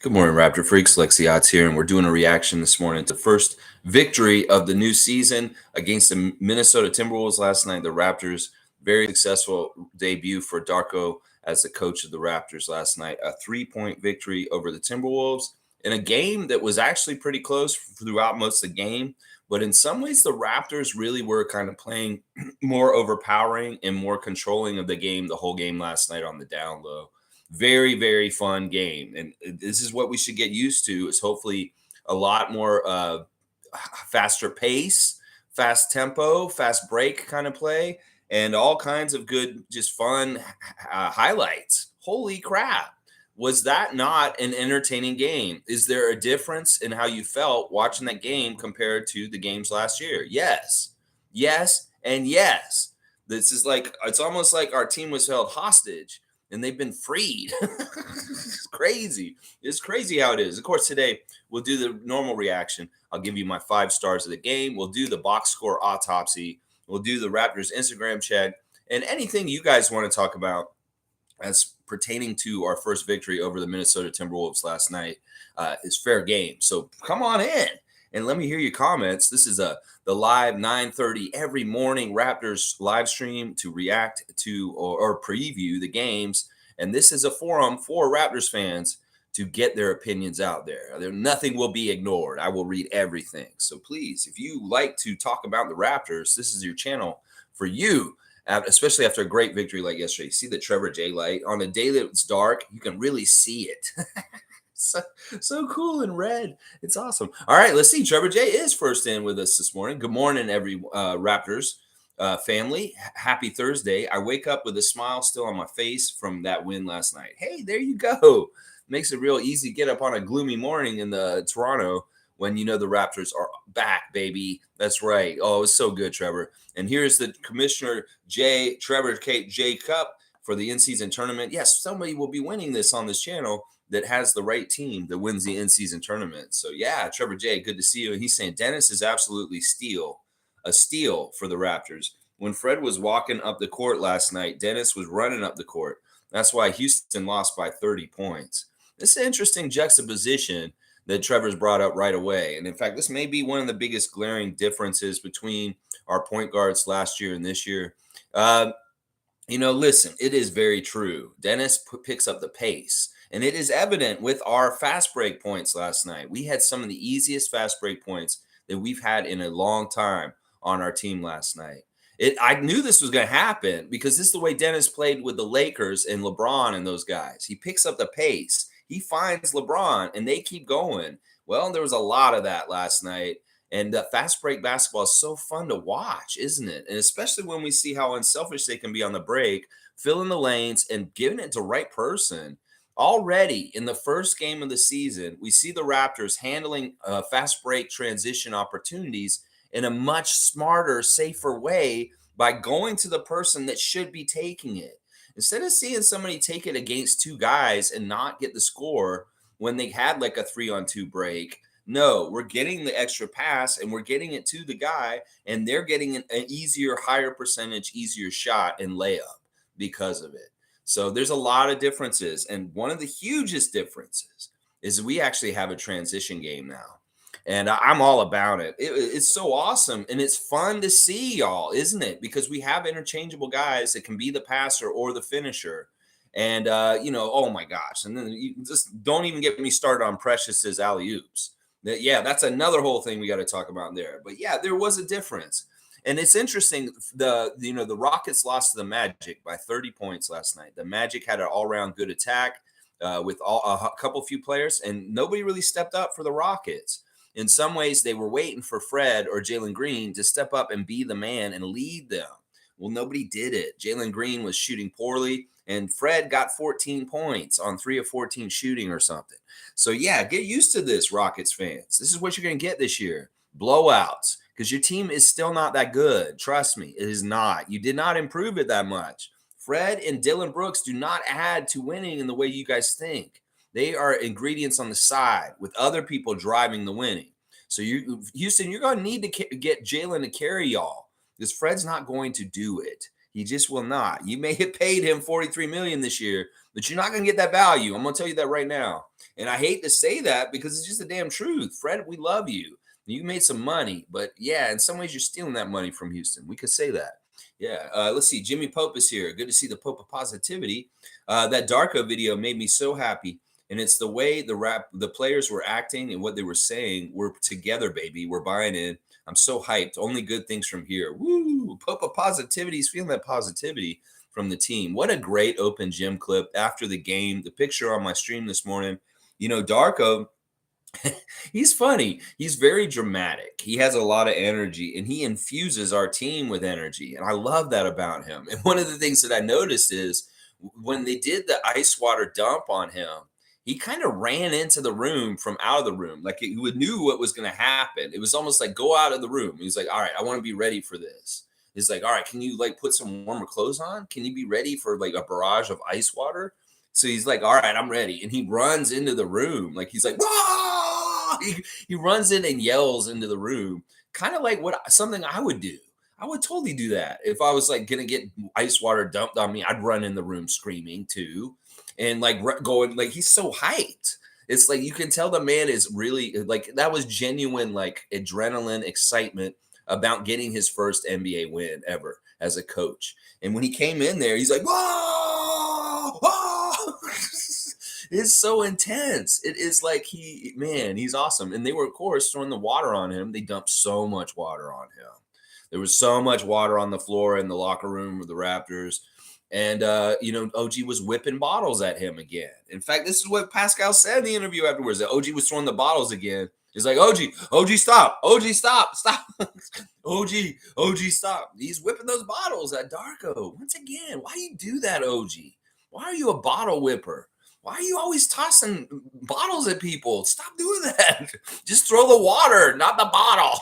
Good morning, Raptor Freaks. Lexi Otts here, and we're doing a reaction this morning to the first victory of the new season against the Minnesota Timberwolves last night. The Raptors, very successful debut for Darko as the coach of the Raptors last night. A 3-point victory over the Timberwolves in a game that was actually pretty close throughout most of the game. But in some ways, the Raptors really were kind of playing more overpowering and more controlling of the game the whole game last night on the down low. Very, very fun game, and this is what we should get used to, is hopefully a lot more faster pace, fast tempo, fast break kind of play, and all kinds of good, just fun highlights. Holy crap, was that not an entertaining game? Is there a difference in how you felt watching that game compared to the games last year? Yes, and yes. This is like, it's almost like our team was held hostage and they've been freed. It's crazy. It's crazy how it is. Of course, today we'll do the normal reaction. I'll give you my 5 stars of the game. We'll do the box score autopsy. We'll do the Raptors Instagram check, and anything you guys want to talk about as pertaining to our first victory over the Minnesota Timberwolves last night is fair game. So come on in and let me hear your comments. This is the live 9:30 every morning Raptors live stream to react to or preview the games. And this is a forum for Raptors fans to get their opinions out there. Nothing will be ignored. I will read everything. So please, if you like to talk about the Raptors, this is your channel for you, especially after a great victory like yesterday. See the Trevor J light on a day that it's dark, you can really see it. So cool in red. It's awesome. All right, let's see. Trevor J is first in with us this morning. Good morning, every Raptors family. Happy Thursday. I wake up with a smile still on my face from that win last night. Hey, there you go. Makes it real easy to get up on a gloomy morning in the Toronto when you know the Raptors are back, baby. That's right. Oh, it's so good, Trevor. And here's the Commissioner J, Trevor J Cup for the in-season tournament. Yes, somebody will be winning this on this channel that has the right team that wins the in-season tournament. So yeah, Trevor J, good to see you. And he's saying Dennis is absolutely a steal for the Raptors. When Fred was walking up the court last night, Dennis was running up the court. That's why Houston lost by 30 points. This is an interesting juxtaposition that Trevor's brought up right away. And in fact, this may be one of the biggest glaring differences between our point guards last year and this year. Listen, it is very true. Dennis picks up the pace. And it is evident with our fast break points last night. We had some of the easiest fast break points that we've had in a long time on our team last night. I knew this was going to happen because this is the way Dennis played with the Lakers and LeBron and those guys. He picks up the pace. He finds LeBron, and they keep going. Well, there was a lot of that last night. And fast break basketball is so fun to watch, isn't it? And especially when we see how unselfish they can be on the break, filling the lanes and giving it to the right person. Already in the first game of the season, we see the Raptors handling fast break transition opportunities in a much smarter, safer way by going to the person that should be taking it. Instead of seeing somebody take it against 2 guys and not get the score when they had like a 3-on-2 break, no, we're getting the extra pass and we're getting it to the guy, and they're getting an easier, higher percentage, easier shot and layup because of it. So there's a lot of differences. And one of the hugest differences is we actually have a transition game now. And I'm all about it. It's so awesome. And it's fun to see, y'all, isn't it? Because we have interchangeable guys that can be the passer or the finisher. And, oh my gosh. And then you just don't even get me started on Precious's alley-oops. Yeah, that's another whole thing we got to talk about there. But yeah, there was a difference. And it's interesting, the Rockets lost to the Magic by 30 points last night. The Magic had an all-around good attack with a couple few players, and nobody really stepped up for the Rockets. In some ways, they were waiting for Fred or Jalen Green to step up and be the man and lead them. Well, nobody did it. Jalen Green was shooting poorly, and Fred got 14 points on 3 of 14 shooting or something. So, yeah, get used to this, Rockets fans. This is what you're going to get this year, blowouts. Because your team is still not that good. Trust me, it is not. You did not improve it that much. Fred and Dylan Brooks do not add to winning in the way you guys think. They are ingredients on the side with other people driving the winning. So, Houston, you're going to need to get Jalen to carry y'all because Fred's not going to do it. He just will not. You may have paid him $43 million this year, but you're not going to get that value. I'm going to tell you that right now. And I hate to say that because it's just the damn truth. Fred, we love you. You made some money, but yeah, in some ways you're stealing that money from Houston. We could say that. Yeah. Let's see. Jimmy Pope is here. Good to see the Pope of positivity. That Darko video made me so happy. And it's the way the players were acting and what they were saying. We're together, baby. We're buying in. I'm so hyped. Only good things from here. Woo! Pope of positivity. He's feeling that positivity from the team. What a great open gym clip after the game. The picture on my stream this morning. You know, Darko, he's funny. He's very dramatic. He has a lot of energy and he infuses our team with energy. And I love that about him. And one of the things that I noticed is when they did the ice water dump on him, he kind of ran into the room from out of the room. Like he knew what was going to happen. It was almost like, go out of the room. He's like, all right, I want to be ready for this. He's like, all right, can you like put some warmer clothes on? Can you be ready for like a barrage of ice water? So he's like, all right, I'm ready. And he runs into the room. Like he's like, whoa! He runs in and yells into the room. Kind of like something I would do. I would totally do that. If I was like going to get ice water dumped on me, I'd run in the room screaming too. And like going, like he's so hyped. It's like you can tell the man is really like that was genuine, like adrenaline, excitement about getting his first NBA win ever as a coach. And when he came in there, he's like, whoa, whoa. It's so intense. It is like he's awesome. And they were, of course, throwing the water on him. They dumped so much water on him. There was so much water on the floor in the locker room of the Raptors. And, OG was whipping bottles at him again. In fact, this is what Pascal said in the interview afterwards, that OG was throwing the bottles again. He's like, OG, stop. OG, stop. OG, stop. He's whipping those bottles at Darko. Once again, why do you do that, OG? Why are you a bottle whipper? Why are you always tossing bottles at people? Stop doing that. Just throw the water, not the bottle.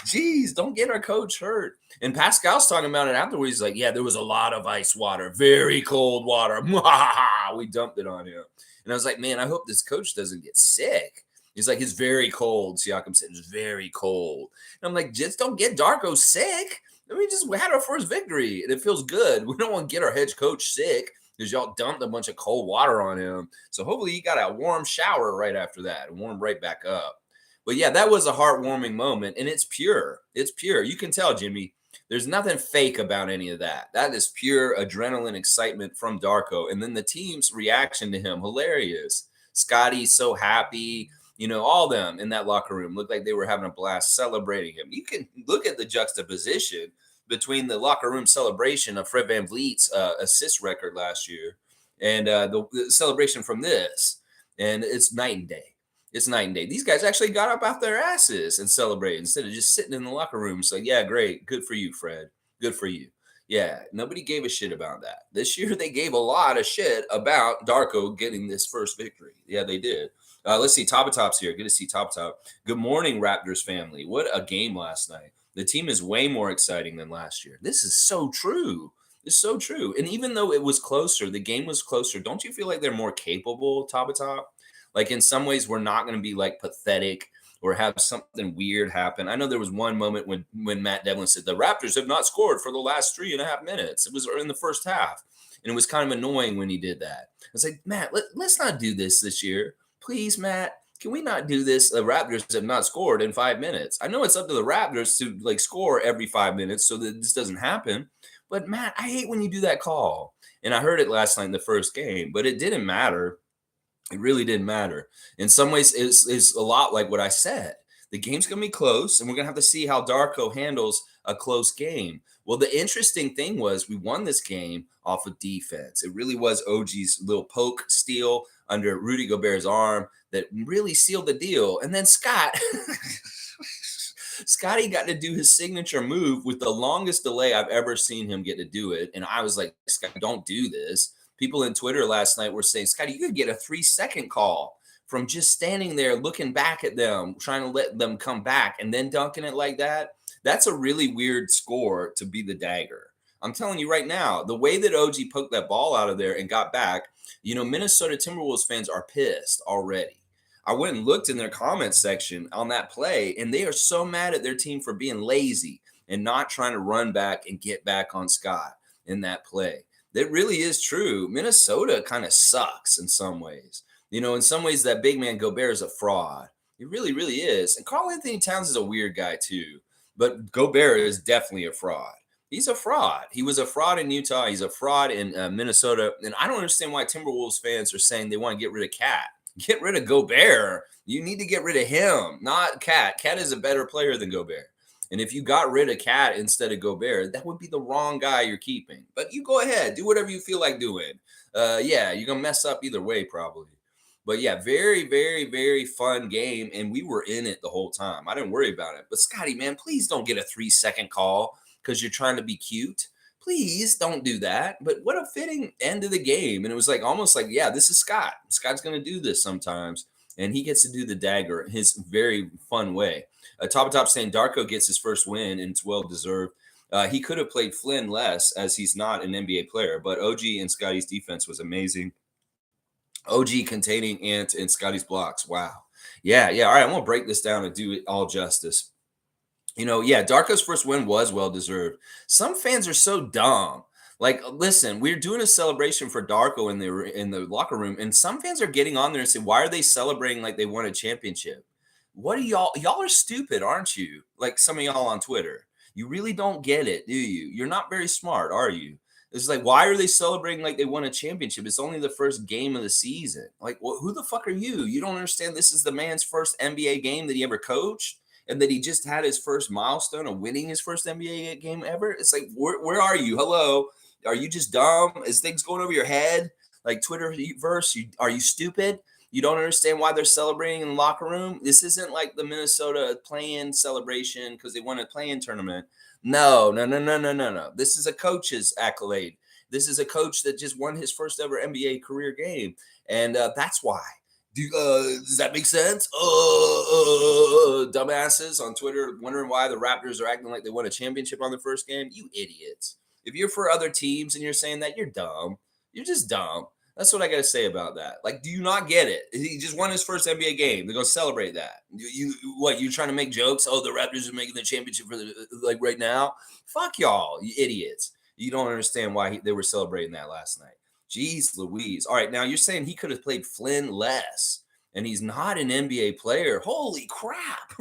Jeez, don't get our coach hurt. And Pascal's talking about it afterwards. He's like, yeah, there was a lot of ice water, very cold water. We dumped it on him. And I was like, man, I hope this coach doesn't get sick. He's like, it's very cold. Siakam said, it's very cold. And I'm like, just don't get Darko sick. I mean, we had our first victory, and it feels good. We don't want to get our head coach sick because y'all dumped a bunch of cold water on him. So hopefully he got a warm shower right after that and warmed right back up. But yeah, that was a heartwarming moment, and it's pure. It's pure. You can tell, Jimmy, there's nothing fake about any of that. That is pure adrenaline excitement from Darko. And then the team's reaction to him, hilarious. Scotty's so happy. All them in that locker room looked like they were having a blast celebrating him. You can look at the juxtaposition between the locker room celebration of Fred VanVleet's assist record last year and the celebration from this. And it's night and day. It's night and day. These guys actually got up off their asses and celebrated instead of just sitting in the locker room. It's like, yeah, great. Good for you, Fred. Good for you. Yeah, nobody gave a shit about that. This year, they gave a lot of shit about Darko getting this first victory. Yeah, they did. Let's see. Top-a-Top's here. Good to see Top-a-Top. Good morning, Raptors family. What a game last night. The team is way more exciting than last year. This is so true. It's so true. And even though it was closer, the game was closer, don't you feel like they're more capable, Top-a-Top? Like in some ways, we're not going to be like pathetic or have something weird happen. I know there was one moment when Matt Devlin said the Raptors have not scored for the last 3.5 minutes. It was in the first half. And it was kind of annoying when he did that. I was like, Matt, let's not do this year. Please, Matt, can we not do this? The Raptors have not scored in 5 minutes. I know it's up to the Raptors to like score every 5 minutes so that this doesn't happen. But Matt, I hate when you do that call. And I heard it last night in the first game, but it didn't matter. It really didn't matter. In some ways, it's a lot like what I said. The game's going to be close, and we're going to have to see how Darko handles a close game. Well, the interesting thing was we won this game off of defense. It really was OG's little poke steal under Rudy Gobert's arm that really sealed the deal. And then Scotty got to do his signature move with the longest delay I've ever seen him get to do it. And I was like, Scott, don't do this. People in Twitter last night were saying, Scotty, you could get a 3-second call from just standing there looking back at them, trying to let them come back and then dunking it like that. That's a really weird score to be the dagger. I'm telling you right now, the way that OG poked that ball out of there and got back, Minnesota Timberwolves fans are pissed already. I went and looked in their comments section on that play, and they are so mad at their team for being lazy and not trying to run back and get back on Scott in that play. That really is true. Minnesota kind of sucks in some ways. In some ways, that big man Gobert is a fraud. He really, really is. And Karl-Anthony Towns is a weird guy too. But Gobert is definitely a fraud. He's a fraud. He was a fraud in Utah. He's a fraud in Minnesota. And I don't understand why Timberwolves fans are saying they want to get rid of Cat. Get rid of Gobert. You need to get rid of him, not Cat. Cat is a better player than Gobert. And if you got rid of Cat instead of Gobert, that would be the wrong guy you're keeping. But you go ahead. Do whatever you feel like doing. Yeah, you're going to mess up either way probably. But yeah, very, very, very fun game. And we were in it the whole time. I didn't worry about it. But Scotty, man, please don't get a 3-second call because you're trying to be cute. Please don't do that. But what a fitting end of the game. And it was like almost like, yeah, this is Scott. Scott's going to do this sometimes. And he gets to do the dagger in his very fun way. Top saying Darko gets his first win and it's well deserved. He could have played Flynn less as he's not an NBA player. But OG and Scotty's defense was amazing. OG containing Ant and Scotty's blocks. Wow. Yeah. All right. I'm going to break this down and do it all justice. Darko's first win was well deserved. Some fans are so dumb. Like, listen, we're doing a celebration for Darko in the locker room, and some fans are getting on there and saying, why are they celebrating like they won a championship? What are y'all are stupid, aren't you? Like some of y'all on Twitter. You really don't get it, do you? You're not very smart, are you? It's like, why are they celebrating like they won a championship? It's only the first game of the season. Like, who the fuck are you? You don't understand this is the man's first NBA game that he ever coached and that he just had his first milestone of winning his first NBA game ever. It's like, where are you? Hello? Are you just dumb? Is things going over your head? Like Twitterverse, are you stupid? You don't understand why they're celebrating in the locker room? This isn't like the Minnesota play-in celebration because they won a play-in tournament. No. This is a coach's accolade. This is a coach that just won his first ever NBA career game. And that's why. Does that make sense? Dumbasses on Twitter wondering why the Raptors are acting like they won a championship on the first game. You idiots. If you're for other teams and you're saying that, you're dumb. You're just dumb. That's what I got to say about that. Like, do you not get it? He just won his first NBA game. They're going to celebrate that. You're trying to make jokes? Oh, the Raptors are making the championship for right now? Fuck y'all, you idiots. You don't understand why they were celebrating that last night. Jeez Louise. All right, now you're saying he could have played Flynn less, and he's not an NBA player. Holy crap.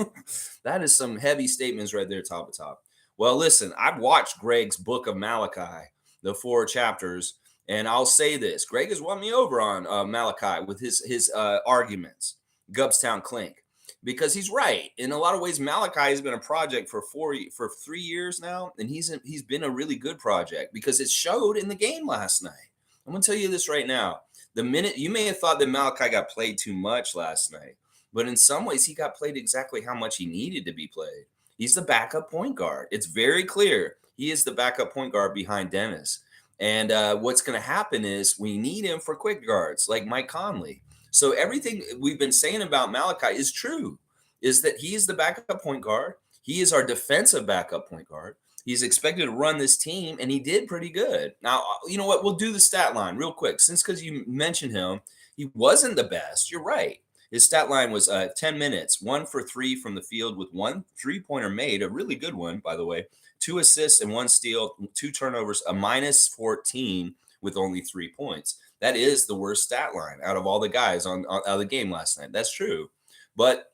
That is some heavy statements right there, top of top. Well, listen, I've watched Greg's book of Malachi, the 4 chapters, and I'll say this. Greg has won me over on Malachi with his arguments, Gubstown Clink, because he's right. In a lot of ways, Malachi has been a project for 3 years now, and he's been a really good project because it showed in the game last night. I'm going to tell you this right now. The minute you may have thought that Malachi got played too much last night, but in some ways he got played exactly how much he needed to be played. He's the backup point guard. It's very clear. He is the backup point guard behind Dennis. And what's going to happen is we need him for quick guards like Mike Conley. So everything we've been saying about Malachi is true, is that he is the backup point guard. He is our defensive backup point guard. He's expected to run this team, and he did pretty good. Now, you know what? We'll do the stat line real quick. Since because you mentioned him, he wasn't the best. You're right. His stat line was 10 minutes, 1 for 3 from the field with 1 3-pointer made, a really good one, by the way, 2 assists and 1 steal, 2 turnovers, a minus 14 with only 3 points. That is the worst stat line out of all the guys out of the game last night. That's true. But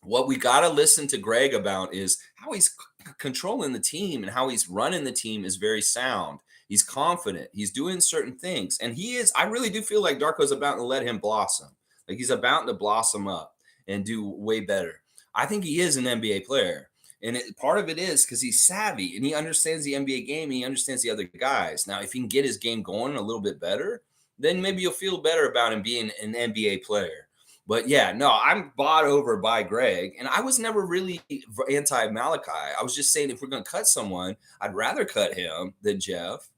what we got to listen to Greg about is how he's controlling the team and how he's running the team is very sound. He's confident. He's doing certain things. And he is, I really do feel like Darko's about to let him blossom. Like he's about to blossom up and do way better. I think he is an NBA player. And part of it is because he's savvy and he understands the NBA game and he understands the other guys. Now, if he can get his game going a little bit better, then maybe you'll feel better about him being an NBA player. But yeah, no, I'm bought over by Greg. And I was never really anti-Malachi. I was just saying if we're going to cut someone, I'd rather cut him than Jeff.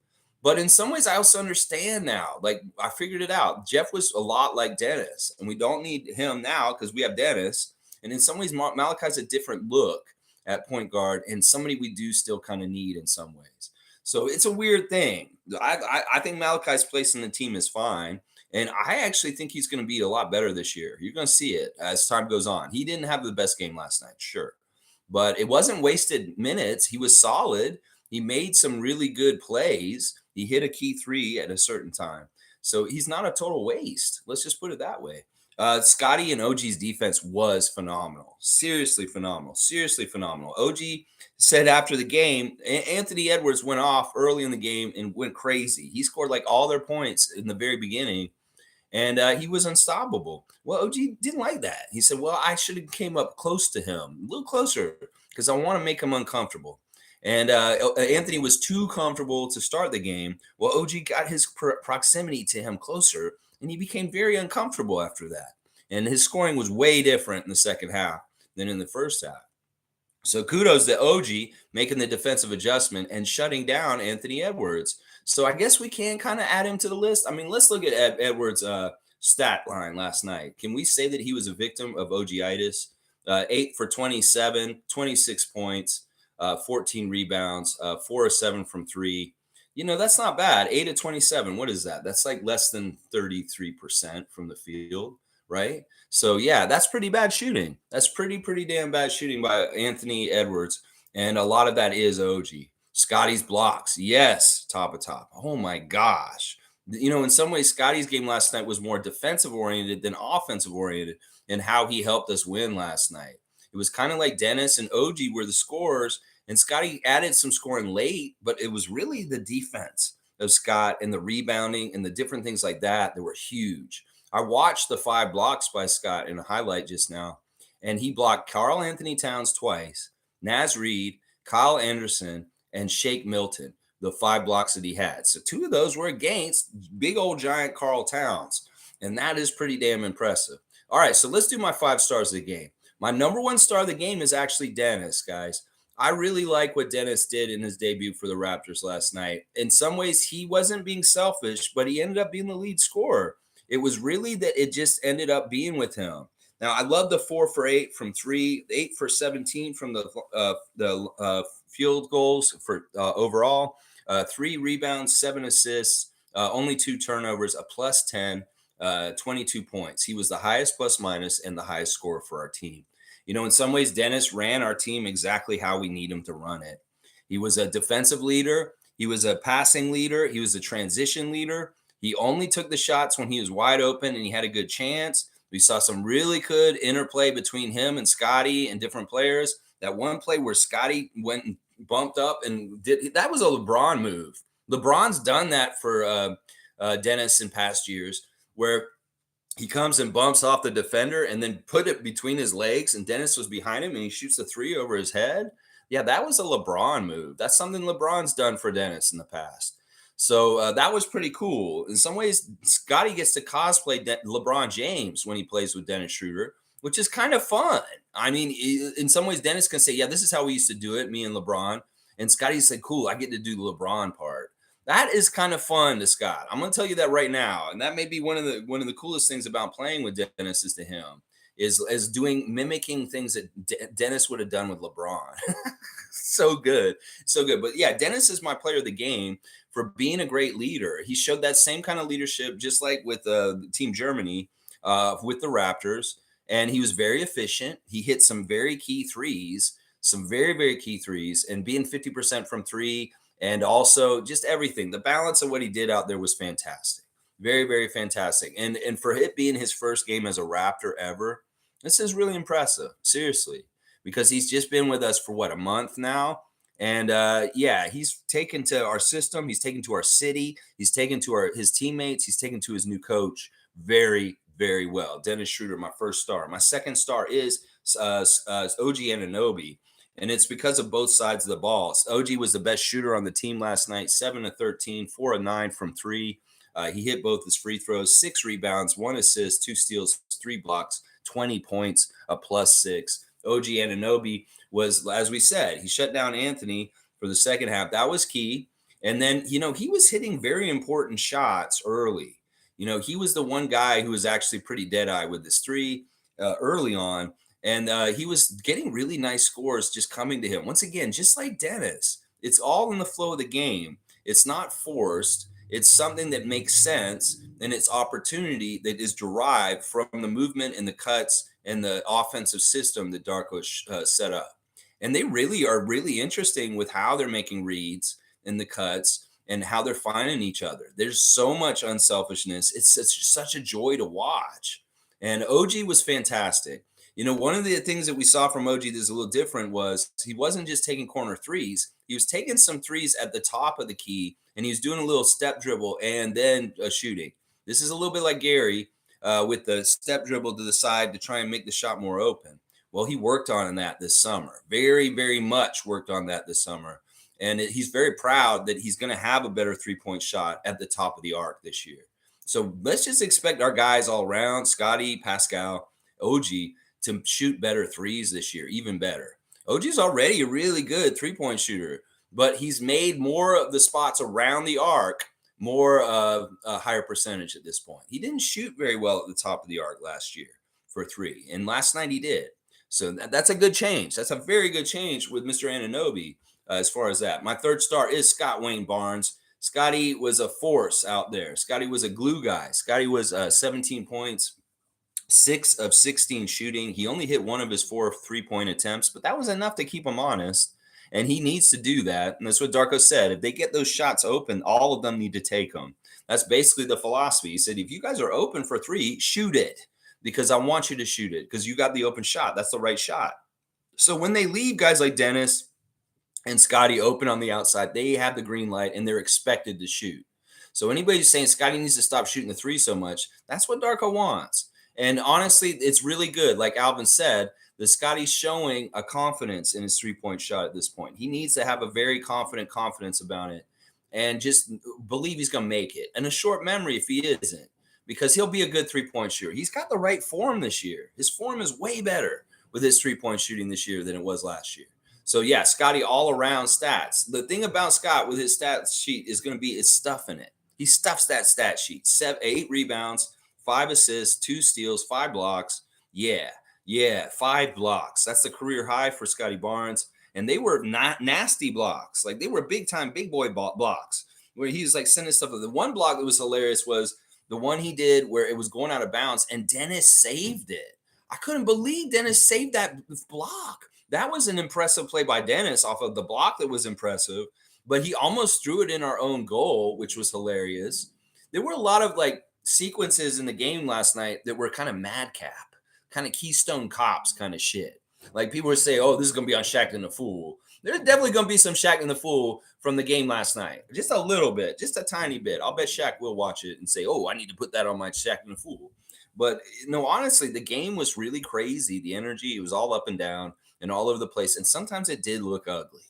But in some ways, I also understand now. Like, I figured it out. Jeff was a lot like Dennis. And we don't need him now because we have Dennis. And in some ways, Malachi's a different look at point guard and somebody we do still kind of need in some ways. So it's a weird thing. I think Malachi's place in the team is fine. And I actually think he's going to be a lot better this year. You're going to see it as time goes on. He didn't have the best game last night, sure. but it wasn't wasted minutes. He was solid. He made some really good plays. He hit a key three at a certain time. So he's not a total waste. Let's just put it that way. Scotty and OG's defense was phenomenal. Seriously phenomenal. Seriously phenomenal. OG said after the game, Anthony Edwards went off early in the game and went crazy. He scored like all their points in the very beginning, and he was unstoppable. Well, OG didn't like that. He said, "Well, I should have came up close to him, a little closer, because I want to make him uncomfortable." And Anthony was too comfortable to start the game. Well, OG got his proximity to him closer, and he became very uncomfortable after that. And his scoring was way different in the second half than in the first half. So kudos to OG making the defensive adjustment and shutting down Anthony Edwards. So I guess we can kind of add him to the list. I mean, let's look at Edwards' stat line last night. Can we say that he was a victim of OG-itis? 8 for 27, 26 points, 14 rebounds, 4 or 7 from 3. You know, that's not bad. 8 of 27. What is that? That's like less than 33% from the field, right? So yeah, that's pretty bad shooting. That's pretty damn bad shooting by Anthony Edwards, and a lot of that is OG. Scotty's blocks, yes, top of top. Oh my gosh. You know, in some ways, Scotty's game last night was more defensive oriented than offensive oriented in how he helped us win last night. It was kind of like Dennis and OG were the scorers, and Scotty added some scoring late, but it was really the defense of Scott and the rebounding and the different things like that that were huge. I watched the 5 blocks by Scott in a highlight just now, and he blocked Karl Anthony Towns twice, Naz Reid, Kyle Anderson, and Shake Milton, the 5 blocks that he had. So 2 of those were against big old giant Karl Towns, and that is pretty damn impressive. All right, so let's do my 5 stars of the game. My number 1 star of the game is actually Dennis, guys. I really like what Dennis did in his debut for the Raptors last night. In some ways, he wasn't being selfish, but he ended up being the lead scorer. It was really that it just ended up being with him. Now, I love the 4 for 8 from 3, 8 for 17 from the field goals for overall, 3 rebounds, 7 assists, only 2 turnovers, a plus 10, 22 points. He was the highest plus minus and the highest scorer for our team. You know, in some ways, Dennis ran our team exactly how we need him to run it. He was a defensive leader. He was a passing leader. He was a transition leader. He only took the shots when he was wide open and he had a good chance. We saw some really good interplay between him and Scotty and different players. That one play where Scotty went and bumped up and did that was a LeBron move. LeBron's done that for Dennis in past years, where he comes and bumps off the defender and then put it between his legs, and Dennis was behind him and he shoots the 3 over his head. Yeah, that was a LeBron move. That's something LeBron's done for Dennis in the past. So that was pretty cool. In some ways, Scotty gets to cosplay LeBron James when he plays with Dennis Schroeder, which is kind of fun. I mean, in some ways, Dennis can say, yeah, this is how we used to do it, me and LeBron. And Scotty said, cool, I get to do the LeBron part. That is kind of fun to Scott. I'm going to tell you that right now. And that may be one of the coolest things about playing with Dennis is to him is mimicking things that Dennis would have done with LeBron. So good. So good. But yeah, Dennis is my player of the game for being a great leader. He showed that same kind of leadership, just like with Team Germany, with the Raptors. And he was very efficient. He hit some very key threes, some very, very key threes, and being 50% from 3. And also just everything. The balance of what he did out there was fantastic. Very, very fantastic. And for it being his first game as a Raptor ever, this is really impressive. Seriously. Because he's just been with us for what, a month now? And yeah, he's taken to our system. He's taken to our city. He's taken to his teammates. He's taken to his new coach very, very well. Dennis Schroeder, my first star. My second star is OG Anunoby. And it's because of both sides of the ball. OG was the best shooter on the team last night, 7 of 13, 4 of 9 from 3. He hit both his free throws, 6 rebounds, 1 assist, 2 steals, 3 blocks, 20 points, a +6. OG Anunoby was, as we said, he shut down Anthony for the second half. That was key. And then, you know, he was hitting very important shots early. You know, he was the one guy who was actually pretty dead-eye with this 3 early on. And he was getting really nice scores just coming to him. Once again, just like Dennis, it's all in the flow of the game. It's not forced. It's something that makes sense, and it's opportunity that is derived from the movement and the cuts and the offensive system that Darko set up. And they really are really interesting with how they're making reads in the cuts and how they're finding each other. There's so much unselfishness. It's such a joy to watch. And OG was fantastic. One of the things that we saw from OG that's a little different was he wasn't just taking corner threes. He was taking some threes at the top of the key, and he was doing a little step dribble and then shooting. This is a little bit like Gary with the step dribble to the side to try and make the shot more open. Well, he worked on that this summer. Very, very much worked on that this summer. And he's very proud that he's going to have a better three-point shot at the top of the arc this year. So let's just expect our guys all around, Scotty, Pascal, OG, to shoot better threes this year, even better. OG's already a really good three-point shooter, but he's made more of the spots around the arc more a higher percentage at this point. He didn't shoot very well at the top of the arc last year for three, and last night he did. So that's a good change. That's a very good change with Mr. Anunoby as far as that. My third star is Scott Wayne Barnes. Scotty was a force out there. Scotty was a glue guy. Scotty was 17 points, 6 of 16 shooting. He only hit one of his 4 3-point attempts, but that was enough to keep him honest. And he needs to do that. And that's what Darko said. If they get those shots open, all of them need to take them. That's basically the philosophy. He said, if you guys are open for three, shoot it, because I want you to shoot it because you got the open shot. That's the right shot. So when they leave guys like Dennis and Scotty open on the outside, they have the green light and they're expected to shoot. So anybody who's saying Scotty needs to stop shooting the three so much, that's what Darko wants. And honestly, it's really good. Like Alvin said, that Scotty's showing a confidence in his three-point shot at this point. He needs to have a very confidence about it and just believe he's going to make it. And a short memory if he isn't, because he'll be a good three-point shooter. He's got the right form this year. His form is way better with his three-point shooting this year than it was last year. So, yeah, Scotty all-around stats. The thing about Scott with his stat sheet is going to be is stuffing it. He stuffs that stat sheet. 8 rebounds, 5 assists, 2 steals, 5 blocks. Yeah, 5 blocks. That's the career high for Scotty Barnes. And they were not nasty blocks. Like, they were big-time, big boy blocks where he was, like, sending stuff. The one block that was hilarious was the one he did where it was going out of bounds, and Dennis saved it. I couldn't believe Dennis saved that block. That was an impressive play by Dennis off of the block that was impressive, but he almost threw it in our own goal, which was hilarious. There were a lot of, like, sequences in the game last night that were kind of madcap, kind of Keystone Cops kind of shit. Like, people would say, oh, this is going to be on Shaq and the Fool. There's definitely going to be some Shaq and the Fool from the game last night. Just a little bit, just a tiny bit. I'll bet Shaq will watch it and say, oh, I need to put that on my Shaq and the Fool. But, no, honestly, the game was really crazy. The energy, it was all up and down and all over the place. And sometimes it did look ugly.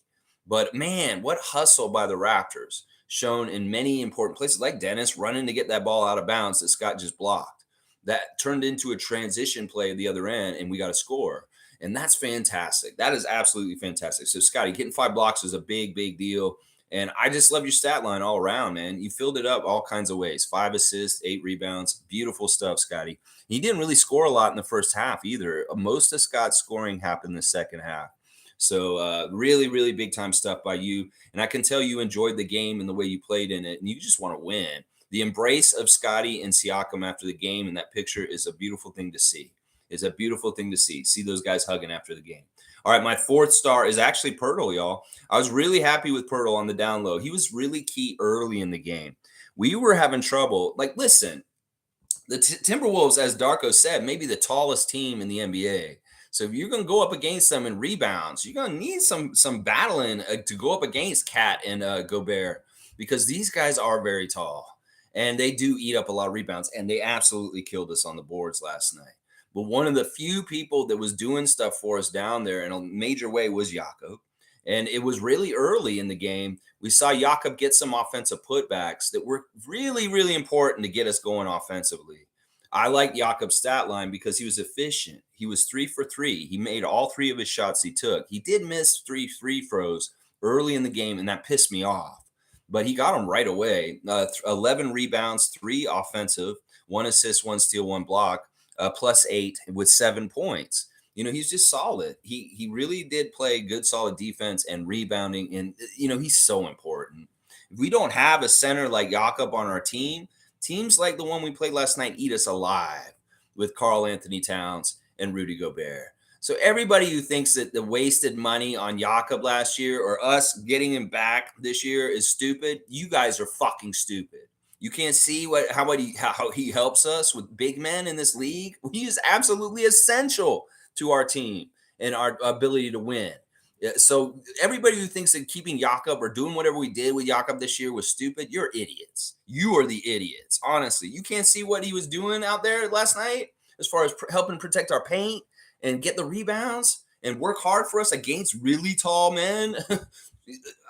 But, man, what hustle by the Raptors shown in many important places, like Dennis running to get that ball out of bounds that Scott just blocked. That turned into a transition play at the other end, and we got a score. And that's fantastic. That is absolutely fantastic. So, Scotty, getting 5 blocks is a big, big deal. And I just love your stat line all around, man. You filled it up all kinds of ways. 5 assists, 8 rebounds. Beautiful stuff, Scotty. He didn't really score a lot in the first half either. Most of Scott's scoring happened in the second half. So really, really big time stuff by you. And I can tell you enjoyed the game and the way you played in it. And you just want to win. The embrace of Scotty and Siakam after the game in that picture is a beautiful thing to see. It's a beautiful thing to see. See those guys hugging after the game. All right, my 4th star is actually Pirtle, y'all. I was really happy with Pirtle on the down low. He was really key early in the game. We were having trouble. Like, listen, the Timberwolves, as Darko said, maybe the tallest team in the NBA. So if you're going to go up against them in rebounds, you're going to need some battling to go up against Cat and Gobert, because these guys are very tall and they do eat up a lot of rebounds, and they absolutely killed us on the boards last night. But one of the few people that was doing stuff for us down there in a major way was Jakob. And it was really early in the game. We saw Jakob get some offensive putbacks that were really, really important to get us going offensively. I like Jakob's stat line because he was efficient. He was 3 for 3. He made all 3 of his shots he took. He did miss 3 free throws early in the game, and that pissed me off. But he got them right away. 11 rebounds, 3 offensive, 1 assist, 1 steal, 1 block. Plus 8 with 7 points. He's just solid. He really did play good, solid defense and rebounding. And, he's so important. If we don't have a center like Jakob on our team, teams like the one we played last night eat us alive with Karl Anthony Towns and Rudy Gobert. So everybody who thinks that the wasted money on Jakob last year or us getting him back this year is stupid, you guys are fucking stupid. You can't see how he helps us with big men in this league. He is absolutely essential to our team and our ability to win. So everybody who thinks that keeping Jakob or doing whatever we did with Jakob this year was stupid, you're idiots. You are the idiots. Honestly, you can't see what he was doing out there last night as far as helping protect our paint and get the rebounds and work hard for us against really tall men.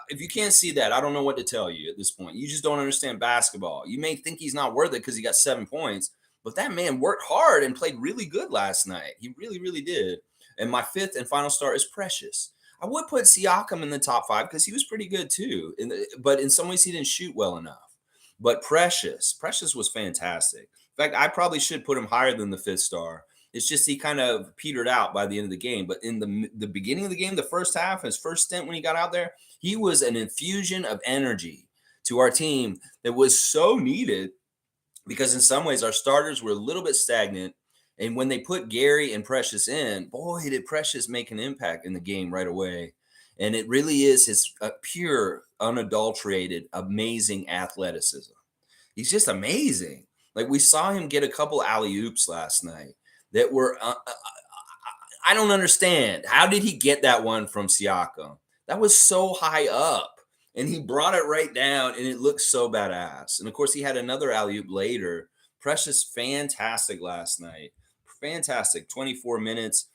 If you can't see that, I don't know what to tell you at this point. You just don't understand basketball. You may think he's not worth it because he got 7 points, but that man worked hard and played really good last night. He really, really did. And my fifth and final star is Precious. I would put Siakam in the top 5 because he was pretty good too. But in some ways, he didn't shoot well enough. But Precious was fantastic. In fact, I probably should put him higher than the 5th star. It's just he kind of petered out by the end of the game. But in the beginning of the game, the first half, his first stint when he got out there, he was an infusion of energy to our team that was so needed because in some ways our starters were a little bit stagnant. And when they put Gary and Precious in, boy, did Precious make an impact in the game right away. And it really is his pure, unadulterated, amazing athleticism. He's just amazing. Like we saw him get a couple alley-oops last night that were I don't understand. How did he get that one from Siakam? That was so high up. And he brought it right down, and it looked so badass. And of course, he had another alley-oop later. Precious, fantastic last night. Fantastic. 24 minutes,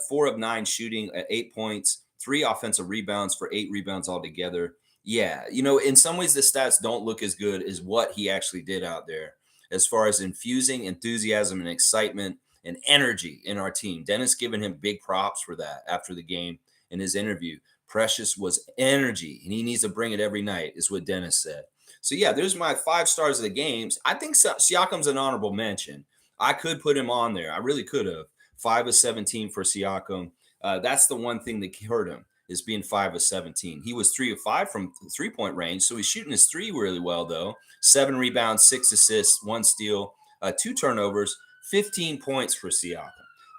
4 of 9 shooting at 8 points, 3 offensive rebounds for 8 rebounds altogether. Yeah, in some ways, the stats don't look as good as what he actually did out there as far as infusing enthusiasm and excitement and energy in our team. Dennis giving him big props for that after the game in his interview. Precious was energy, and he needs to bring it every night, is what Dennis said. So, yeah, there's my 5 stars of the games. I think Siakam's an honorable mention. I could put him on there. I really could have. 5 of 17 for Siakam. That's the one thing that hurt him, is being 5 of 17. He was 3 of 5 from three-point range, so he's shooting his 3 really well, though. 7 rebounds, 6 assists, 1 steal, 2 turnovers, 15 points for Siakam.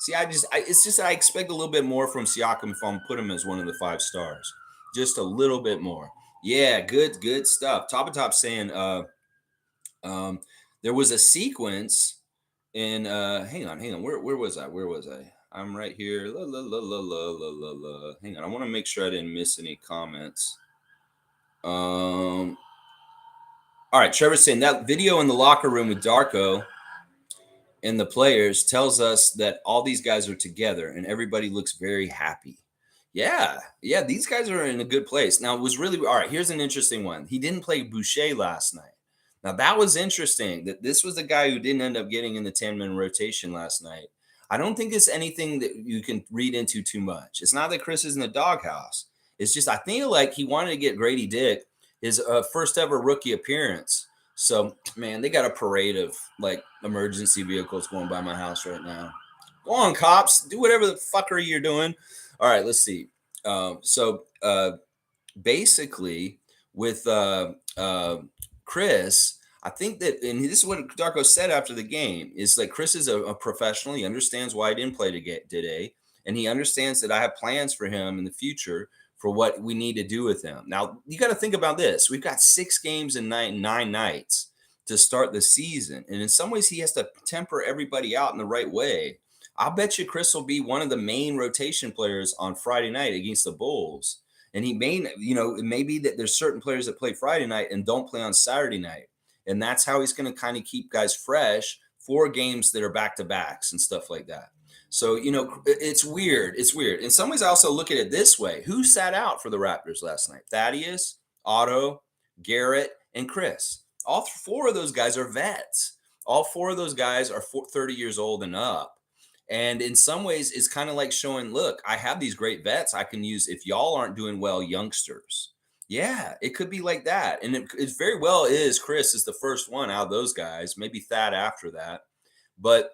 See, it's just I expect a little bit more from Siakam if I'm put him as one of the 5 stars. Just a little bit more. Yeah, good stuff. Top saying there was a sequence in hang on. Where was I? I'm right here. La, la, la, la, la, la, la, la. Hang on. I want to make sure I didn't miss any comments. All right, Trevor's saying that video in the locker room with Darko and the players tells us that all these guys are together and everybody looks very happy. Yeah, these guys are in a good place. Now, it was really all right. Here's an interesting one. He didn't play Boucher last night. Now, that was interesting that this was the guy who didn't end up getting in the 10-man rotation last night. I don't think it's anything that you can read into too much. It's not that Chris is in the doghouse. It's just I feel like he wanted to get Grady Dick his first ever rookie appearance. So, man, they got a parade of like emergency vehicles going by my house right now. Go on, cops. Do whatever the fuckery you're doing. All right, let's see. Basically, with Chris, I think that, and this is what Darko said after the game, is like Chris is a professional. He understands why he didn't play today, and he understands that I have plans for him in the future for what we need to do with him. Now, you got to think about this. We've got 6 games in 9 nights to start the season, and in some ways, he has to temper everybody out in the right way. I'll bet you Chris will be one of the main rotation players on Friday night against the Bulls. And he may, it may be that there's certain players that play Friday night and don't play on Saturday night. And that's how he's going to kind of keep guys fresh for games that are back-to-backs and stuff like that. So, it's weird. It's weird. In some ways, I also look at it this way. Who sat out for the Raptors last night? Thaddeus, Otto, Garrett, and Chris. All 4 of those guys are vets. All 4 of those guys are 30 years old and up. And in some ways, it's kind of like showing, look, I have these great vets I can use if y'all aren't doing well, youngsters. Yeah, it could be like that. And it very well is Chris is the first one out of those guys, maybe Thad after that. But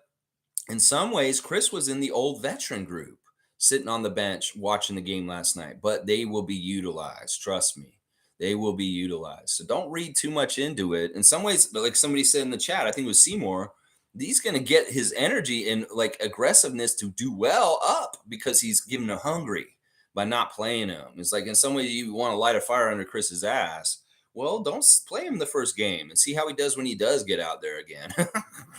in some ways, Chris was in the old veteran group sitting on the bench watching the game last night. But they will be utilized. Trust me. They will be utilized. So don't read too much into it. In some ways, like somebody said in the chat, I think it was Seymour, he's going to get his energy and like aggressiveness to do well up because he's giving him hungry by not playing him. It's like in some way you want to light a fire under Chris's ass. Well, don't play him the first game and see how he does when he does get out there again.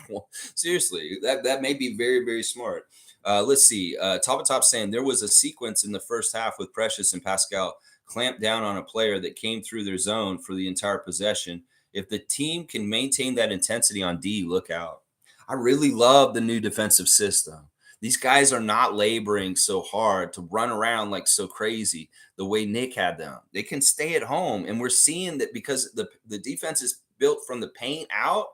Well, seriously, that may be very, very smart. Let's see. Top saying there was a sequence in the first half with Precious and Pascal clamped down on a player that came through their zone for the entire possession. If the team can maintain that intensity on D, look out. I really love the new defensive system. These guys are not laboring so hard to run around like so crazy the way Nick had them. They can stay at home. And we're seeing that because the defense is built from the paint out,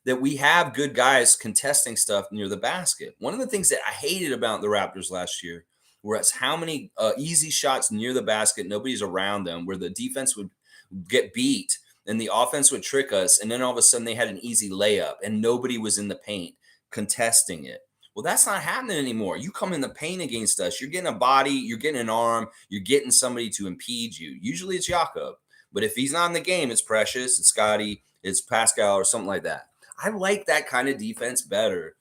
that we have good guys contesting stuff near the basket. One of the things that I hated about the Raptors last year was how many easy shots near the basket, nobody's around them, where the defense would get beat and the offense would trick us. And then all of a sudden they had an easy layup and nobody was in the paint contesting it. Well, that's not happening anymore. You come in the paint against us, you're getting a body, you're getting an arm, you're getting somebody to impede you. Usually it's Jakob. But if he's not in the game, it's Precious, it's Scotty, it's Pascal, or something like that. I like that kind of defense better.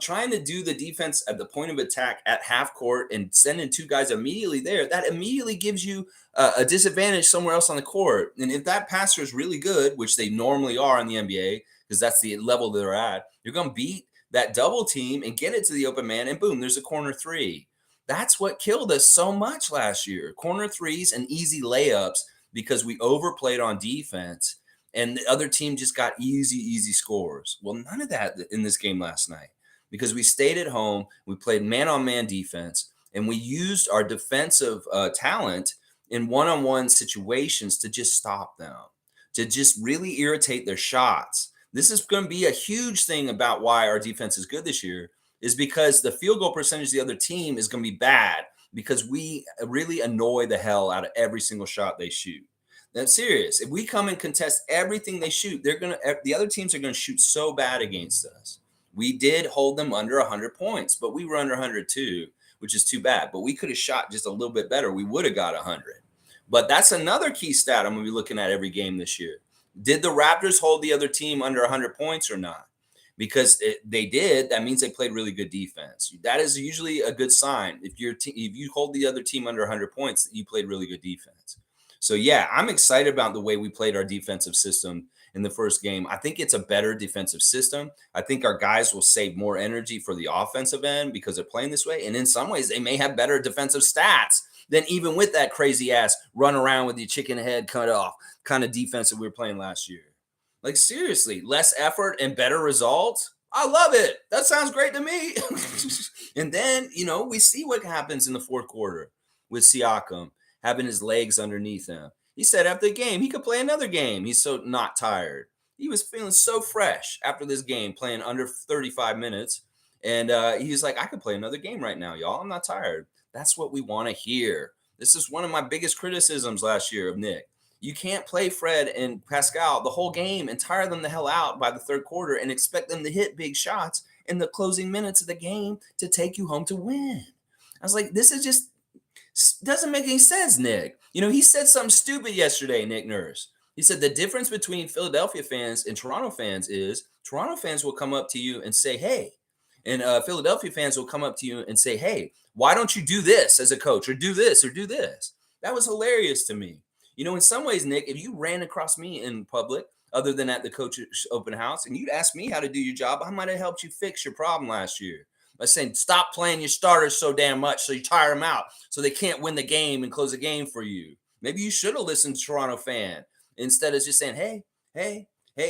Trying to do the defense at the point of attack at half court and sending two guys immediately there, that immediately gives you a disadvantage somewhere else on the court. And if that passer is really good, which they normally are in the NBA, because that's the level they're at, you're going to beat that double team and get it to the open man, and boom, there's a corner three. That's what killed us so much last year. Corner threes and easy layups because we overplayed on defense and the other team just got easy scores. Well, none of that in this game last night because we stayed at home, we played man-on-man defense, and we used our defensive talent in one-on-one situations to just stop them, to just really irritate their shots. This is going to be a huge thing about why our defense is good this year, is because the field goal percentage of the other team is going to be bad because we really annoy the hell out of every single shot they shoot. That's serious. If we come and contest everything they shoot, the other teams are going to shoot so bad against us. We did hold them under 100 points, but we were under 102, which is too bad. But we could have shot just a little bit better. We would have got 100. But that's another key stat I'm going to be looking at every game this year. Did the Raptors hold the other team under 100 points or not? Because they did, that means they played really good defense. That is usually a good sign. If you hold the other team under 100 points, you played really good defense. So, yeah, I'm excited about the way we played our defensive system in the first game. I think it's a better defensive system. I think our guys will save more energy for the offensive end because they're playing this way. And in some ways, they may have better defensive stats than even with that crazy ass run around with your chicken head cut off kind of defense that we were playing last year. Like, seriously, less effort and better results. I love it. That sounds great to me. And then, we see what happens in the fourth quarter with Siakam having his legs underneath him. He said after the game, he could play another game. He's so not tired. He was feeling so fresh after this game, playing under 35 minutes. And he was like, I could play another game right now, y'all. I'm not tired. That's what we want to hear. This is one of my biggest criticisms last year of Nick. You can't play Fred and Pascal the whole game and tire them the hell out by the third quarter and expect them to hit big shots in the closing minutes of the game to take you home to win. I was like, this is just doesn't make any sense, Nick. He said something stupid yesterday, Nick Nurse. He said the difference between Philadelphia fans and Toronto fans is Toronto fans will come up to you and say, hey, and Philadelphia fans will come up to you and say, hey, why don't you do this as a coach or do this or do this? That was hilarious to me. In some ways, Nick, if you ran across me in public, other than at the coach's open house, and you'd ask me how to do your job, I might have helped you fix your problem last year by saying, stop playing your starters so damn much so you tire them out so they can't win the game and close the game for you. Maybe you should have listened to Toronto fan instead of just saying, hey,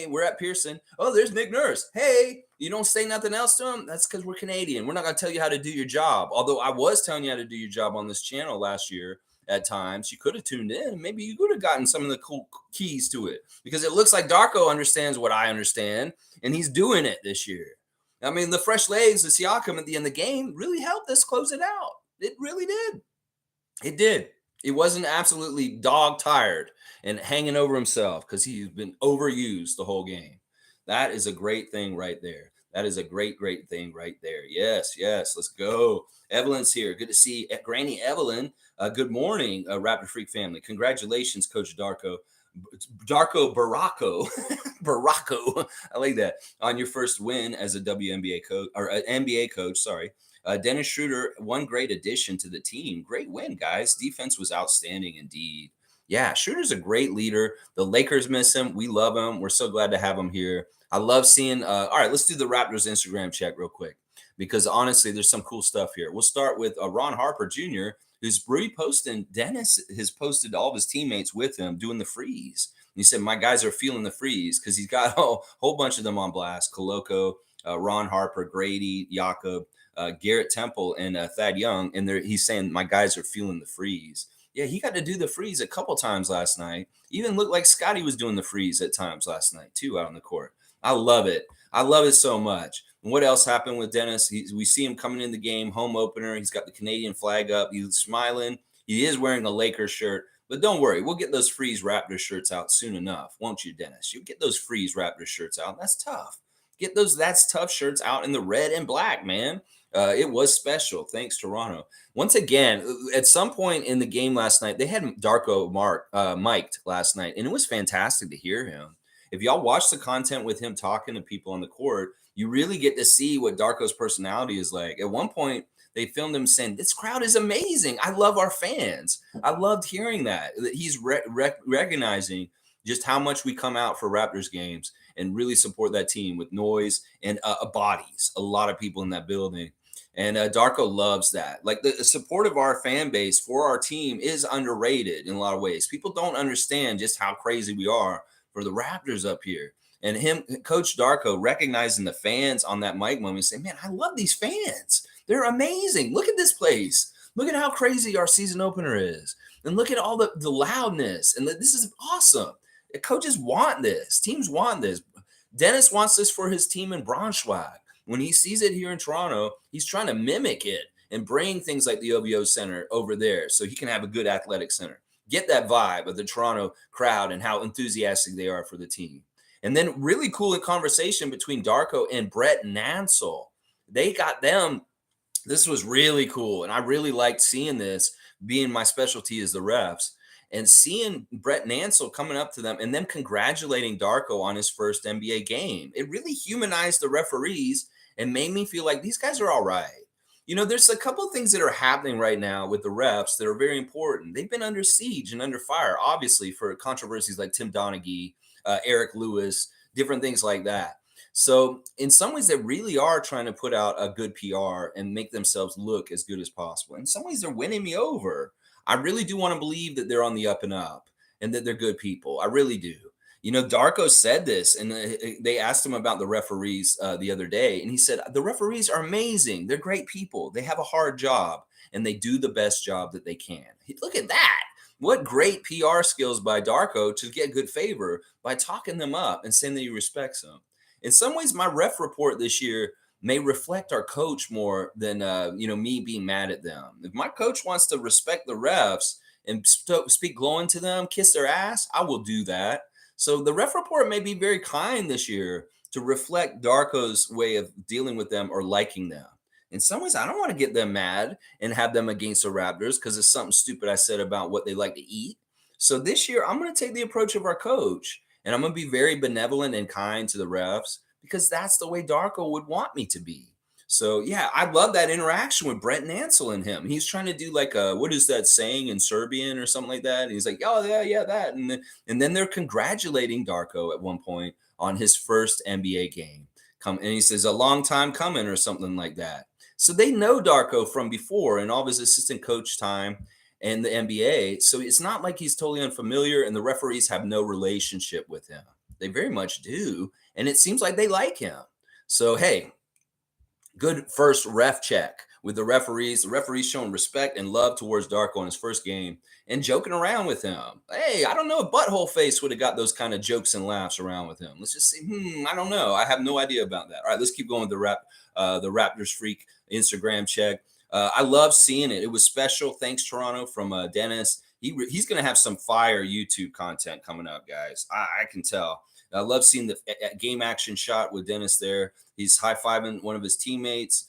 we're at Pearson. Oh, there's Nick Nurse. Hey, you don't say nothing else to him? That's because we're Canadian. We're not going to tell you how to do your job. Although I was telling you how to do your job on this channel last year at times. You could have tuned in. Maybe you could have gotten some of the cool keys to it because it looks like Darko understands what I understand, and he's doing it this year. I mean, the fresh legs of Siakam at the end of the game really helped us close it out. It really did. It did. It wasn't absolutely dog tired and hanging over himself because he's been overused the whole game. That is a great thing right there. That is a great thing right there. Yes. Let's go. Evelyn's here. Good to see Granny Evelyn. Good morning, Raptor Freak family. Congratulations, Coach Darko. Darko Baracco. I like that. On your first win as a WNBA coach or an NBA coach, sorry. Dennis Schroeder, one great addition to the team. Great win, guys. Defense was outstanding indeed. Yeah, Schroeder's a great leader. The Lakers miss him. We love him. We're so glad to have him here. I love seeing. All right, let's do the Raptors Instagram check real quick because honestly, there's some cool stuff here. We'll start with Ron Harper Jr., who's reposting. Dennis has posted all of his teammates with him doing the freeze. And he said, "My guys are feeling the freeze," because he's got a whole bunch of them on blast. Koloko, Ron Harper, Grady, Jakob, Garrett Temple, and Thad Young. And he's saying, "My guys are feeling the freeze." Yeah, he got to do the freeze a couple times last night. Even looked like Scotty was doing the freeze at times last night, too, out on the court. I love it. I love it so much. And what else happened with Dennis? We see him coming in the game, home opener. He's got the Canadian flag up. He's smiling. He is wearing a Lakers shirt. But don't worry, we'll get those Freeze Raptors shirts out soon enough, won't you, Dennis? You get those Freeze Raptors shirts out. That's tough. Get those That's Tough shirts out in the red and black, man. It was special. Thanks, Toronto. Once again, at some point in the game last night, they had Darko mic'd last night, and it was fantastic to hear him. If y'all watch the content with him talking to people on the court, you really get to see what Darko's personality is like. At one point, they filmed him saying, "This crowd is amazing. I love our fans." I loved hearing that. He's recognizing just how much we come out for Raptors games and really support that team with noise and bodies. A lot of people in that building. And Darko loves that. Like the support of our fan base for our team is underrated in a lot of ways. People don't understand just how crazy we are for the Raptors up here. And Coach Darko, recognizing the fans on that mic moment, saying, "Man, I love these fans. They're amazing. Look at this place. Look at how crazy our season opener is. And look at all the loudness. And this is awesome. Coaches want this. Teams want this. Dennis wants this for his team in Braunschweig. When he sees it here in Toronto, he's trying to mimic it and bring things like the OVO Center over there so he can have a good athletic center. Get that vibe of the Toronto crowd and how enthusiastic they are for the team." And then really cool conversation between Darko and Brett Nansel. They got them. This was really cool. And I really liked seeing this, being my specialty as the refs, and seeing Brett Nansel coming up to them and them congratulating Darko on his first NBA game. It really humanized the referees and made me feel like these guys are all right. You know, there's a couple of things that are happening right now with the refs that are very important. They've been under siege and under fire, obviously, for controversies like Tim Donaghy, Eric Lewis, different things like that. So in some ways, they really are trying to put out a good PR and make themselves look as good as possible. In some ways, they're winning me over. I really do want to believe that they're on the up and up and that they're good people. I really do. You know, Darko said this, and they asked him about the referees the other day, and he said, "The referees are amazing. They're great people. They have a hard job, and they do the best job that they can." Look at that. What great PR skills by Darko to get good favor by talking them up and saying that he respects them. In some ways, my ref report this year may reflect our coach more than me being mad at them. If my coach wants to respect the refs and speak glowing to them, kiss their ass, I will do that. So the ref report may be very kind this year to reflect Darko's way of dealing with them or liking them. In some ways, I don't want to get them mad and have them against the Raptors because it's something stupid I said about what they like to eat. So this year, I'm going to take the approach of our coach, and I'm going to be very benevolent and kind to the refs because that's the way Darko would want me to be. So, yeah, I love that interaction with Brett Nansel and him. He's trying to do like what is that saying in Serbian or something like that? And he's like, "Oh, yeah, that." And then they're congratulating Darko at one point on his first NBA game. And he says, "A long time coming," or something like that. So they know Darko from before and all of his assistant coach time and the NBA. So it's not like he's totally unfamiliar and the referees have no relationship with him. They very much do. And it seems like they like him. So, hey, good first ref check with the referees. The referees showing respect and love towards Darko in his first game and joking around with him. Hey, I don't know if Butthole Face would have got those kind of jokes and laughs around with him. Let's just see. I don't know. I have no idea about that. All right, let's keep going with the Raptorsfreak Instagram check. I love seeing it. It was special. Thanks, Toronto, from Dennis. He's going to have some fire YouTube content coming up, guys. I can tell. I love seeing the game action shot with Dennis there. He's high-fiving one of his teammates.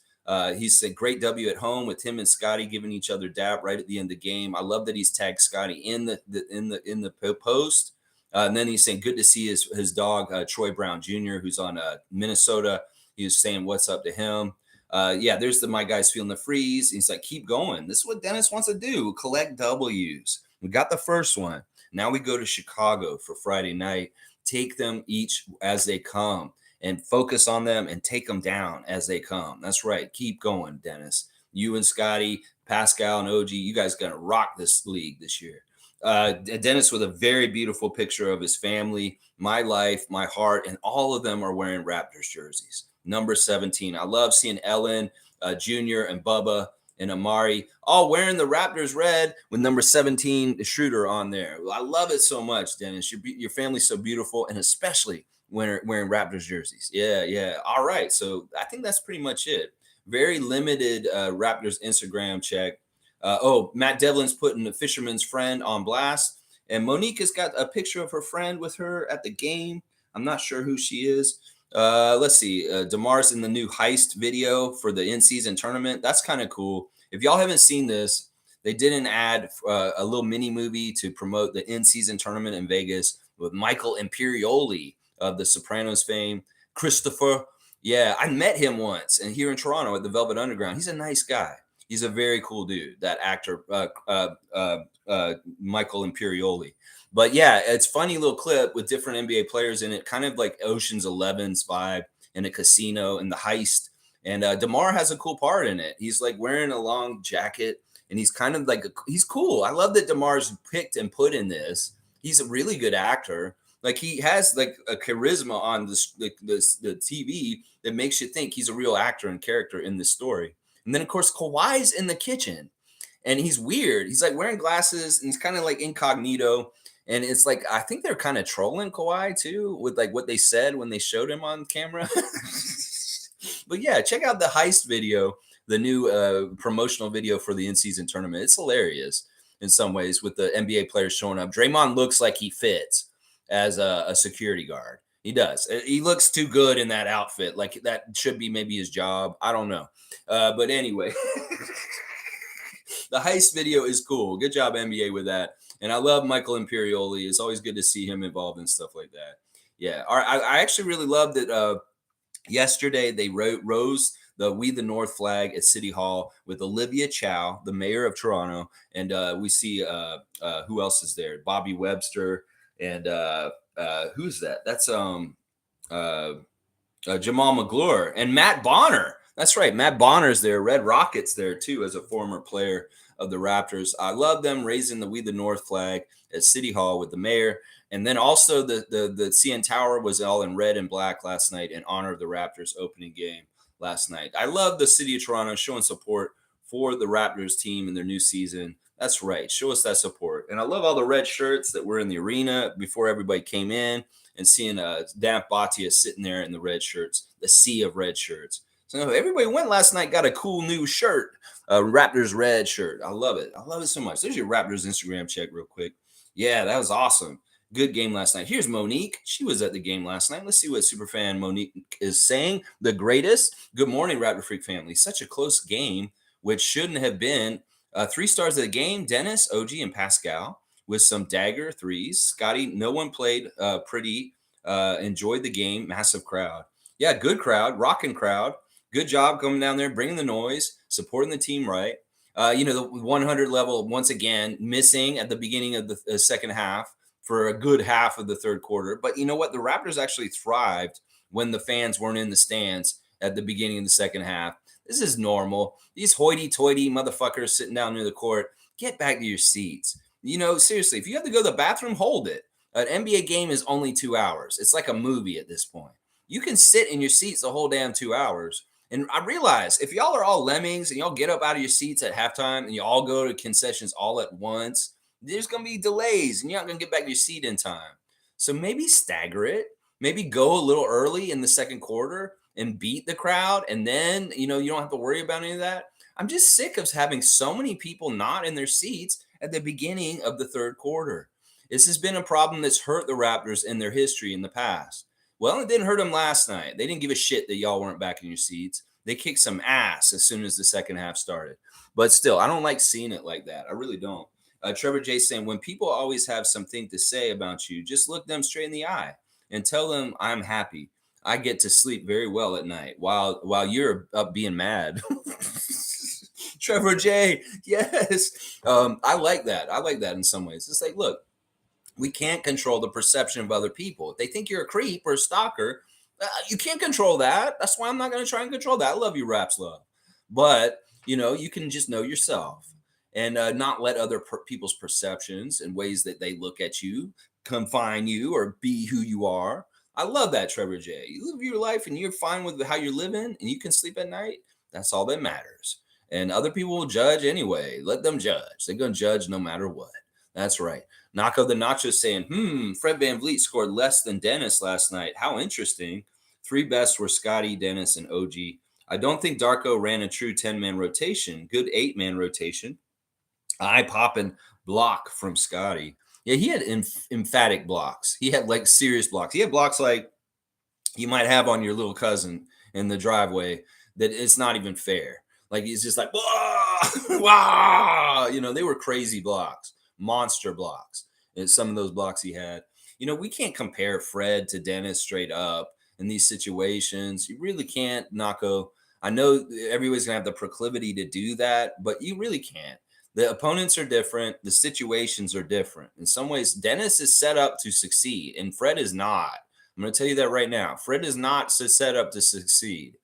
He said, "Great W at home," with him and Scotty giving each other dap right at the end of the game. I love that he's tagged Scotty in the post. And then he's saying good to see his dog Troy Brown Jr., who's on Minnesota. He was saying what's up to him. Yeah, there's my guys feeling the freeze. He's like, keep going. This is what Dennis wants to do. Collect W's. We got the first one. Now we go to Chicago for Friday night. Take them each as they come and focus on them and take them down as they come. That's right. Keep going, Dennis. You and Scotty, Pascal, and OG, you guys gonna rock this league this year. Dennis with a very beautiful picture of his family, my life, my heart, and all of them are wearing Raptors jerseys. Number 17. I love seeing Ellen, Junior, and Bubba and Amari all wearing the Raptors red with number 17 Schroeder on there. I love it so much, Dennis. Your family's so beautiful, and especially wearing Raptors jerseys. Yeah. All right. So I think that's pretty much it. Very limited Raptors Instagram check. Matt Devlin's putting the fisherman's friend on blast. And Monique has got a picture of her friend with her at the game. I'm not sure who she is. Let's see. DeMar's in the new heist video for the in-season tournament. That's kind of cool. If y'all haven't seen this, they did an ad, a little mini movie to promote the in-season tournament in Vegas with Michael Imperioli of the Sopranos fame. Christopher. Yeah, I met him once and here in Toronto at the Velvet Underground. He's a nice guy. He's a very cool dude, that actor, Michael Imperioli. But yeah, it's funny little clip with different NBA players in it, kind of like Ocean's 11's vibe in a casino and the heist. And DeMar has a cool part in it. He's like wearing a long jacket and he's kind of like, he's cool. I love that DeMar's picked and put in this. He's a really good actor. Like he has like a charisma on the TV that makes you think he's a real actor and character in this story. And then, of course, Kawhi's in the kitchen and he's weird. He's like wearing glasses and he's kind of like incognito. And it's like, I think they're kind of trolling Kawhi too with like what they said when they showed him on camera. But yeah, check out the heist video, the new promotional video for the in-season tournament. It's hilarious in some ways with the NBA players showing up. Draymond looks like he fits as a security guard. He does. He looks too good in that outfit. Like that should be maybe his job. I don't know. But anyway, the heist video is cool. Good job, NBA, with that. And I love Michael Imperioli. It's always good to see him involved in stuff like that. Yeah. I actually really loved that yesterday they rose the We the North flag at City Hall with Olivia Chow, the mayor of Toronto. And we see who else is there? Bobby Webster. And who's that? That's Jamal McGlure and Matt Bonner. That's right. Matt Bonner's there. Red Rockets there too, as a former player of the Raptors. I love them raising the We the North flag at City Hall with the mayor. And then also the CN Tower was all in red and black last night in honor of the Raptors opening game last night. I love the city of Toronto showing support for the Raptors team in their new season. That's right. Show us that support. And I love all the red shirts that were in the arena before everybody came in, and seeing Dan Bhatia sitting there in the red shirts, the sea of red shirts. So everybody went last night, got a cool new shirt, a Raptors red shirt. I love it. I love it so much. There's your Raptors Instagram check real quick. Yeah, that was awesome. Good game last night. Here's Monique. She was at the game last night. Let's see what superfan Monique is saying. The greatest. Good morning, Raptorfreak family. Such a close game, which shouldn't have been. 3 stars of the game, Dennis, OG, and Pascal with some dagger threes. Scotty, no one played pretty. Enjoyed the game. Massive crowd. Yeah, good crowd. Rocking crowd. Good job coming down there, bringing the noise, supporting the team right. The 100 level, once again, missing at the beginning of the second half for a good half of the third quarter. But you know what? The Raptors actually thrived when the fans weren't in the stands at the beginning of the second half. This is normal. These hoity-toity motherfuckers sitting down near the court, get back to your seats. Seriously, if you have to go to the bathroom, hold it. An NBA game is only 2 hours. It's like a movie at this point. You can sit in your seats the whole damn 2 hours. And I realize if y'all are all lemmings and y'all get up out of your seats at halftime and you all go to concessions all at once, there's going to be delays and you're not going to get back to your seat in time. So maybe stagger it. Maybe go a little early in the second quarter and beat the crowd. And then, you don't have to worry about any of that. I'm just sick of having so many people not in their seats at the beginning of the third quarter. This has been a problem that's hurt the Raptors in their history in the past. Well, it didn't hurt them last night. They didn't give a shit that y'all weren't back in your seats. They kicked some ass as soon as the second half started. But still, I don't like seeing it like that. I really don't. Trevor J saying, when people always have something to say about you, just look them straight in the eye and tell them I'm happy. I get to sleep very well at night while you're up being mad. Trevor J, yes. I like that. I like that in some ways. It's like, look, we can't control the perception of other people. If they think you're a creep or a stalker, you can't control that. That's why I'm not going to try and control that. I love you, Raps Love. But, you can just know yourself and not let other people's perceptions and ways that they look at you confine you or be who you are. I love that, Trevor J. You live your life and you're fine with how you're living and you can sleep at night. That's all that matters. And other people will judge anyway. Let them judge. They're going to judge no matter what. That's right. Knock the Nacho saying, Fred VanVleet scored less than Dennis last night. How interesting. 3 best were Scotty, Dennis, and OG. I don't think Darko ran a true 10-man rotation. Good 8-man rotation. Eye-popping block from Scotty. Yeah, he had emphatic blocks. He had like serious blocks. He had blocks like you might have on your little cousin in the driveway that it's not even fair. Like he's just like, wah, wah. They were crazy blocks, monster blocks. And some of those blocks he had. We can't compare Fred to Dennis straight up in these situations. You really can't, Nako. I know everybody's going to have the proclivity to do that, but you really can't. The opponents are different. The situations are different. In some ways, Dennis is set up to succeed, and Fred is not. I'm going to tell you that right now. Fred is not set up to succeed.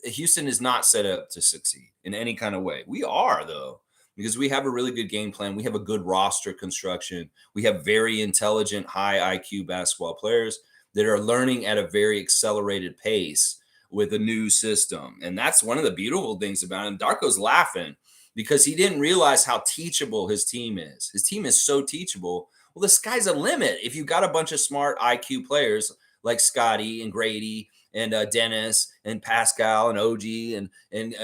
Houston is not set up to succeed in any kind of way. We are, though, because we have a really good game plan. We have a good roster construction. We have very intelligent, high IQ basketball players that are learning at a very accelerated pace with a new system. And that's one of the beautiful things about him. Darko's laughing because he didn't realize how teachable his team is. His team is so teachable. Well, the sky's a limit. If you've got a bunch of smart IQ players like Scotty and Grady and Dennis and Pascal and OG and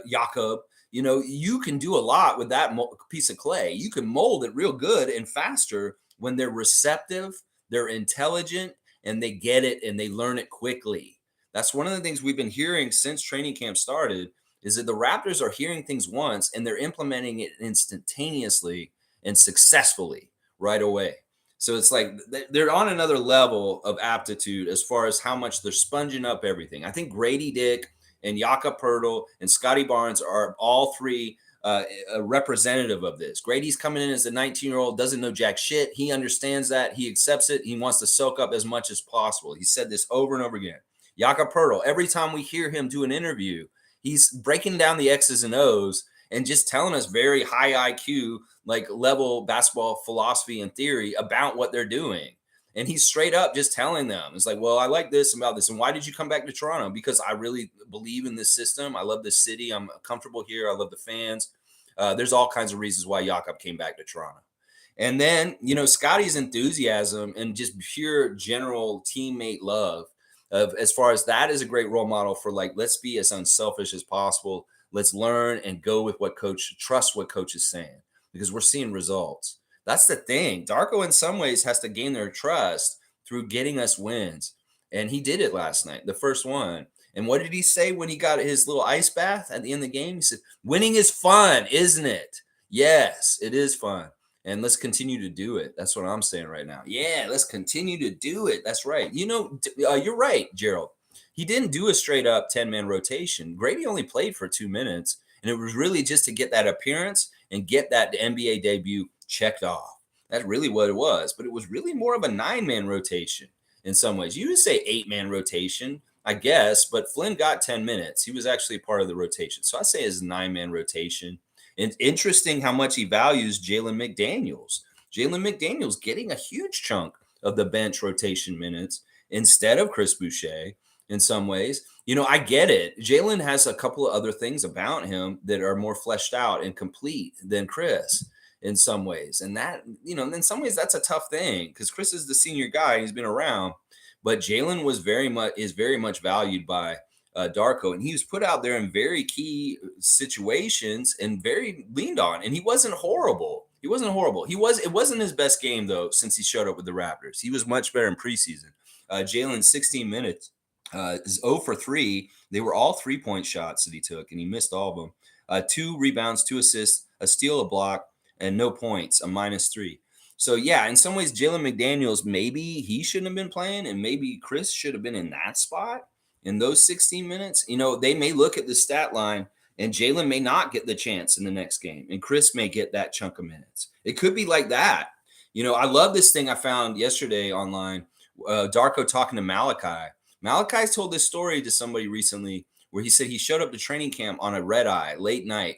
Jakob, you can do a lot with that piece of clay. You can mold it real good and faster when they're receptive, they're intelligent, and they get it and they learn it quickly. That's one of the things we've been hearing since training camp started is that the Raptors are hearing things once and they're implementing it instantaneously and successfully right away. So it's like they're on another level of aptitude as far as how much they're sponging up everything. I think Grady Dick and Jakob Poeltl and Scotty Barnes are all three a representative of this. Grady's coming in as a 19-year-old, doesn't know jack shit. He understands that. He accepts it. He wants to soak up as much as possible. He said this over and over again. Jakob Poeltl, every time we hear him do an interview, he's breaking down the X's and O's and just telling us very high IQ, like level basketball philosophy and theory about what they're doing. And he's straight up just telling them, it's like, well, I like this about this. And why did you come back to Toronto? Because I really believe in this system. I love this city. I'm comfortable here. I love the fans. There's all kinds of reasons why Jakob came back to Toronto. And then, Scotty's enthusiasm and just pure general teammate love of as far as that is a great role model for like, let's be as unselfish as possible. Let's learn and go with trust what coach is saying because we're seeing results. That's the thing. Darko in some ways has to gain their trust through getting us wins. And he did it last night, the first one. And what did he say when he got his little ice bath at the end of the game? He said, winning is fun, isn't it? Yes, it is fun. And let's continue to do it. That's what I'm saying right now. Yeah, let's continue to do it. That's right. You're right, Gerald. He didn't do a straight up 10-man rotation. Grady only played for 2 minutes. And it was really just to get that appearance and get that NBA debut checked off. That's really what it was. But it was really more of a 9-man rotation in some ways. You would say 8-man rotation, I guess, but Flynn got 10 minutes. He was actually part of the rotation. So I say it's a 9-man rotation. And interesting how much he values Jalen McDaniels. Jalen McDaniels getting a huge chunk of the bench rotation minutes instead of Chris Boucher in some ways. I get it. Jalen has a couple of other things about him that are more fleshed out and complete than Chris in some ways. And that, in some ways that's a tough thing because Chris is the senior guy. He's been around, but Jalen is very much valued by Darko, and he was put out there in very key situations and very leaned on. And he wasn't horrible. It wasn't his best game though since he showed up with the Raptors. He was much better in preseason. Jalen 16 minutes is 0 for 3. They were all 3-point shots that he took, and he missed all of them. 2 rebounds, 2 assists, a steal, a block. and no points, a -3. So yeah, in some ways, Jalen McDaniels, maybe he shouldn't have been playing, and maybe Chris should have been in that spot in those 16 minutes. They may look at the stat line, and Jalen may not get the chance in the next game, and Chris may get that chunk of minutes. It could be like that. I love this thing I found yesterday online. Darko talking to Malachi. Malachi told this story to somebody recently where he said he showed up to training camp on a red eye late night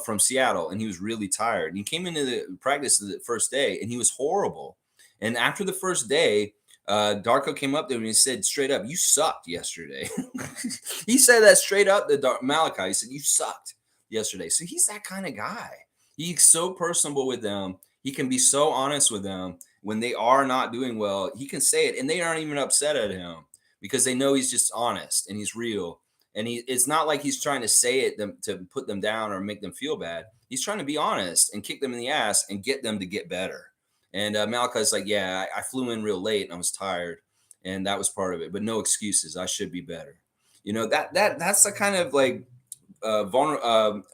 from Seattle, and he was really tired. And he came into the practice the first day, and he was horrible. And after the first day, Darko came up to him and he said straight up, "You sucked yesterday." He said that straight up to Malachi. He said, "You sucked yesterday." So he's that kind of guy. He's so personable with them. He can be so honest with them when they are not doing well. He can say it, and they aren't even upset at him because they know he's just honest and he's real. And it's not like he's trying to say it to put them down or make them feel bad. He's trying to be honest and kick them in the ass and get them to get better. And Malachi's like, yeah, I flew in real late and I was tired, and that was part of it. But no excuses. I should be better. That's the kind of like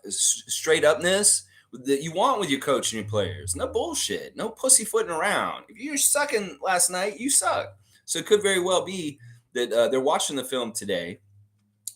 straight upness that you want with your coach and your players. No bullshit. No pussyfooting around. If you're sucking last night, you suck. So it could very well be that they're watching the film today,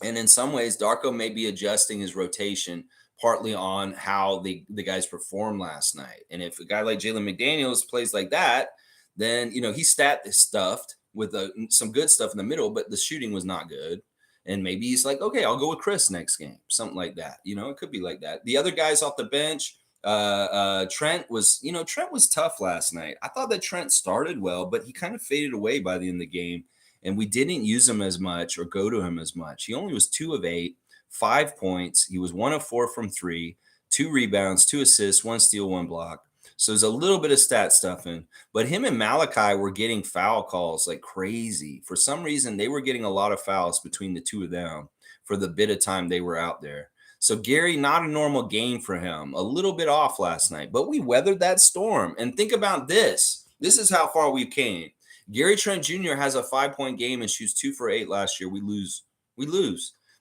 and in some ways, Darko may be adjusting his rotation partly on how the guys performed last night. And if a guy like Jalen McDaniels plays like that, then he's stuffed with some good stuff in the middle, but the shooting was not good. And maybe he's like, okay, I'll go with Chris next game, something like that. It could be like that. The other guys off the bench, Trent was tough last night. I thought that Trent started well, but he kind of faded away by the end of the game. And we didn't use him as much or go to him as much. He only was 2 of 8, 5 points. He was 1 of 4 from 3, 2 rebounds, 2 assists, 1 steal, 1 block. So there's a little bit of stat stuffing. But him and Malachi were getting foul calls like crazy. For some reason, they were getting a lot of fouls between the two of them for the bit of time they were out there. So Gary, not a normal game for him. A little bit off last night. But we weathered that storm. And think about this. This is how far we came. Gary Trent Jr. has a 5-point game and shoots 2 for 8 last year. We lose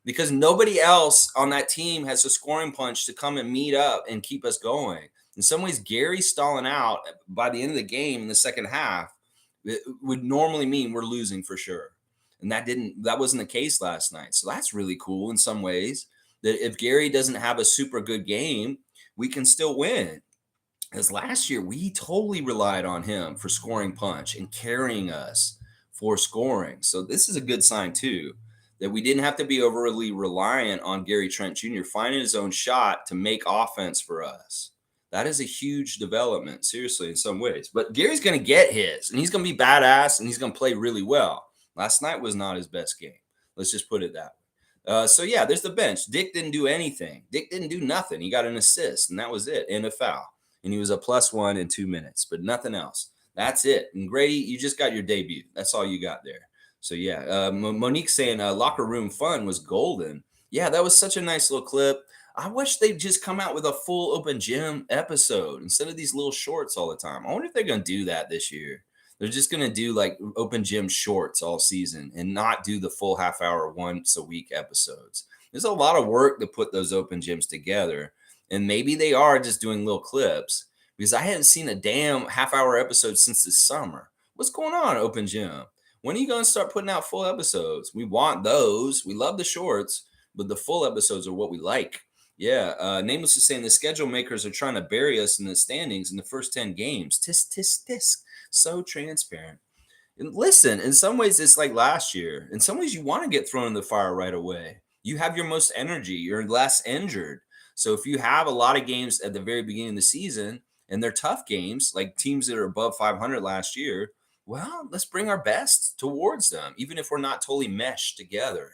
because nobody else on that team has a scoring punch to come and meet up and keep us going. In some ways, Gary stalling out by the end of the game in the second half would normally mean we're losing for sure. And that wasn't the case last night. So that's really cool in some ways, that if Gary doesn't have a super good game, we can still win. Because last year, we totally relied on him for scoring punch and carrying us for scoring. So this is a good sign, too, that we didn't have to be overly reliant on Gary Trent Jr. finding his own shot to make offense for us. That is a huge development, seriously, in some ways. But Gary's going to get his, and he's going to be badass, and he's going to play really well. Last night was not his best game. Let's just put it that way. So, yeah, there's the bench. Dick didn't do anything. Dick didn't do nothing. He got an assist, and that was it, and a foul. And he was a +1 in 2 minutes, but nothing else. That's it. And Grady, you just got your debut. That's all you got there. So, yeah, Monique saying locker room fun was golden. Yeah, that was such a nice little clip. I wish they'd just come out with a full open gym episode instead of these little shorts all the time. I wonder if they're going to do that this year. They're just going to do like open gym shorts all season and not do the full half-hour once a week episodes. There's a lot of work to put those open gyms together. And maybe they are just doing little clips, because I hadn't seen a damn half-hour episode since this summer. What's going on, Open Gym? When are you going to start putting out full episodes? We want those. We love the shorts, but the full episodes are what we like. Yeah, Nameless is saying the schedule makers are trying to bury us in the standings in the first 10 games. Tisk, tisk, tisk. So transparent. And listen, in some ways, it's like last year. In some ways, you want to get thrown in the fire right away. You have your most energy. You're less injured. So if you have a lot of games at the very beginning of the season and they're tough games, like teams that are above 500 last year, well, let's bring our best towards them, even if we're not totally meshed together.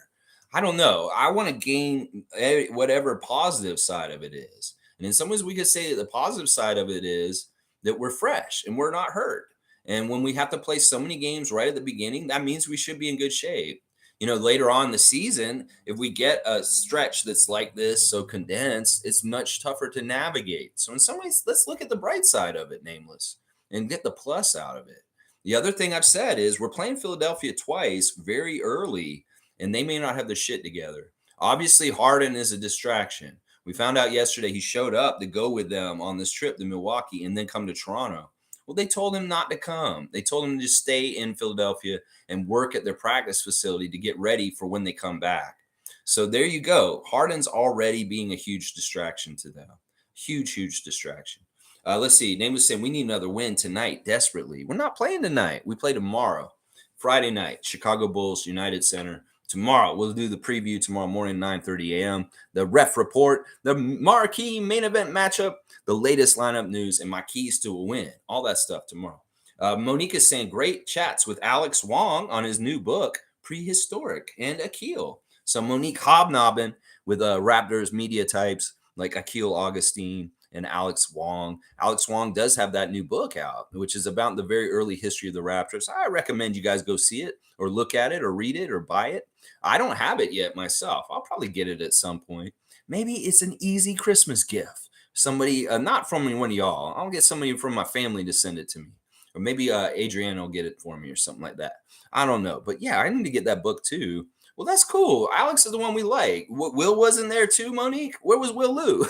I don't know. I want to gain whatever positive side of it is. And in some ways, we could say that the positive side of it is that we're fresh and we're not hurt. And when we have to play so many games right at the beginning, that means we should be in good shape. Later on in the season, if we get a stretch that's like this, so condensed, it's much tougher to navigate. So in some ways, let's look at the bright side of it, Nameless, and get the plus out of it. The other thing I've said is we're playing Philadelphia twice very early, and they may not have their shit together. Obviously, Harden is a distraction. We found out yesterday he showed up to go with them on this trip to Milwaukee and then come to Toronto. Well, they told him not to come. They told him to just stay in Philadelphia and work at their practice facility to get ready for when they come back. So there you go. Harden's already being a huge distraction to them. Huge distraction. Let's see. Name was saying we need another win tonight desperately. We're not playing tonight. We play tomorrow, Friday night, Chicago Bulls, United Center. Tomorrow, we'll do the preview tomorrow morning, 9:30 a.m. The ref report, the marquee main event matchup, the latest lineup news, and my keys to a win. All that stuff tomorrow. Monique is saying great chats with Alex Wong on his new book, Prehistoric and Achiuwa. So Monique hobnobbing with Raptors media types like Achiuwa Augustine and Alex Wong. Alex Wong does have that new book out, which is about the very early history of the Raptors. I recommend you guys go see it or look at it or read it or buy it. I don't have it yet myself. I'll probably get it at some point. Maybe it's an easy Christmas gift. Somebody, not from one of y'all. I'll get somebody from my family to send it to me. Or maybe Adrienne will get it for me or something like that. I don't know. But yeah, I need to get that book too. Well, that's cool. Alex is the one we like. Will wasn't there too, Monique? Where was Will Lou?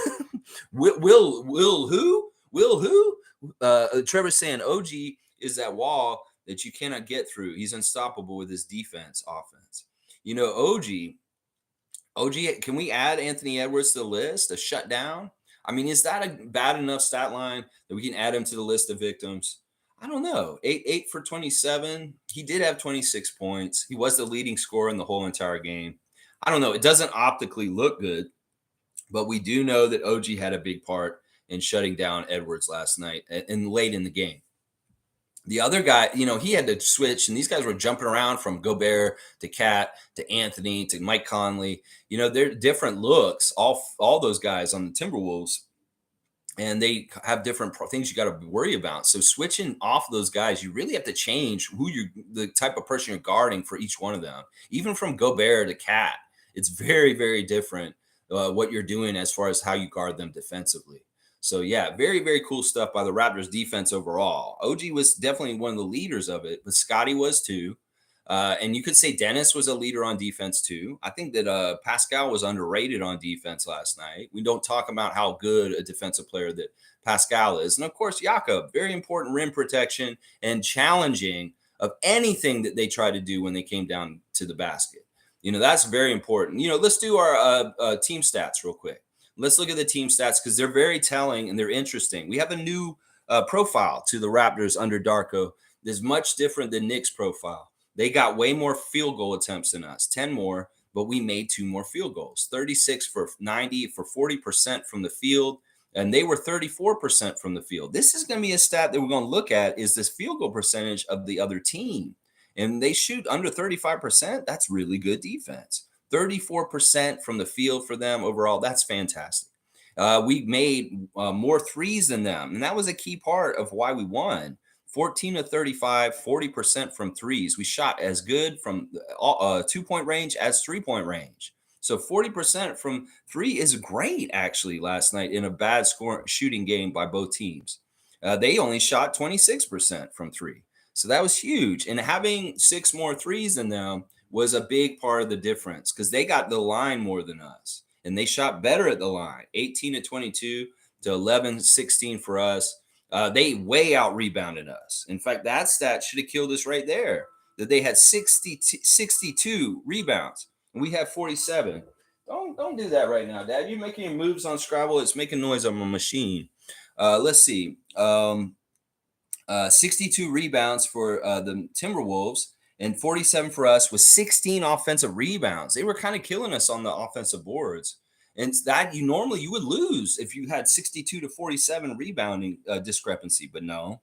Will who? Will who? Trevor's saying OG is that wall that you cannot get through. He's unstoppable with his defense, offense. You know, OG, can we add Anthony Edwards to the list? A shutdown? I mean, is that a bad enough stat line that we can add him to the list of victims? I don't know. 8 for 27. He did have 26 points. He was the leading scorer in the whole entire game. I don't know. It doesn't optically look good, but we do know that OG had a big part in shutting down Edwards last night and late in the game. The other guy, you know, he had to switch, and these guys were jumping around from Gobert to Cat to Anthony to Mike Conley. You know, they're different looks, all those guys on the Timberwolves, and they have different things you got to worry about. So switching off those guys, you really have to change the type of person you're guarding for each one of them. Even from Gobert to Cat, it's very, very different what you're doing as far as how you guard them defensively. So, yeah, very, very cool stuff by the Raptors defense overall. OG was definitely one of the leaders of it, but Scotty was too. And you could say Dennis was a leader on defense too. I think that Pascal was underrated on defense last night. We don't talk about how good a defensive player that Pascal is. And, of course, Jakob, very important rim protection and challenging of anything that they tried to do when they came down to the basket. You know, that's very important. You know, let's do our team stats real quick. Let's look at the team stats because they're very telling and they're interesting. We have a new profile to the Raptors under Darko. That's much different than Nick's profile. They got way more field goal attempts than us, 10 more, but we made 2 more field goals, 36 for 90 for 40% from the field, and they were 34% from the field. This is going to be a stat that we're going to look at is this field goal percentage of the other team. And they shoot under 35%. That's really good defense. 34% from the field for them overall. That's fantastic. We made more threes than them, and that was a key part of why we won. 14 to 35, 40% from threes. We shot as good from 2-point range as 3-point range. So 40% from 3 is great, actually, last night in a bad shooting game by both teams. They only shot 26% from 3. So that was huge. And having 6 more threes than them was a big part of the difference because they got the line more than us. And they shot better at the line, 18 to 22 to 11, 16 for us. They way out-rebounded us. In fact, that stat should have killed us right there, that they had 62 rebounds, and we had 47. Don't do that right now, Dad. You're making moves on Scrabble. It's making noise on my machine. Let's see. 62 rebounds for the Timberwolves and 47 for us with 16 offensive rebounds. They were kind of killing us on the offensive boards. And that you would lose if you had 62 to 47 rebounding discrepancy, but no.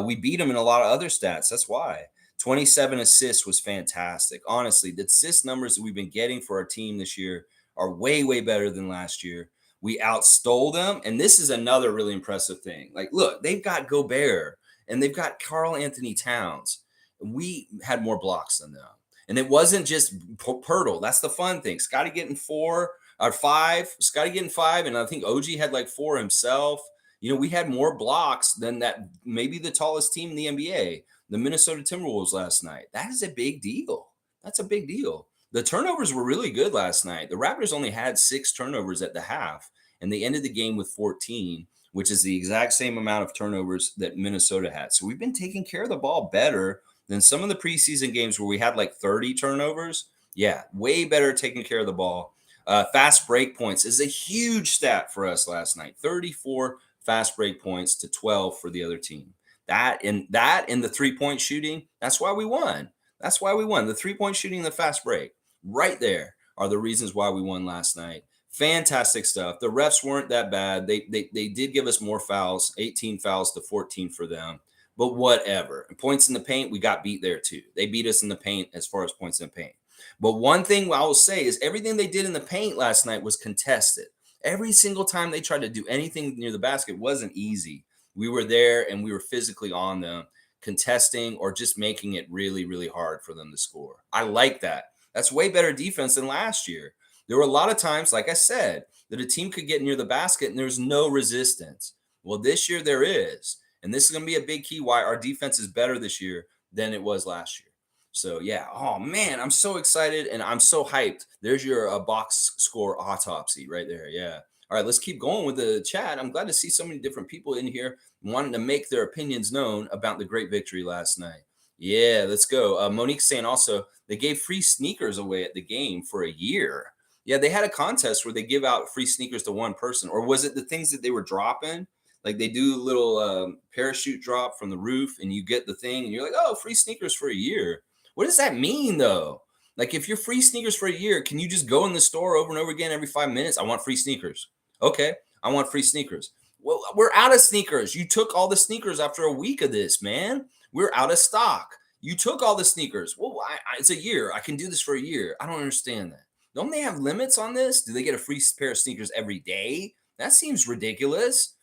We beat them in a lot of other stats. That's why. 27 assists was fantastic. Honestly, the assist numbers that we've been getting for our team this year are way, way better than last year. We outstole them. And this is another really impressive thing. Like, look, they've got Gobert and they've got Karl Anthony Towns. We had more blocks than them. And it wasn't just Pirtle. That's the fun thing. Scotty getting 4 or 5. Scotty getting 5. And I think OG had like 4 himself. You know, we had more blocks than that, maybe the tallest team in the NBA, the Minnesota Timberwolves last night. That is a big deal. That's a big deal. The turnovers were really good last night. The Raptors only had 6 turnovers at the half, and they ended the game with 14, which is the exact same amount of turnovers that Minnesota had. So we've been taking care of the ball better than some of the preseason games where we had like 30 turnovers. Yeah, way better taking care of the ball. Fast break points is a huge stat for us last night. 34 fast break points to 12 for the other team. That and the 3-point shooting, that's why we won. That's why we won. The 3-point shooting and the fast break right there are the reasons why we won last night. Fantastic stuff. The refs weren't that bad. They did give us more fouls, 18 fouls to 14 for them. But whatever. And points in the paint, we got beat there too. They beat us in the paint as far as points in the paint. But one thing I will say is everything they did in the paint last night was contested. Every single time they tried to do anything near the basket wasn't easy. We were there and we were physically on them, contesting or just making it really, really hard for them to score. I like that. That's way better defense than last year. There were a lot of times, like I said, that a team could get near the basket and there's no resistance. Well, this year there is. And this is going to be a big key why our defense is better this year than it was last year. So, yeah. Oh, man, I'm so excited and I'm so hyped. There's your box score autopsy right there. Yeah. All right, let's keep going with the chat. I'm glad to see so many different people in here wanting to make their opinions known about the great victory last night. Yeah, let's go. Monique's saying also they gave free sneakers away at the game for a year. Yeah, they had a contest where they give out free sneakers to one person. Or was it the things that they were dropping? Like they do a little parachute drop from the roof and you get the thing and you're like, oh, free sneakers for a year. What does that mean though? Like if you're free sneakers for a year, can you just go in the store over and over again every 5 minutes? I want free sneakers. Okay, I want free sneakers. Well, we're out of sneakers. You took all the sneakers after a week of this, man. We're out of stock. You took all the sneakers. Well, it's a year. I can do this for a year. I don't understand that. Don't they have limits on this? Do they get a free pair of sneakers every day? That seems ridiculous.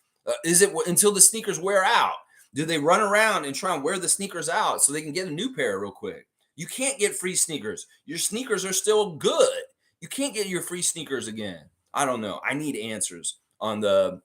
Is it until the sneakers wear out? Do they run around and try and wear the sneakers out so they can get a new pair real quick? You can't get free sneakers. Your sneakers are still good. You can't get your free sneakers again. I don't know. I need answers on the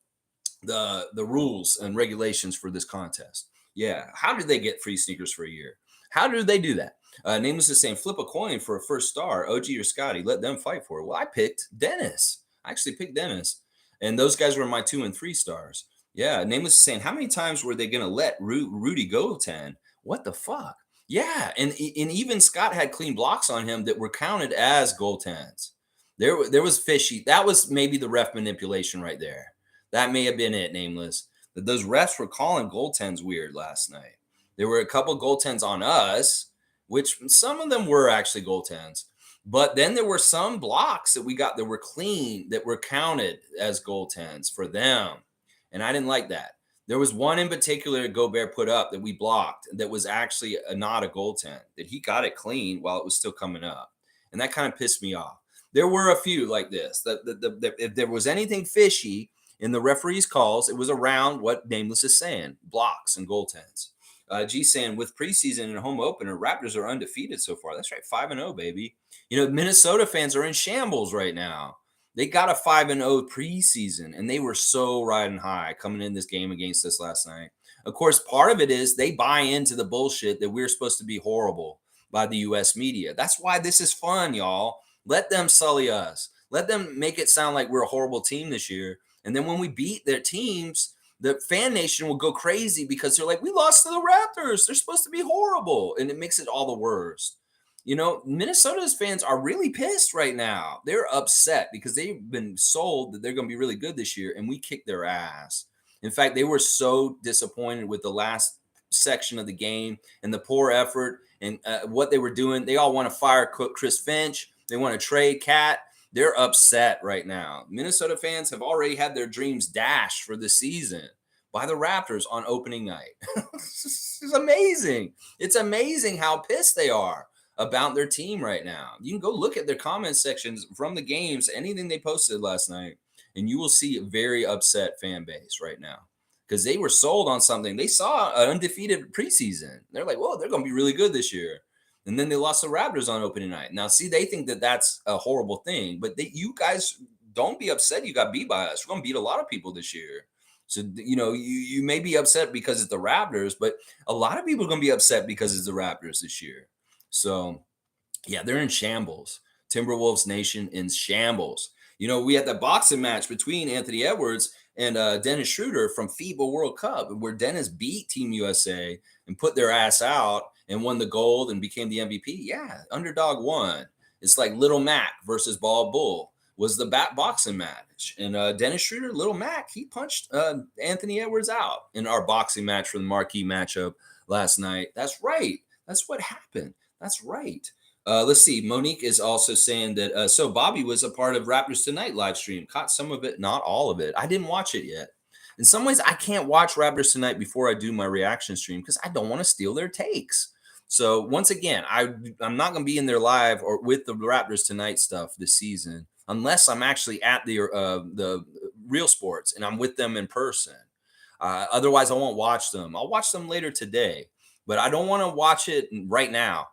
rules and regulations for this contest. Yeah. How did they get free sneakers for a year? How do they do that? Nameless is saying flip a coin for a first star, OG or Scotty. Let them fight for it. Well, I picked Dennis. I actually picked Dennis. And those guys were my 2 and 3 stars. Yeah. Nameless is saying, how many times were they going to let Rudy go 10? What the fuck? Yeah. And even Scott had clean blocks on him that were counted as goaltends. There was fishy. That was maybe the ref manipulation right there. That may have been it, Nameless. That those refs were calling goaltends weird last night. There were a couple goaltends on us, which some of them were actually goaltends. But then there were some blocks that we got that were clean, that were counted as goaltends for them. And I didn't like that. There was one in particular that Gobert put up that we blocked that was actually not a goaltend, that he got it clean while it was still coming up. And that kind of pissed me off. There were a few like this. That if there was anything fishy in the referee's calls, it was around what Nameless is saying, blocks and goaltends. G saying with preseason and home opener, Raptors are undefeated so far. That's right, 5-0, baby. You know, Minnesota fans are in shambles right now. They got a 5-0 preseason, and they were so riding high coming in this game against us last night. Of course, part of it is they buy into the bullshit that we're supposed to be horrible by the U.S. media. That's why this is fun, y'all. Let them sully us. Let them make it sound like we're a horrible team this year. And then when we beat their teams, the fan nation will go crazy because they're like, we lost to the Raptors. They're supposed to be horrible. And it makes it all the worst. You know, Minnesota's fans are really pissed right now. They're upset because they've been sold that they're going to be really good this year, and we kicked their ass. In fact, they were so disappointed with the last section of the game and the poor effort and what they were doing. They all want to fire Chris Finch. They want to trade Cat. They're upset right now. Minnesota fans have already had their dreams dashed for the season by the Raptors on opening night. It's amazing. It's amazing how pissed they are about their team right now. You can go look at their comment sections from the games, anything they posted last night, and you will see a very upset fan base right now because they were sold on something. They saw an undefeated preseason. They're like, whoa, they're going to be really good this year. And then they lost the Raptors on opening night. Now, see, they think that that's a horrible thing, but you guys don't be upset you got beat by us. We're going to beat a lot of people this year. So, you know, you may be upset because it's the Raptors, but a lot of people are going to be upset because it's the Raptors this year. So, yeah, they're in shambles. Timberwolves Nation in shambles. You know, we had the boxing match between Anthony Edwards and Dennis Schroeder from FIBA World Cup, where Dennis beat Team USA and put their ass out and won the gold and became the MVP. Yeah, underdog won. It's like Little Mac versus Bald Bull was the boxing match. And Dennis Schroeder, Little Mac, he punched Anthony Edwards out in our boxing match for the marquee matchup last night. That's right. That's what happened. That's right. Let's see. Monique is also saying that, so Bobby was a part of Raptors Tonight live stream, caught some of it, not all of it. I didn't watch it yet. In some ways, I can't watch Raptors Tonight before I do my reaction stream because I don't want to steal their takes. So once again, I'm not going to be in there live or with the Raptors Tonight stuff this season unless I'm actually at the Real Sports and I'm with them in person. Otherwise, I won't watch them. I'll watch them later today, but I don't want to watch it right now.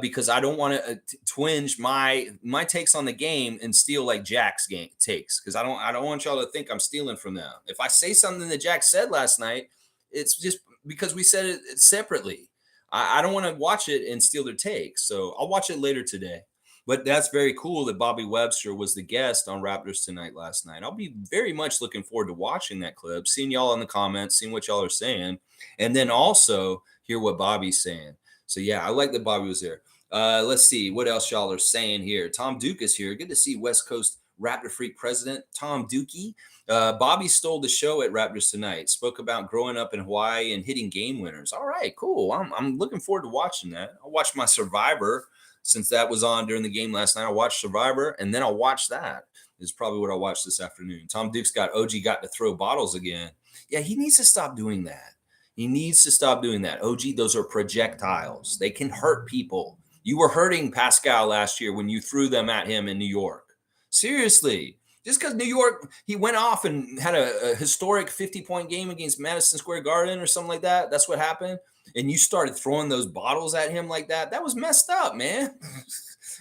Because I don't want to twinge my takes on the game and steal like Jack's game takes, because I don't want y'all to think I'm stealing from them. If I say something that Jack said last night, it's just because we said it separately. I don't want to watch it and steal their takes, so I'll watch it later today. But that's very cool that Bobby Webster was the guest on Raptors Tonight last night. I'll be very much looking forward to watching that clip, seeing y'all in the comments, seeing what y'all are saying, and then also hear what Bobby's saying. So, yeah, I like that Bobby was there. Let's see what else y'all are saying here. Tom Duke is here. Good to see West Coast Raptorfreak president Tom Dukey. Bobby stole the show at Raptors Tonight. Spoke about growing up in Hawaii and hitting game winners. All right, cool. I'm looking forward to watching that. I'll watch my Survivor since that was on during the game last night. I'll watch Survivor, and then I'll watch that. Is probably what I'll watch this afternoon. Tom Duke's got OG got to throw bottles again. Yeah, he needs to stop doing that. He needs to stop doing that. OG, those are projectiles. They can hurt people. You were hurting Pascal last year when you threw them at him in New York. Seriously. Just because New York, he went off and had a historic 50-point game against Madison Square Garden or something like that. That's what happened. And you started throwing those bottles at him like that. That was messed up, man.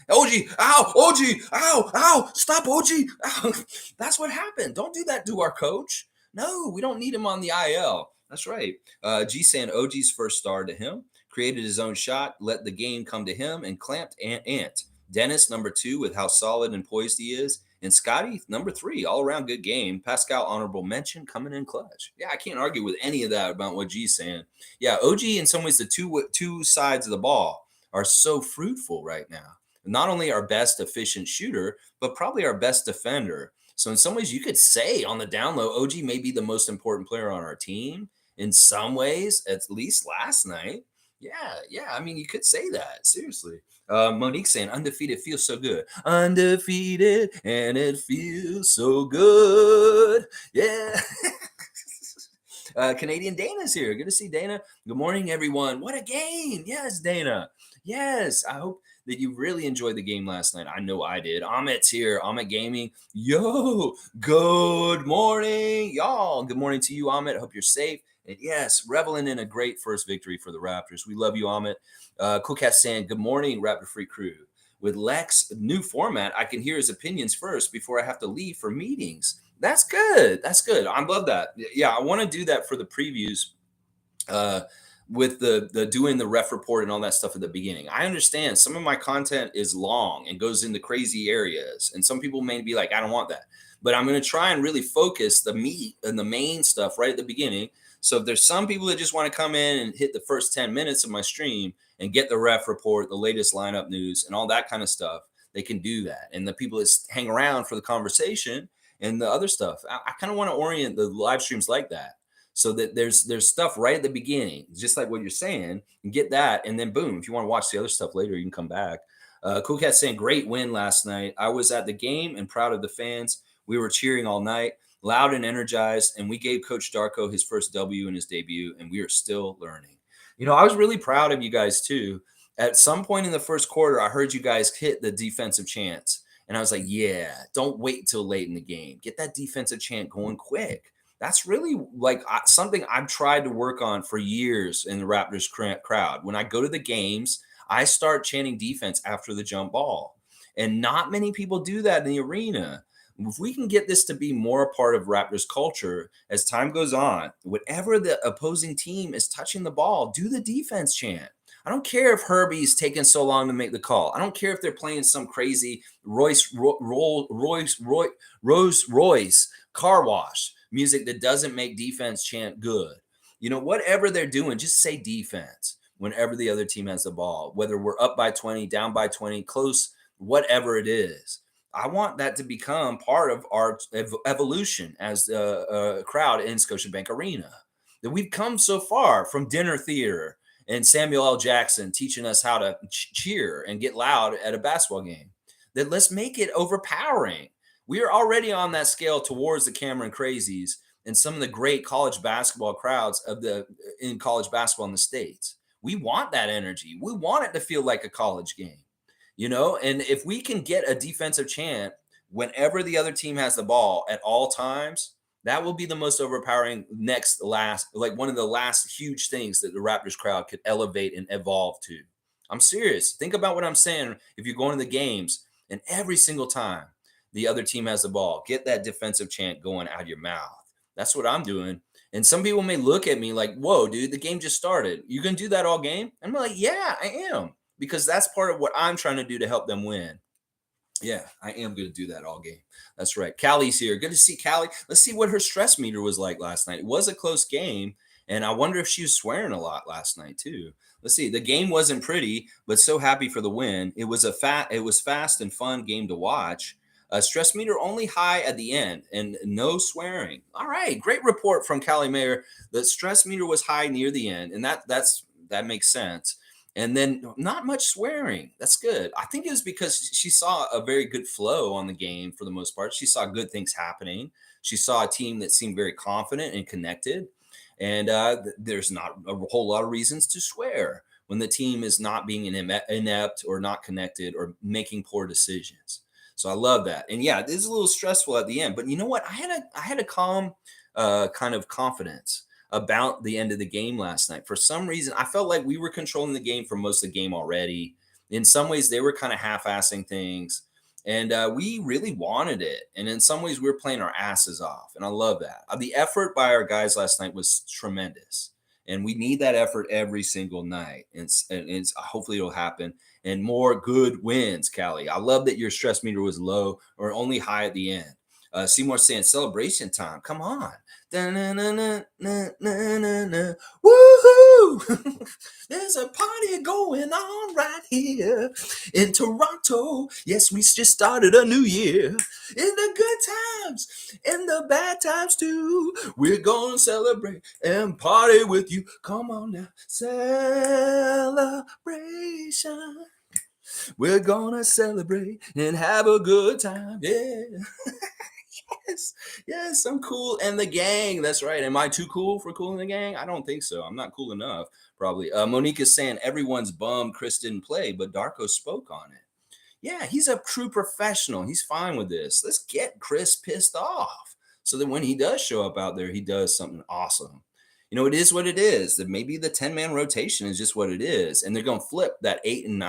OG, ow, OG, ow, ow, stop, OG. Ow. That's what happened. Don't do that to our coach. No, we don't need him on the IL. That's right. G saying OG's first star to him, created his own shot, let the game come to him, and clamped Ant. Dennis, number 2, with how solid and poised he is. And Scotty, number 3, all around good game. Pascal, honorable mention, coming in clutch. Yeah, I can't argue with any of that about what G's saying. Yeah, OG, in some ways, the two sides of the ball are so fruitful right now. Not only our best efficient shooter, but probably our best defender. So in some ways, you could say on the down low, OG may be the most important player on our team. In some ways, at least last night. Yeah. I mean, you could say that. Seriously. Monique saying, undefeated feels so good. Undefeated, and it feels so good. Yeah. Canadian Dana's here. Good to see Dana. Good morning, everyone. What a game. Yes, Dana. Yes. I hope that you really enjoyed the game last night. I know I did. Amit's here. Amit Gaming. Yo, good morning, y'all. Good morning to you, Amit. Hope you're safe. And yes, reveling in a great first victory for the Raptors. We love you, Amit. Cool Cat saying, good morning, Raptor-Free crew. With Lex new format, I can hear his opinions first before I have to leave for meetings. That's good. That's good. I love that. Yeah, I want to do that for the previews with the doing the ref report and all that stuff at the beginning. I understand some of my content is long and goes into crazy areas. And some people may be like, I don't want that. But I'm going to try and really focus the meat and the main stuff right at the beginning. So if there's some people that just want to come in and hit the first 10 minutes of my stream and get the ref report, the latest lineup news, and all that kind of stuff, they can do that. And the people that hang around for the conversation and the other stuff, I kind of want to orient the live streams like that, so that there's stuff right at the beginning, just like what you're saying, and get that. And then boom, if you want to watch the other stuff later, you can come back. Cool Cat saying, great win last night. I was at the game and proud of the fans. We were cheering all night, loud and energized, and we gave Coach Darko his first W in his debut, and we are still learning. You know, I was really proud of you guys too. At some point in the first quarter, I heard you guys hit the defensive chants, and I was like, yeah, don't wait till late in the game. Get that defensive chant going quick. That's really like something I've tried to work on for years in the Raptors crowd. When I go to the games, I start chanting defense after the jump ball, and not many people do that in the arena. If we can get this to be more a part of Raptors culture as time goes on, whatever the opposing team is touching the ball, do the defense chant. I don't care if Herbie's taking so long to make the call. I don't care if they're playing some crazy Rolls Royce car wash music that doesn't make defense chant good. Whatever they're doing, just say defense whenever the other team has the ball, whether we're up by 20, down by 20, close, whatever it is. I want that to become part of our evolution as a crowd in Scotiabank Arena. That we've come so far from dinner theater and Samuel L. Jackson teaching us how to cheer and get loud at a basketball game. That let's make it overpowering. We are already on that scale towards the Cameron Crazies and some of the great college basketball crowds in college basketball in the States. We want that energy. We want it to feel like a college game, and if we can get a defensive chant whenever the other team has the ball at all times, that will be the most overpowering one of the last huge things that the Raptors crowd could elevate and evolve to. I'm serious. Think about what I'm saying. If you're going to the games and every single time the other team has the ball, get that defensive chant going out of your mouth. That's what I'm doing. And some people may look at me like, whoa, dude, the game just started. You going to do that all game? I'm like, yeah, I am. Because that's part of what I'm trying to do to help them win. Yeah, I am going to do that all game. That's right. Callie's here. Good to see Callie. Let's see what her stress meter was like last night. It was a close game, and I wonder if she was swearing a lot last night too. Let's see. The game wasn't pretty, but so happy for the win. It was fast and fun game to watch. Stress meter only high at the end and no swearing. All right, great report from Callie Mayer. The stress meter was high near the end, and that makes sense. And then not much swearing. That's good. I think it was because she saw a very good flow on the game for the most part. She saw good things happening. She saw a team that seemed very confident and connected. And there's not a whole lot of reasons to swear when the team is not being inept or not connected or making poor decisions. So I love that. And yeah, it is a little stressful at the end. But you know what? I had a calm kind of confidence about the end of the game last night. For some reason, I felt like we were controlling the game for most of the game already. In some ways, they were kind of half-assing things, and we really wanted it. And in some ways, we were playing our asses off, and I love that. The effort by our guys last night was tremendous, and we need that effort every single night. And hopefully it'll happen. And more good wins, Callie. I love that your stress meter was low or only high at the end. Seymour saying celebration time. Come on. Woohoo! There's a party going on right here in Toronto. Yes, we just started a new year. In the good times, in the bad times too. We're gonna celebrate and party with you. Come on now. Celebration. We're gonna celebrate and have a good time. Yeah. Yes, I'm cool. And the gang, that's right. Am I too cool for Cool in the Gang? I don't think so. I'm not cool enough, probably. Monique is saying everyone's bummed Chris didn't play, but Darko spoke on it. Yeah, he's a true professional. He's fine with this. Let's get Chris pissed off so that when he does show up out there, he does something awesome. It is what it is. That maybe the 10-man rotation is just what it is. And they're going to flip that 8 and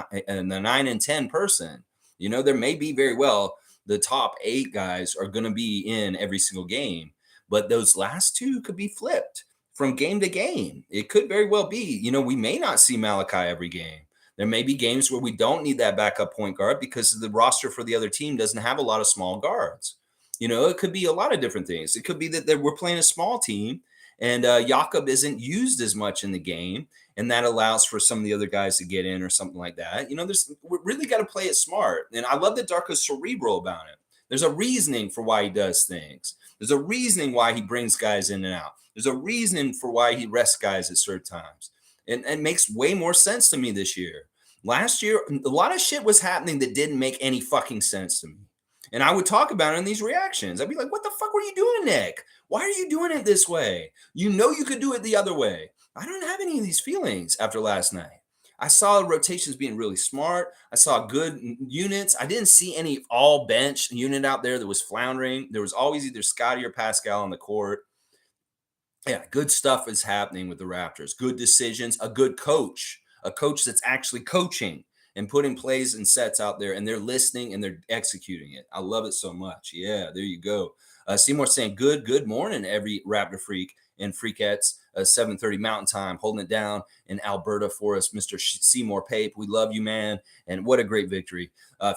the 9 and 10 person. There may be very well the top 8 guys are going to be in every single game, but those last 2 could be flipped from game to game. It could very well be, we may not see Malachi every game. There may be games where we don't need that backup point guard because the roster for the other team doesn't have a lot of small guards. It could be a lot of different things. It could be that we're playing a small team and Jakob isn't used as much in the game, and that allows for some of the other guys to get in or something like that. We really got to play it smart. And I love that Darko's cerebral about it. There's a reasoning for why he does things. There's a reasoning why he brings guys in and out. There's a reasoning for why he rests guys at certain times. And it makes way more sense to me this year. Last year, a lot of shit was happening that didn't make any fucking sense to me. And I would talk about it in these reactions. I'd be like, what the fuck were you doing, Nick? Why are you doing it this way? You could do it the other way. I don't have any of these feelings after last night. I saw rotations being really smart. I saw good units. I didn't see any all bench unit out there that was floundering. There was always either Scotty or Pascal on the court. Yeah, good stuff is happening with the Raptors. Good decisions, a good coach, a coach that's actually coaching and putting plays and sets out there, and they're listening and they're executing it. I love it so much. Yeah, there you go. Seymour saying, good morning, every Raptor freak and freakettes. 7:30 Mountain Time, holding it down in Alberta for us, Mr. Seymour Pape. We love you, man. And what a great victory.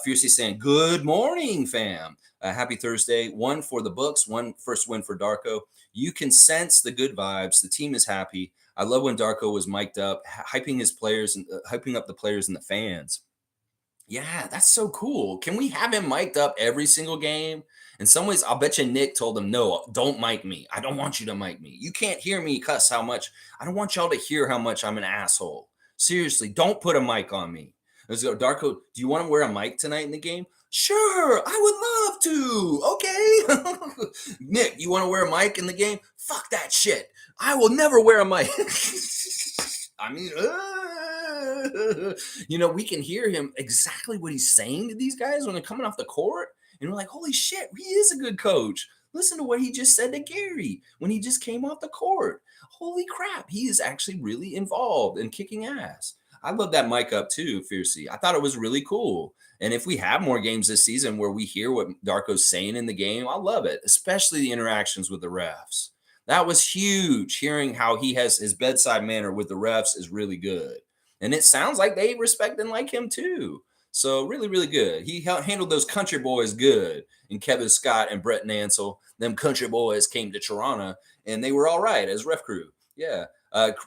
Fiercely saying, good morning, fam. Happy Thursday. One for the books, one first win for Darko. You can sense the good vibes. The team is happy. I love when Darko was mic'd up, hyping his players and hyping up the players and the fans. Yeah, that's so cool. Can we have him mic'd up every single game? In some ways, I'll bet you Nick told him, no, don't mic me. I don't want you to mic me. You can't hear me cuss how much. I don't want y'all to hear how much I'm an asshole. Seriously, don't put a mic on me. Let's go. Darko, do you want to wear a mic tonight in the game? Sure, I would love to. Okay. Nick, you want to wear a mic in the game? Fuck that shit. I will never wear a mic. I mean, we can hear him exactly what he's saying to these guys when they're coming off the court. And we're like, holy shit, he is a good coach. Listen to what he just said to Gary when he just came off the court. Holy crap, he is actually really involved in kicking ass. I love that mic up too, Fiercey. I thought it was really cool. And if we have more games this season where we hear what Darko's saying in the game, I love it, especially the interactions with the refs. That was huge. Hearing how he has his bedside manner with the refs is really good. And it sounds like they respect and like him too. So really, really good. He handled those country boys good. And Kevin Scott and Brett Nansel, them country boys came to Toronto and they were all right as ref crew. Yeah.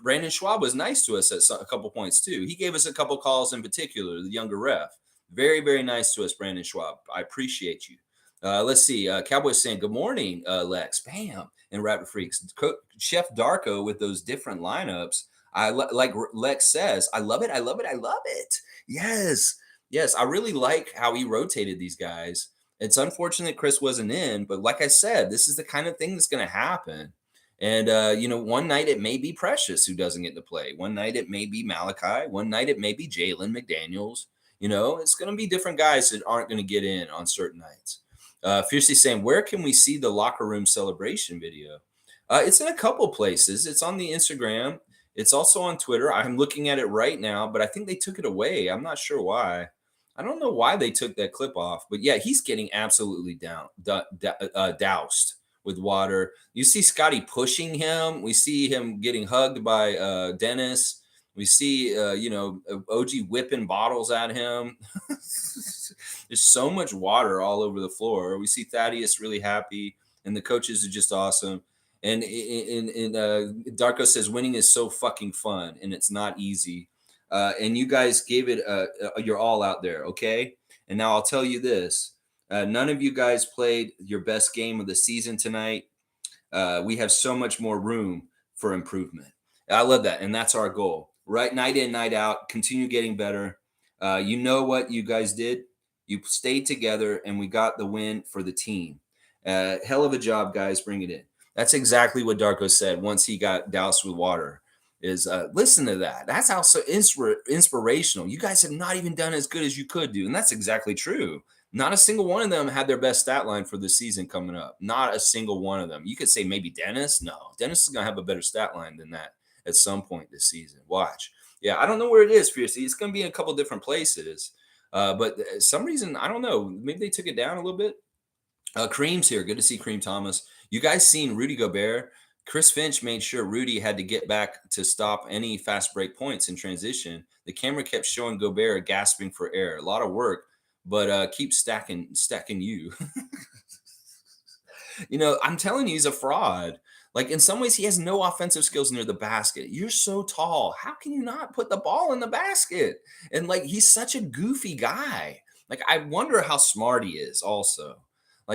Brandon Schwab was nice to us at a couple points too. He gave us a couple calls in particular, the younger ref. Very, very nice to us, Brandon Schwab. I appreciate you. Let's see. Cowboys saying, good morning, Lex. Bam. And Raptor Freaks. Chef Darko with those different lineups. Like Lex says, I love it. I love it. I love it. Yes. Yes. I really like how he rotated these guys. It's unfortunate Chris wasn't in, but like I said, this is the kind of thing that's going to happen. And, one night it may be Precious who doesn't get to play. One night it may be Malachi. One night it may be Jalen McDaniels. It's going to be different guys that aren't going to get in on certain nights. Fiercely saying, where can we see the locker room celebration video? It's in a couple places. It's on the Instagram. It's also on Twitter. I'm looking at it right now, but I think they took it away. I'm not sure why. I don't know why they took that clip off, but yeah, he's getting absolutely doused with water. You see Scotty pushing him. We see him getting hugged by Dennis. We see, OG whipping bottles at him. There's so much water all over the floor. We see Thaddeus really happy, and the coaches are just awesome. And Darko says, winning is so fucking fun, and it's not easy. And you guys gave it your all out there, okay? And now I'll tell you this. None of you guys played your best game of the season tonight. We have so much more room for improvement. I love that, and that's our goal. Right, night in, night out, continue getting better. You know what you guys did? You stayed together, and we got the win for the team. Hell of a job, guys. Bring it in. That's exactly what Darko said once he got doused with water. Is listen to that. That's how so inspirational. You guys have not even done as good as you could do, and that's exactly true. Not a single one of them had their best stat line for the season coming up. Not a single one of them. You could say maybe Dennis. No, Dennis is going to have a better stat line than that at some point this season. Watch. Yeah, I don't know where it is, Fiercely. It's going to be in a couple different places. But some reason, I don't know. Maybe they took it down a little bit. Cream's here. Good to see Cream Thomas. You guys seen Rudy Gobert? Chris Finch made sure Rudy had to get back to stop any fast break points in transition. The camera kept showing Gobert gasping for air. A lot of work, but keep stacking you. I'm telling you, he's a fraud. Like, in some ways, he has no offensive skills near the basket. You're so tall. How can you not put the ball in the basket? And, he's such a goofy guy. I wonder how smart he is also.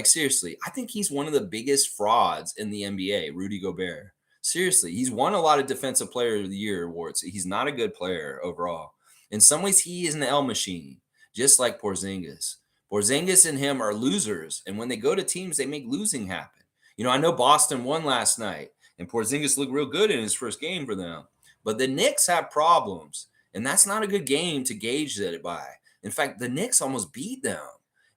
Seriously, I think he's one of the biggest frauds in the NBA, Rudy Gobert. Seriously, he's won a lot of Defensive Player of the Year awards. He's not a good player overall. In some ways, he is an L machine, just like Porzingis. Porzingis and him are losers, and when they go to teams, they make losing happen. I know Boston won last night, and Porzingis looked real good in his first game for them. But the Knicks have problems, and that's not a good game to gauge that by. In fact, the Knicks almost beat them.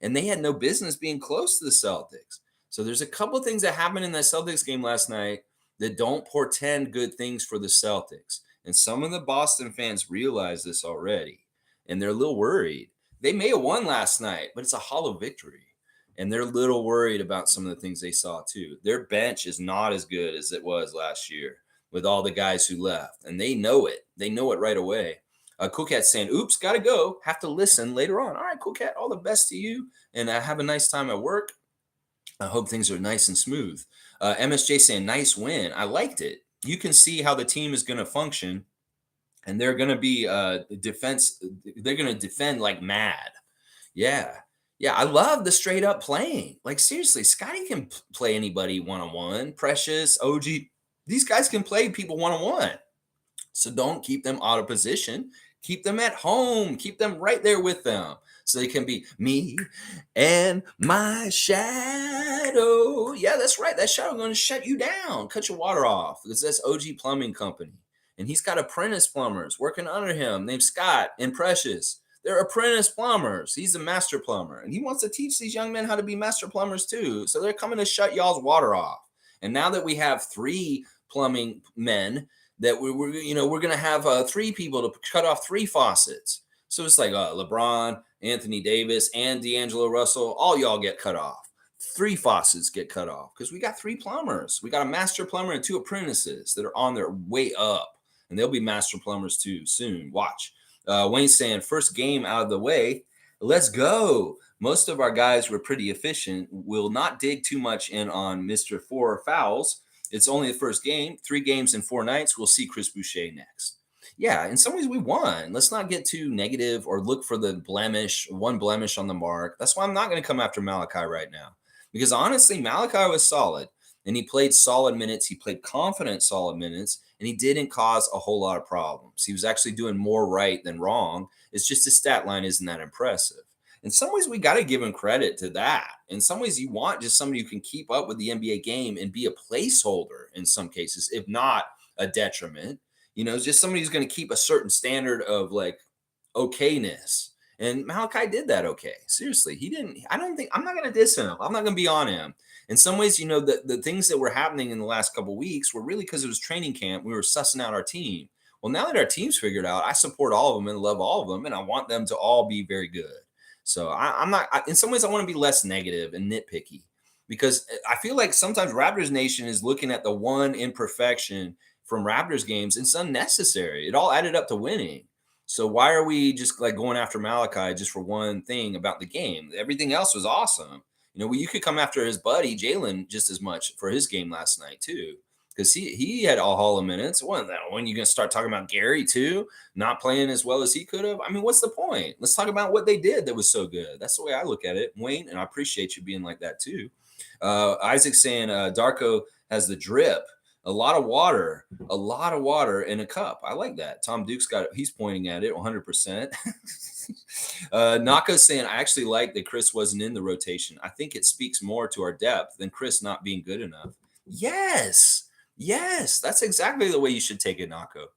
And they had no business being close to the Celtics. So there's a couple of things that happened in that Celtics game last night that don't portend good things for the Celtics. And some of the Boston fans realize this already. And they're a little worried. They may have won last night, but it's a hollow victory. and they're a little worried about some of the things they saw too. Their bench is not as good as it was last year with all the guys who left, and they know it. They know it right away. Cool Cat's saying, oops, got to go. Have to listen later on. All right, Cool Cat, all the best to you, and have a nice time at work. I hope things are nice and smooth. MSJ saying, nice win. I liked it. You can see how the team is going to function, and they're going to be defense. They're going to defend like mad. Yeah. Yeah, I love the straight up playing. Like, seriously, Scotty can play anybody one on one. Precious, OG, these guys can play people one on one. So don't keep them out of position. Keep them at home. Keep them right there with them. So they can be me and my shadow. Yeah, that's right. That shadow going to shut you down. Cut your water off. Because that's OG Plumbing Company. And he's got apprentice plumbers working under him named Scott and Precious. They're apprentice plumbers. He's a master plumber. And he wants to teach these young men how to be master plumbers too. So they're coming to shut y'all's water off. And now that we have 3 plumbing men, that we're going to have 3 people to cut off 3 faucets. So it's like LeBron, Anthony Davis, and D'Angelo Russell, all y'all get cut off. 3 faucets get cut off because we got 3 plumbers. We got a master plumber and 2 apprentices that are on their way up, and they'll be master plumbers too soon. Watch. Wayne's saying, first game out of the way. Let's go. Most of our guys were pretty efficient. Will not dig too much in on Mr. 4 fouls. It's only the first game. 3 games in 4 nights. We'll see Chris Boucher next. Yeah, in some ways we won. Let's not get too negative or look for the one blemish on the mark. That's why I'm not going to come after Malachi right now. Because honestly, Malachi was solid, and he played solid minutes. He played confident solid minutes, and he didn't cause a whole lot of problems. He was actually doing more right than wrong. It's just his stat line isn't that impressive. In some ways, we got to give him credit to that. In some ways, you want just somebody who can keep up with the NBA game and be a placeholder in some cases, if not a detriment. Just somebody who's going to keep a certain standard of like okayness. And Malachi did that okay. Seriously, he didn't. I'm not going to diss him. I'm not going to be on him. In some ways, the things that were happening in the last couple of weeks were really because it was training camp. We were sussing out our team. Well, now that our team's figured out, I support all of them and love all of them, and I want them to all be very good. So I'm not. In some ways, I want to be less negative and nitpicky because I feel like sometimes Raptors Nation is looking at the one imperfection from Raptors games. It's unnecessary. It all added up to winning. So why are we just like going after Malachi just for one thing about the game? Everything else was awesome. You could come after his buddy Jalen just as much for his game last night too, because he had a Hall of minutes. When you gonna start talking about Gary too, not playing as well as he could have? I mean, what's the point? Let's talk about what they did that was so good. That's the way I look at it, Wayne, and I appreciate you being like that too. Isaac saying Darko has the drip. A lot of water in a cup. I like that. Tom Duke's he's pointing at it 100%. Naka's saying, I actually like that Chris wasn't in the rotation. I think it speaks more to our depth than Chris not being good enough. Yes, that's exactly the way you should take it, Nako.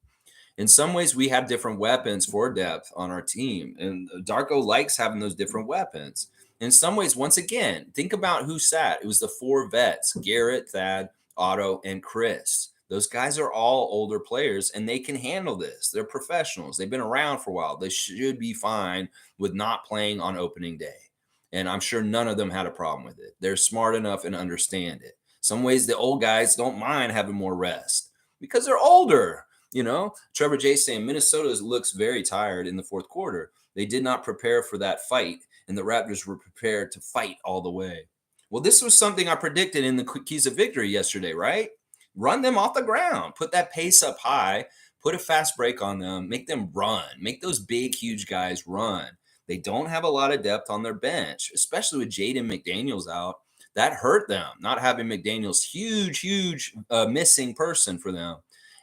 In some ways, we have different weapons for depth on our team, and Darko likes having those different weapons. In some ways, once again, think about who sat. It was the 4 vets, Garrett, Thad, Otto, and Chris. Those guys are all older players, and they can handle this. They're professionals. They've been around for a while. They should be fine with not playing on opening day. And I'm sure none of them had a problem with it. They're smart enough and understand it. Some ways the old guys don't mind having more rest because they're older. Trevor J saying Minnesota looks very tired in the 4th quarter. They did not prepare for that fight, and the Raptors were prepared to fight all the way. Well, this was something I predicted in the Keys of Victory yesterday, right? Run them off the ground. Put that pace up high. Put a fast break on them. Make them run. Make those big, huge guys run. They don't have a lot of depth on their bench, especially with Jaden McDaniels out. That hurt them, not having McDaniels, huge missing person for them.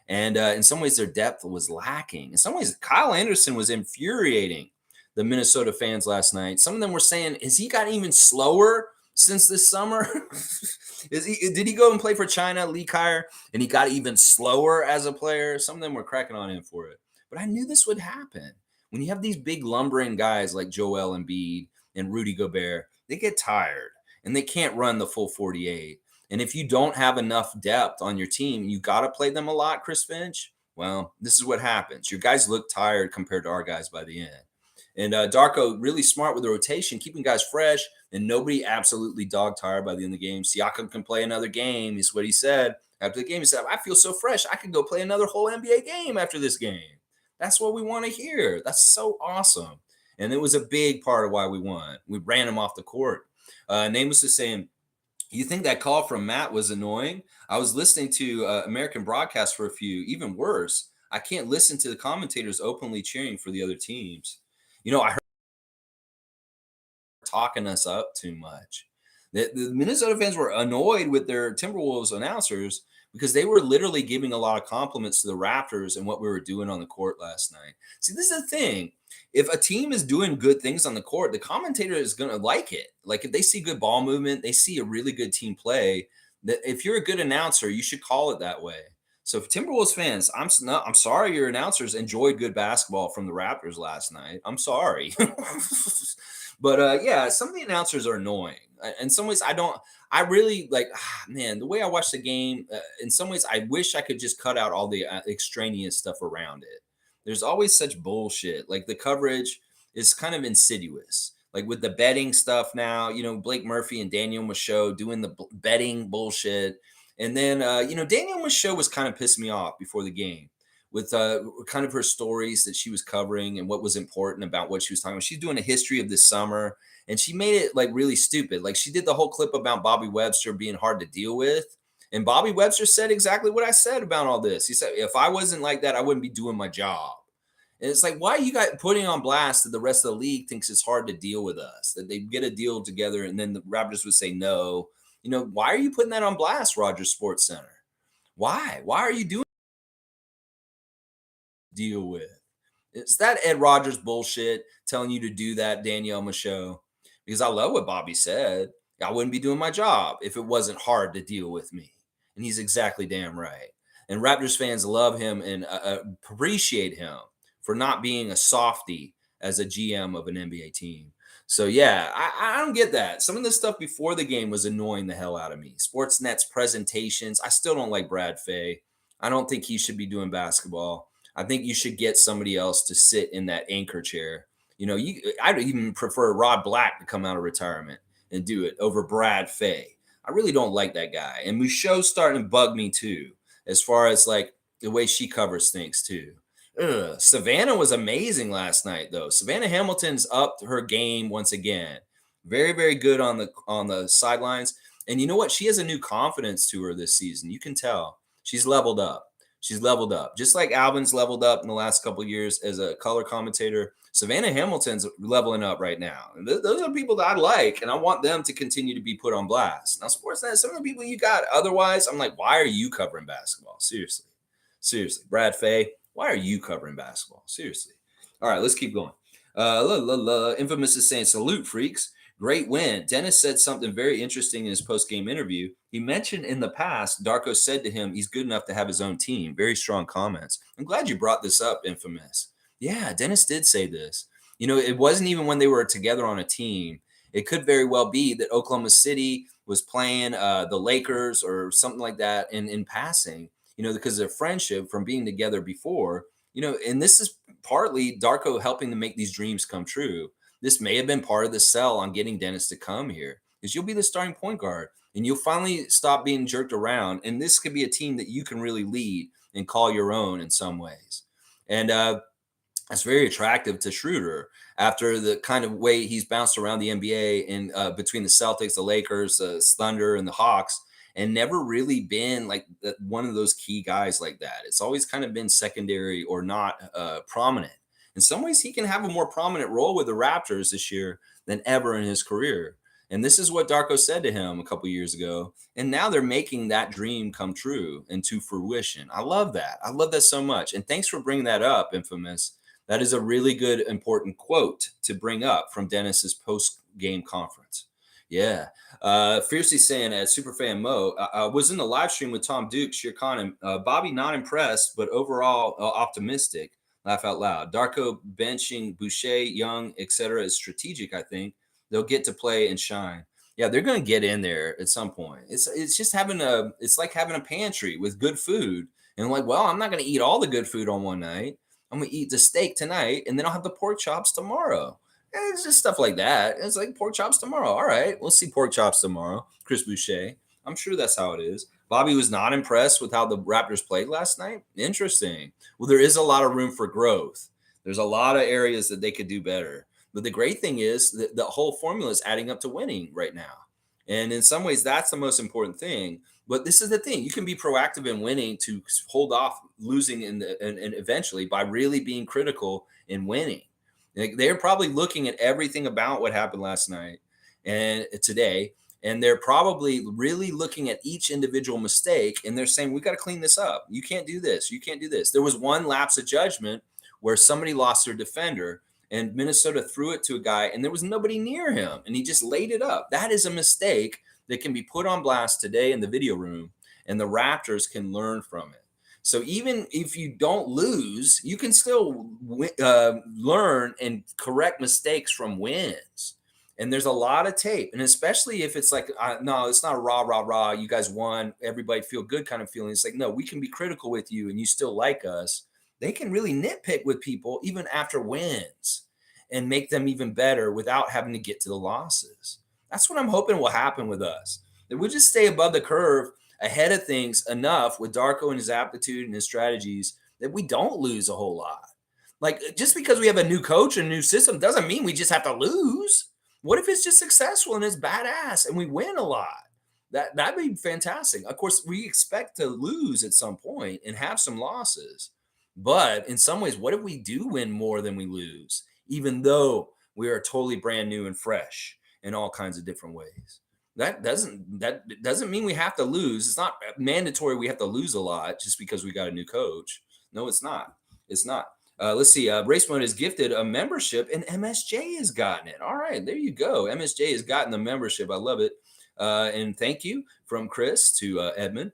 And in some ways, their depth was lacking. In some ways, Kyle Anderson was infuriating the Minnesota fans last night. Some of them were saying, has he gotten even slower since this summer? Did he go and play for China, Lee Kyer, and he got even slower as a player? Some of them were cracking on him for it. But I knew this would happen. When you have these big lumbering guys like Joel Embiid and Rudy Gobert, they get tired and they can't run the full 48. And if you don't have enough depth on your team, you got to play them a lot, Chris Finch. Well, this is what happens. Your guys look tired compared to our guys by the end. And Darko really smart with the rotation, keeping guys fresh, and nobody absolutely dog tired by the end of the game. Siakam can play another game. Is what he said after the game. He said, "I feel so fresh. I could go play another whole NBA game after this game." That's what we want to hear. That's so awesome. And it was a big part of why we won. We ran him off the court. Nameless is saying, you think that call from Matt was annoying? I was listening to American broadcast for a few, even worse. I can't listen to the commentators openly cheering for the other teams. I heard talking us up too much. The Minnesota fans were annoyed with their Timberwolves announcers because they were literally giving a lot of compliments to the Raptors and what we were doing on the court last night. See, this is the thing. If a team is doing good things on the court, the commentator is going to like it. Like if they see good ball movement, they see a really good team play, that if you're a good announcer, you should call it that way. So if Timberwolves fans, I'm sorry your announcers enjoyed good basketball from the Raptors last night. I'm sorry. But yeah, some of the announcers are annoying. In some ways, I really like, man, the way I watch the game, in some ways, I wish I could just cut out all the extraneous stuff around it. There's always such bullshit. Like the coverage is kind of insidious. Like with the betting stuff now, Blake Murphy and Daniel Michaud doing the betting bullshit. And then, Daniel Michaud was kind of pissing me off before the game with kind of her stories that she was covering and what was important about what she was talking about. She's doing a history of this summer, and she made it like really stupid. Like she did the whole clip about Bobby Webster being hard to deal with. And Bobby Webster said exactly what I said about all this. He said, if I wasn't like that, I wouldn't be doing my job. And it's like, why are you guys putting on blast that the rest of the league thinks it's hard to deal with us, that they get a deal together and then the Raptors would say no? Why are you putting that on blast, Rogers Sports Center? Why? Why are you doing deal with? It's that Ed Rogers bullshit telling you to do that, Danielle Michaud, because I love what Bobby said. I wouldn't be doing my job if it wasn't hard to deal with me. And he's exactly damn right. And Raptors fans love him and appreciate him for not being a softie as a GM of an NBA team. So, yeah, I don't get that. Some of the stuff before the game was annoying the hell out of me. Sportsnet's presentations, I still don't like Brad Fay. I don't think he should be doing basketball. I think you should get somebody else to sit in that anchor chair. I'd even prefer Rod Black to come out of retirement and do it over Brad Fay. I really don't like that guy. And Michaud's starting to bug me too, as far as like the way she covers things too. Savannah was amazing last night, though. Savannah Hamilton's upped her game once again. Very, very good on the sidelines. And you know what? She has a new confidence to her this season. You can tell she's leveled up. She's leveled up, just like Alvin's leveled up in the last couple of years as a color commentator. Savannah Hamilton's leveling up right now. And those are people that I like, and I want them to continue to be put on blast. Now, Sportsnet, some of the people you got otherwise, I'm like, why are you covering basketball? Seriously, Brad Fay, why are you covering basketball? Seriously. All right, let's keep going. Infamous is saying, salute, freaks. Great win. Dennis said something very interesting in his post-game interview. He mentioned in the past, Darko said to him, he's good enough to have his own team. Very strong comments. I'm glad you brought this up, Infamous. Yeah, Dennis did say this. It wasn't even when they were together on a team. It could very well be that Oklahoma City was playing the Lakers or something like that in passing, because of their friendship from being together before, and this is partly Darko helping to make these dreams come true. This may have been part of the sell on getting Dennis to come here, because you'll be the starting point guard and you'll finally stop being jerked around. And this could be a team that you can really lead and call your own in some ways. And that's very attractive to Schroeder after the kind of way he's bounced around the NBA and between the Celtics, the Lakers, the Thunder, and the Hawks, and never really been like one of those key guys like that. It's always kind of been secondary or not prominent. In some ways, he can have a more prominent role with the Raptors this year than ever in his career. And this is what Darko said to him a couple years ago. And now they're making that dream come true and to fruition. I love that. I love that so much. And thanks for bringing that up, Infamous. That is a really good, important quote to bring up from Dennis's post-game conference. Yeah. Fiercely saying, as Superfan Mo, I was in the live stream with Tom Duke, Shere Khan, and Bobby not impressed, but overall optimistic. Laugh out loud. Darko benching Boucher, Young, etc. is strategic, I think. They'll get to play and shine. Yeah, they're going to get in there at some point. It's just it's like having a pantry with good food. And I'm like, well, I'm not going to eat all the good food on one night. I'm going to eat the steak tonight, and then I'll have the pork chops tomorrow. And it's just stuff like that. It's like pork chops tomorrow. All right, we'll see pork chops tomorrow. Chris Boucher. I'm sure that's how it is. Bobby was not impressed with how the Raptors played last night. Interesting. Well, there is a lot of room for growth. There's a lot of areas that they could do better. But the great thing is that the whole formula is adding up to winning right now. And in some ways, that's the most important thing. But this is the thing: you can be proactive in winning to hold off losing and eventually by really being critical in winning. Like, they're probably looking at everything about what happened last night and today, and they're probably really looking at each individual mistake, and they're saying, "We got to clean this up. You can't do this. You can't do this." There was one lapse of judgment where somebody lost their defender, and Minnesota threw it to a guy, and there was nobody near him, and he just laid it up. That is a mistake that can be put on blast today in the video room, and the Raptors can learn from it. So even if you don't lose, you can still learn and correct mistakes from wins. And there's a lot of tape, and especially if it's like, no, it's not a rah rah rah. You guys won, everybody feel good kind of feeling. It's like, no, we can be critical with you, and you still like us. They can really nitpick with people even after wins, and make them even better without having to get to the losses. That's what I'm hoping will happen with us. That we'll just stay above the curve, ahead of things enough with Darko and his aptitude and his strategies that we don't lose a whole lot. Like, just because we have a new coach and a new system doesn't mean we just have to lose. What if it's just successful and it's badass and we win a lot? That'd be fantastic. Of course, we expect to lose at some point and have some losses. But in some ways, what if we do win more than we lose, even though we are totally brand new and fresh in all kinds of different ways? That doesn't mean we have to lose. It's not mandatory we have to lose a lot just because we got a new coach. No, it's not. It's not. Let's see. Race Mode is gifted a membership, and MSJ has gotten it. All right, there you go. MSJ has gotten the membership. I love it. And thank you from Chris to Edmund.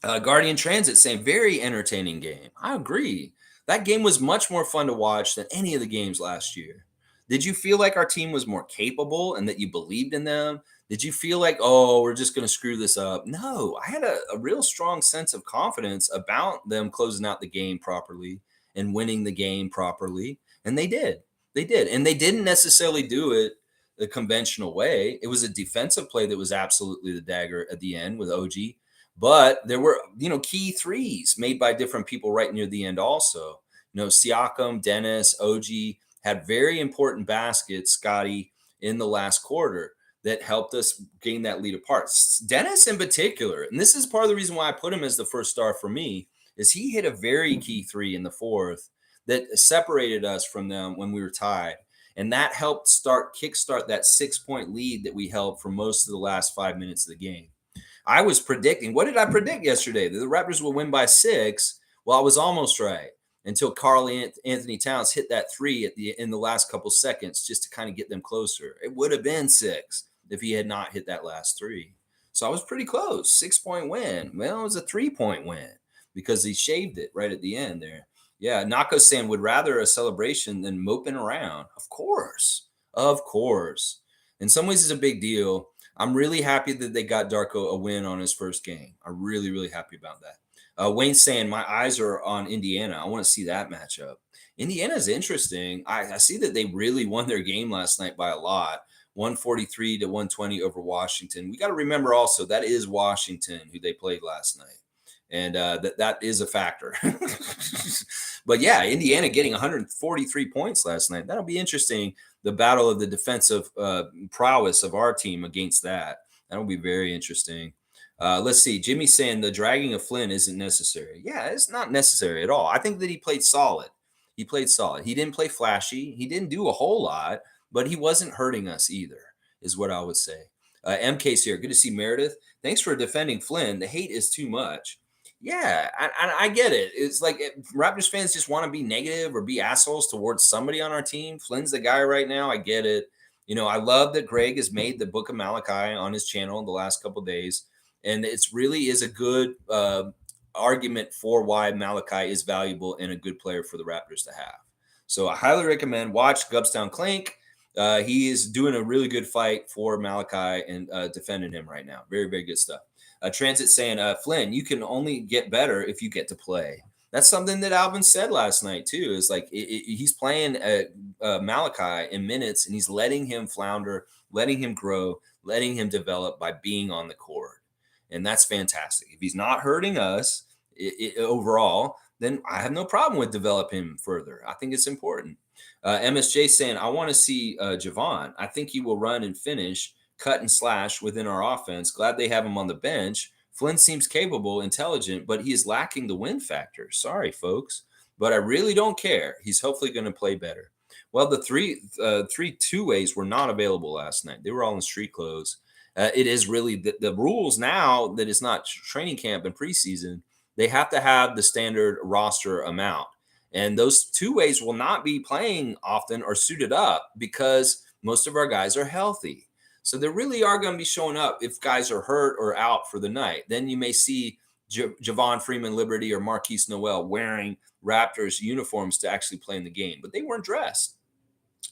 Guardian Transit saying very entertaining game. I agree. That game was much more fun to watch than any of the games last year. Did you feel like our team was more capable and that you believed in them? Did you feel like, oh, we're just going to screw this up? No, I had a real strong sense of confidence about them closing out the game properly and winning the game properly. And they did. They did. And they didn't necessarily do it the conventional way. It was a defensive play that was absolutely the dagger at the end with OG. But there were, key threes made by different people right near the end also. Siakam, Dennis, OG had very important baskets, Scotty, in the last quarter that helped us gain that lead apart. Dennis in particular, and this is part of the reason why I put him as the first star for me, is he hit a very key three in the fourth that separated us from them when we were tied. And that helped kickstart that 6-point lead that we held for most of the last 5 minutes of the game. I was predicting, what did I predict yesterday? That the Raptors will win by 6. Well, I was almost right until Karl Anthony Towns hit that three in the last couple seconds just to kind of get them closer. It would have been 6 if he had not hit that last three. So I was pretty close. 6-point win. Well, it was a 3-point win because he shaved it right at the end there. Yeah, Nako saying would rather a celebration than moping around. Of course. Of course. In some ways, it's a big deal. I'm really happy that they got Darko a win on his first game. I'm really, really happy about that. Wayne's saying, my eyes are on Indiana. I want to see that matchup. Indiana's interesting. I see that they really won their game last night by a lot. 143 to 120 over Washington. We got to remember also that is Washington who they played last night. And that is a factor. But yeah, Indiana getting 143 points last night. That'll be interesting. The battle of the defensive prowess of our team against that. That'll be very interesting. Let's see. Jimmy's saying the dragging of Flynn isn't necessary. Yeah, it's not necessary at all. I think that he played solid. He played solid. He didn't play flashy. He didn't do a whole lot, but he wasn't hurting us either, is what I would say. MK's here. Good to see Meredith. Thanks for defending Flynn. The hate is too much. Yeah, I get it. It's like Raptors fans just want to be negative or be assholes towards somebody on our team. Flynn's the guy right now. I get it. I love that Greg has made the Book of Malachi on his channel the last couple of days. And it's really is a good argument for why Malachi is valuable and a good player for the Raptors to have. So I highly recommend watch Gubstown Clank. He is doing a really good fight for Malachi and defending him right now. Very, very good stuff. Transit saying, Flynn, you can only get better if you get to play. That's something that Alvin said last night too. Is like he's playing Malachi in minutes, and he's letting him flounder, letting him grow, letting him develop by being on the court, and that's fantastic. If he's not hurting us overall, then I have no problem with developing him further. I think it's important. MSJ saying, I want to see Javon. I think he will run and finish, cut and slash within our offense. Glad they have him on the bench. Flynn seems capable, intelligent, but he is lacking the win factor. Sorry, folks, but I really don't care. He's hopefully going to play better. Well, the three two-ways were not available last night. They were all in street clothes. It is really the rules now that it's not training camp and preseason. They have to have the standard roster amount. And those two-ways will not be playing often or suited up because most of our guys are healthy. So they really are going to be showing up if guys are hurt or out for the night. Then you may see Javon Freeman Liberty or Marquise Noel wearing Raptors uniforms to actually play in the game, but they weren't dressed.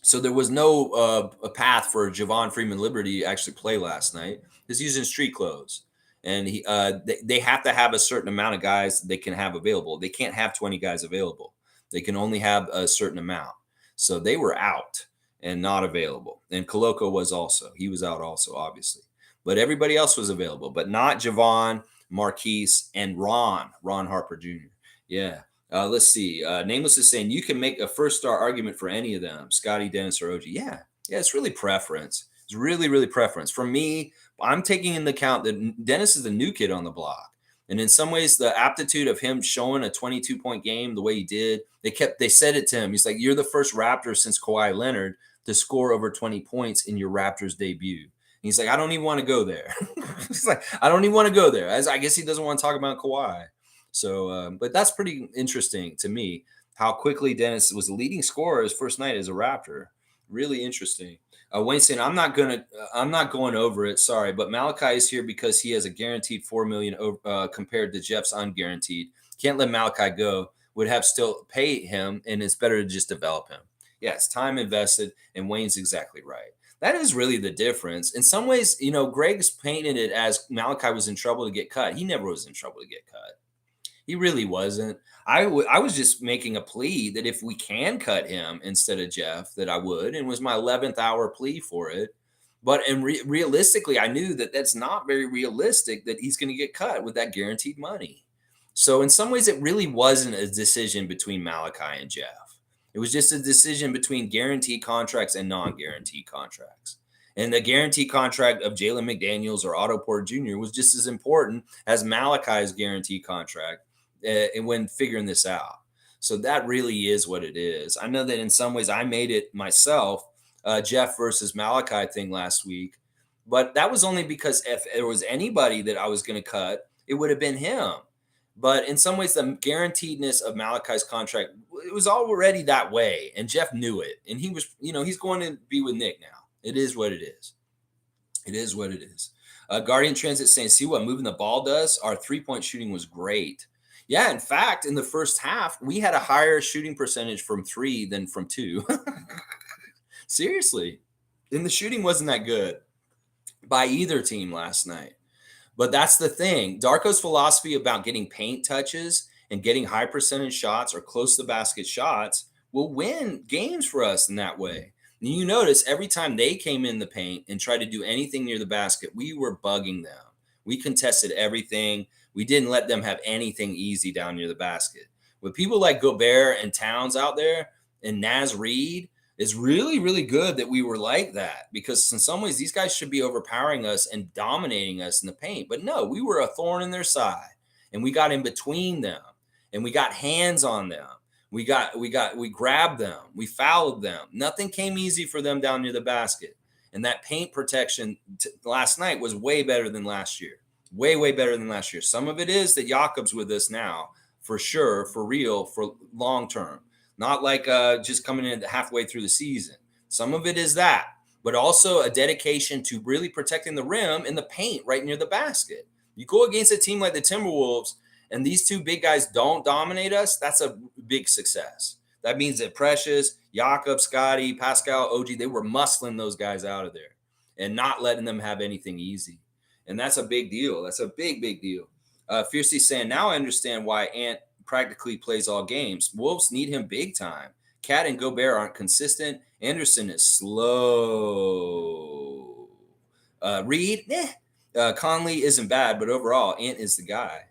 So there was no a path for Javon Freeman Liberty to actually play last night because he's in street clothes. And they have to have a certain amount of guys they can have available. They can't have 20 guys available. They can only have a certain amount. So they were out and not available. And Koloko was also. He was out also, obviously. But everybody else was available, but not Javon, Marquise, and Ron Harper Jr. Yeah. Let's see. Nameless is saying you can make a first-star argument for any of them, Scotty, Dennis, or OG. Yeah. It's really preference. It's really, really preference. For me, I'm taking into account that Dennis is the new kid on the block. And in some ways, the aptitude of him showing a 22-point game the way he did, they said it to him. He's like, you're the first Raptor since Kawhi Leonard to score over 20 points in your Raptors debut. And he's like, I don't even want to go there. He's like, I don't even want to go there. As I guess he doesn't want to talk about Kawhi. So, but that's pretty interesting to me, how quickly Dennis was the leading scorer his first night as a Raptor. Really interesting. Wayne saying, I'm not going over it. Sorry, but Malachi is here because he has a guaranteed $4 million compared to Jeff's unguaranteed. Can't let Malachi go. Would have still pay him, and it's better to just develop him. Yes, time invested, and Wayne's exactly right. That is really the difference. In some ways, Greg's painted it as Malachi was in trouble to get cut. He never was in trouble to get cut. He really wasn't. I was just making a plea that if we can cut him instead of Jeff, that I would, and it was my 11th hour plea for it. But realistically, I knew that that's not very realistic that he's going to get cut with that guaranteed money. So in some ways, it really wasn't a decision between Malachi and Jeff. It was just a decision between guaranteed contracts and non-guaranteed contracts. And the guaranteed contract of Jalen McDaniels or Otto Porter Jr. was just as important as Malachi's guaranteed contract. And when figuring this out. So that really is what it is. I know that in some ways I made it myself, Jeff versus Malachi thing last week, but that was only because if there was anybody that I was going to cut, it would have been him. But in some ways, the guaranteedness of Malachi's contract, it was already that way. And Jeff knew it. And he was, he's going to be with Nick now. It is what it is. It is what it is. Guardian Transit saying, see what moving the ball does? Our three-point shooting was great. Yeah, in fact, in the first half, we had a higher shooting percentage from 3 than from 2. Seriously. And the shooting wasn't that good by either team last night. But that's the thing. Darko's philosophy about getting paint touches and getting high percentage shots or close to the basket shots will win games for us in that way. And you notice every time they came in the paint and tried to do anything near the basket, we were bugging them. We contested everything. We didn't let them have anything easy down near the basket. With people like Gobert and Towns out there and Naz Reid, it's really, really good that we were like that because in some ways these guys should be overpowering us and dominating us in the paint. But no, we were a thorn in their side and we got in between them and we got hands on them. We grabbed them. We fouled them. Nothing came easy for them down near the basket. And that paint protection last night was way better than last year. Way, way better than last year. Some of it is that Jakob's with us now, for sure, for real, for long term. Not like just coming in halfway through the season. Some of it is that, but also a dedication to really protecting the rim and the paint right near the basket. You go against a team like the Timberwolves, and these two big guys don't dominate us, that's a big success. That means that Precious, Jakob, Scotty, Pascal, OG, they were muscling those guys out of there and not letting them have anything easy. And that's a big deal. That's a big, big deal. Fiercely saying, now I understand why Ant practically plays all games. Wolves need him big time. Cat and Gobert aren't consistent. Anderson is slow. Reed, Conley isn't bad, but overall, Ant is the guy.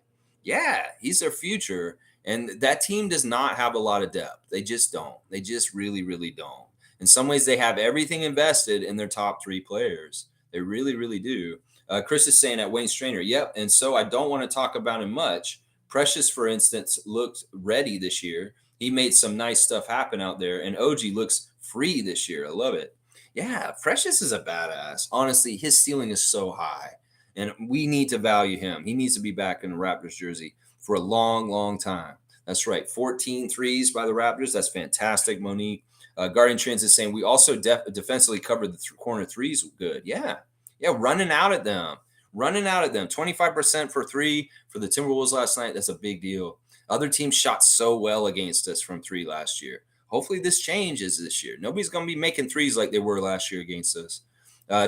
Yeah, he's their future. And that team does not have a lot of depth. They just don't. They just really, really don't. In some ways, they have everything invested in their top 3 players. They really, really do. Chris is saying at Wayne Strainer, yep. And so I don't want to talk about him much. Precious, for instance, looked ready this year. He made some nice stuff happen out there. And OG looks free this year. I love it. Yeah, Precious is a badass. Honestly, his ceiling is so high. And we need to value him. He needs to be back in the Raptors jersey for a long, long time. That's right. 14 threes by the Raptors. That's fantastic, Monique. Guardian Transit saying we also defensively covered the corner threes good. Yeah. Running out at them. 25% for 3 for the Timberwolves last night. That's a big deal. Other teams shot so well against us from 3 last year. Hopefully this changes this year. Nobody's going to be making threes like they were last year against us.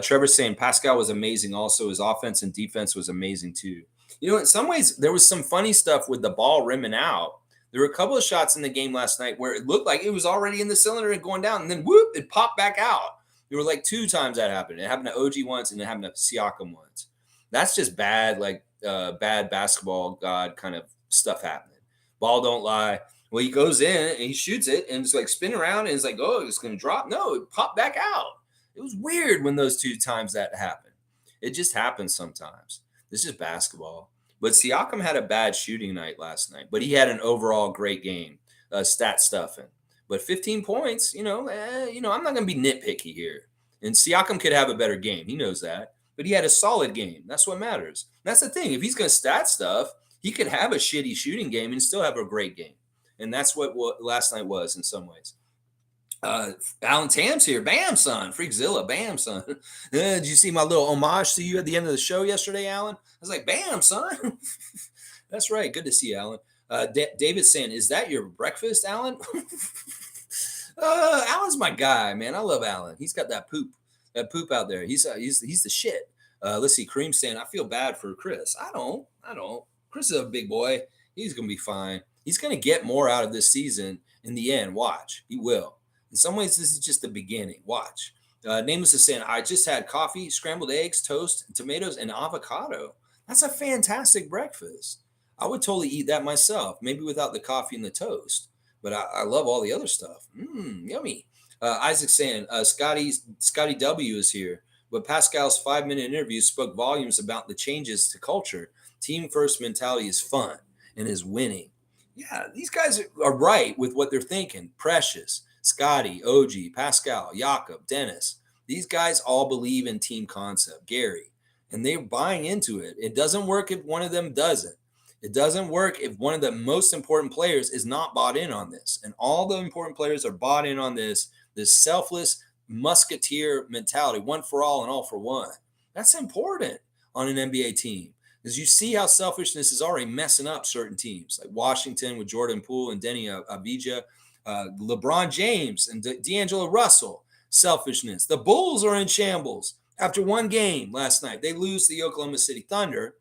Trevor's saying Pascal was amazing also. His offense and defense was amazing too. In some ways, there was some funny stuff with the ball rimming out. There were a couple of shots in the game last night where it looked like it was already in the cylinder and going down, and then whoop, it popped back out. There were like 2 times that happened. It happened to OG once, and it happened to Siakam once. That's just bad, bad basketball god kind of stuff happening. Ball don't lie. Well, he goes in and he shoots it, and it's like spin around, and it's like, oh, it's going to drop. No, it popped back out. It was weird when those 2 times that happened. It just happens sometimes. This is basketball. But Siakam had a bad shooting night last night, but he had an overall great game, stat stuffing. But 15 points, I'm not going to be nitpicky here. And Siakam could have a better game. He knows that. But he had a solid game. That's what matters. That's the thing. If he's going to stat stuff, he could have a shitty shooting game and still have a great game. And that's what last night was in some ways. Alan Tam's here. Bam, son. Freakzilla. Bam, son. Did you see my little homage to you at the end of the show yesterday, Alan? I was like, bam, son. That's right. Good to see you, Alan. David's saying, is that your breakfast, Alan? Alan's my guy, man. I love Alan. He's got that poop out there. He's the shit. Let's see. Kareem's saying, I feel bad for Chris. I don't. Chris is a big boy. He's going to be fine. He's going to get more out of this season in the end. Watch. He will. In some ways, this is just the beginning. Watch. Nameless is saying, I just had coffee, scrambled eggs, toast, tomatoes, and avocado. That's a fantastic breakfast. I would totally eat that myself, maybe without the coffee and the toast. But I love all the other stuff. Yummy. Isaac's saying, Scotty W is here. But Pascal's 5-minute interview spoke volumes about the changes to culture. Team first mentality is fun and is winning. Yeah, these guys are right with what they're thinking. Precious, Scotty, OG, Pascal, Jakob, Dennis. These guys all believe in team concept. Gary. And they're buying into it. It doesn't work if one of them doesn't. It doesn't work if one of the most important players is not bought in on this. And all the important players are bought in on this selfless musketeer mentality, one for all and all for one. That's important on an NBA team. Because you see how selfishness is already messing up certain teams, like Washington with Jordan Poole and Denny Avdija, LeBron James and D'Angelo Russell, selfishness. The Bulls are in shambles. After one game last night, they lose to the Oklahoma City Thunder,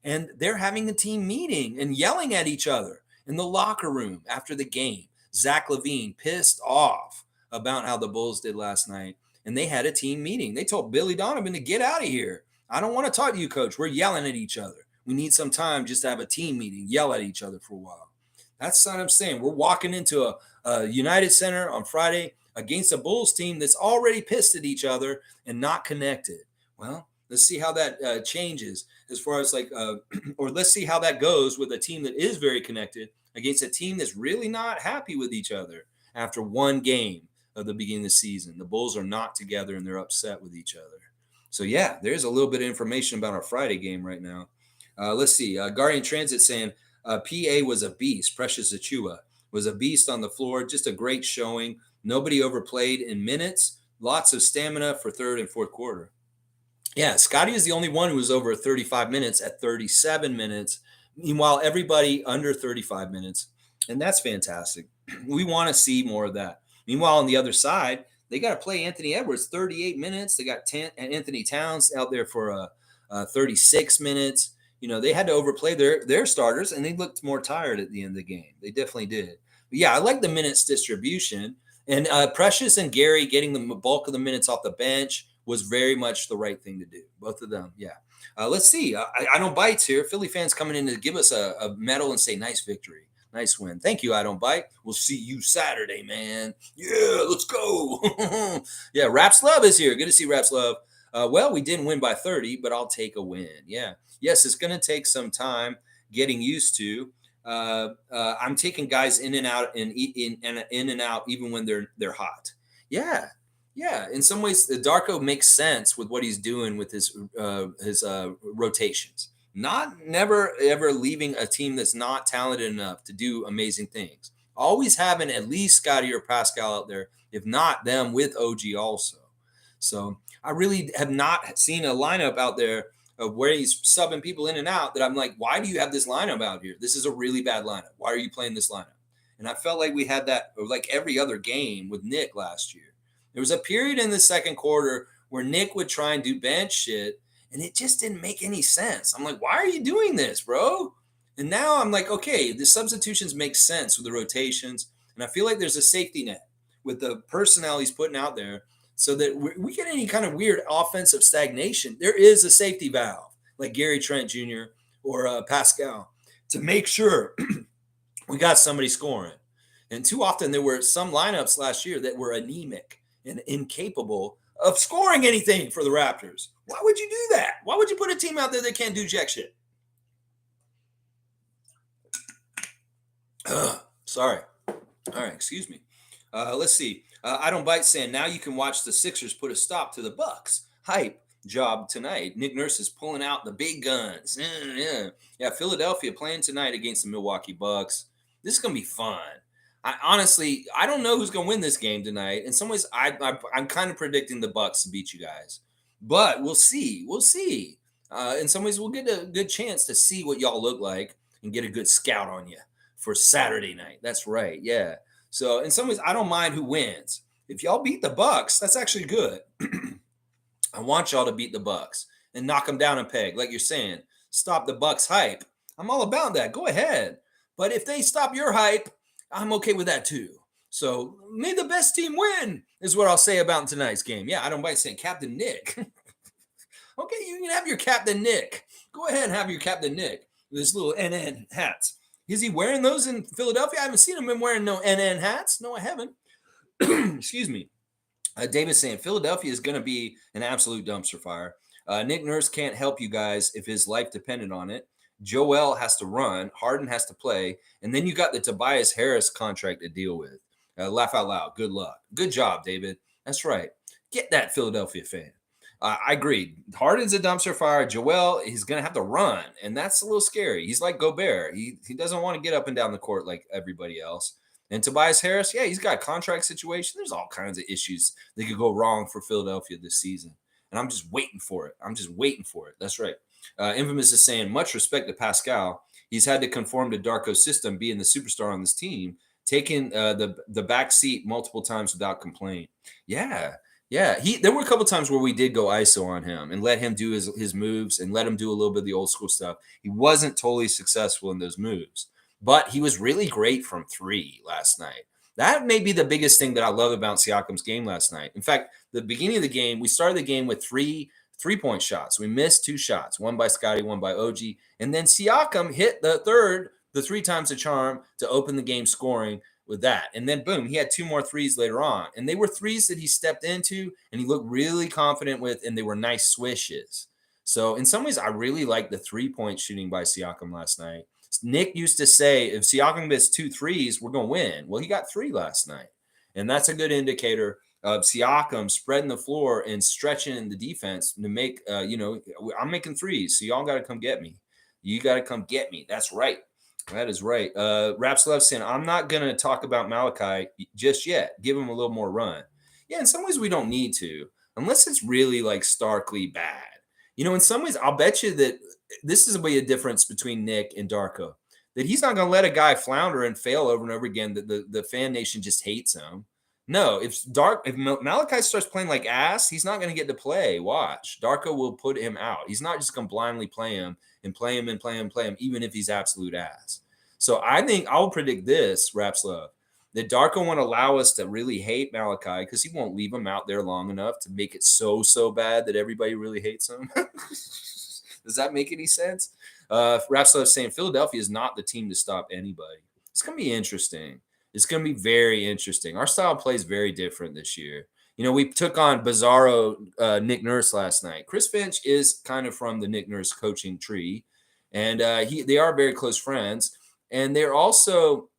and they're having a team meeting and yelling at each other in the locker room after the game. Zach LaVine pissed off about how the Bulls did last night, and they had a team meeting. They told Billy Donovan to get out of here. I don't want to talk to you, coach. We're yelling at each other. We need some time just to have a team meeting, yell at each other for a while. That's what I'm saying. We're walking into a United Center on Friday against a Bulls team that's already pissed at each other and not connected. Well, let's see how that changes as far as or let's see how that goes with a team that is very connected against a team that's really not happy with each other after one game of the beginning of the season. The Bulls are not together and they're upset with each other. So, yeah, there's a little bit of information about our Friday game right now. Let's see. Guardian Transit saying PA was a beast. Precious Achiuwa was a beast on the floor. Just a great showing. Nobody overplayed in minutes. Lots of stamina for third and fourth quarter. Yeah, Scotty is the only one who was over 35 minutes at 37 minutes. Meanwhile, everybody under 35 minutes. And that's fantastic. We want to see more of that. Meanwhile, on the other side, they got to play Anthony Edwards 38 minutes. They got Anthony Towns out there for 36 minutes. They had to overplay their starters, and they looked more tired at the end of the game. They definitely did. But yeah, I like the minutes distribution. And Precious and Gary getting the bulk of the minutes off the bench was very much the right thing to do. Both of them, yeah. Let's see. I don't bite here. Philly fans coming in to give us a medal and say nice victory. Nice win. Thank you, I don't bite. We'll see you Saturday, man. Yeah, let's go. Yeah, Raps Love is here. Good to see Raps Love. Well, we didn't win by 30, but I'll take a win. Yeah. Yes, it's going to take some time getting used to. I'm taking guys in and out and in and out even when they're hot. Yeah, yeah. In some ways, Darko makes sense with what he's doing with his rotations. Never ever leaving a team that's not talented enough to do amazing things. Always having at least Scotty or Pascal out there, if not them with OG also. So I really have not seen a lineup out there of where he's subbing people in and out that I'm like, why do you have this lineup out here? This is a really bad lineup. Why are you playing this lineup? And I felt like we had that like every other game with Nick last year. There was a period in the second quarter where Nick would try and do bench shit, and it just didn't make any sense. I'm like, why are you doing this, bro? And now I'm like, okay, the substitutions make sense with the rotations. And I feel like there's a safety net with the personnel he's putting out there so that we get any kind of weird offensive stagnation. There is a safety valve like Gary Trent Jr. or Pascal to make sure we got somebody scoring. And too often there were some lineups last year that were anemic and incapable of scoring anything for the Raptors. Why would you do that? Why would you put a team out there that can't do jack shit? Sorry. All right, excuse me. Let's see. I don't bite saying now you can watch the Sixers put a stop to the Bucks. Hype job tonight. Nick Nurse is pulling out the big guns. Yeah, Philadelphia playing tonight against the Milwaukee Bucks. This is gonna be fun. I don't know who's gonna win this game tonight. In some ways, I'm kind of predicting the Bucks to beat you guys, but we'll see. We'll see. In some ways, we'll get a good chance to see what y'all look like and get a good scout on you for Saturday night. That's right. Yeah. So in some ways, I don't mind who wins. If y'all beat the Bucks, that's actually good. I want y'all to beat the Bucks and knock them down a peg, like you're saying. Stop the Bucks hype. I'm all about that. Go ahead. But if they stop your hype, I'm okay with that too. So may the best team win is what I'll say about tonight's game. Yeah, I don't mind saying Captain Nick. Okay, you can have your Captain Nick. Go ahead and have your Captain Nick with his little NN hats. Is he wearing those in Philadelphia? I haven't seen him wearing no NN hats. No, I haven't. Excuse me. David's saying Philadelphia is going to be an absolute dumpster fire. Nick Nurse can't help you guys if his life depended on it. Joel has to run. Harden has to play. And then you got the Tobias Harris contract to deal with. Laugh out loud. Good luck. Good job, David. That's right. Get that, Philadelphia fan. I agree. Harden's a dumpster fire. Joel, he's going to have to run. And that's a little scary. He's like Gobert. He doesn't want to get up and down the court like everybody else. And Tobias Harris, yeah, he's got a contract situation. There's all kinds of issues that could go wrong for Philadelphia this season. And I'm just waiting for it. That's right. Infamous is saying, much respect to Pascal. He's had to conform to Darko's system, being the superstar on this team, taking the back seat multiple times without complaint. Yeah. There were a couple times where we did go ISO on him and let him do his moves and let him do a little bit of the old school stuff. He wasn't totally successful in those moves, but he was really great from three last night. That may be the biggest thing that I love about Siakam's game last night. In fact, the beginning of the game, we started the game with three three-point shots. We missed two shots, one by Scotty, one by OG. And then Siakam hit the three times the charm to open the game scoring with that. And then, boom, he had two more threes later on. And they were threes that he stepped into and he looked really confident with, and they were nice swishes. So in some ways, I really like the three-point shooting by Siakam last night. Nick used to say, if Siakam gets 2 threes, we're going to win. Well, he got 3 last night. And that's a good indicator of Siakam spreading the floor and stretching the defense to make, I'm making threes. So y'all got to come get me. You got to come get me. That's right. That is right. Raps Love saying, I'm not going to talk about Malachi just yet. Give him a little more run. Yeah, in some ways we don't need to, unless it's really like starkly bad. In some ways, I'll bet you that this is a difference between Nick and Darko, that he's not going to let a guy flounder and fail over and over again, that the fan nation just hates him. No, if Malachi starts playing like ass, he's not going to get to play. Watch. Darko will put him out. He's not just going to blindly play him and play him and play him and play him, even if he's absolute ass. So I think I'll predict this, Raps Love, that Darko won't allow us to really hate Malachi because he won't leave him out there long enough to make it so bad that everybody really hates him. Does that make any sense? Raps Love saying Philadelphia is not the team to stop anybody. It's going to be interesting. It's going to be very interesting. Our style of play is very different this year. You know, we took on Bizarro Nick Nurse last night. Chris Finch is kind of from the Nick Nurse coaching tree, and they are very close friends. And they're also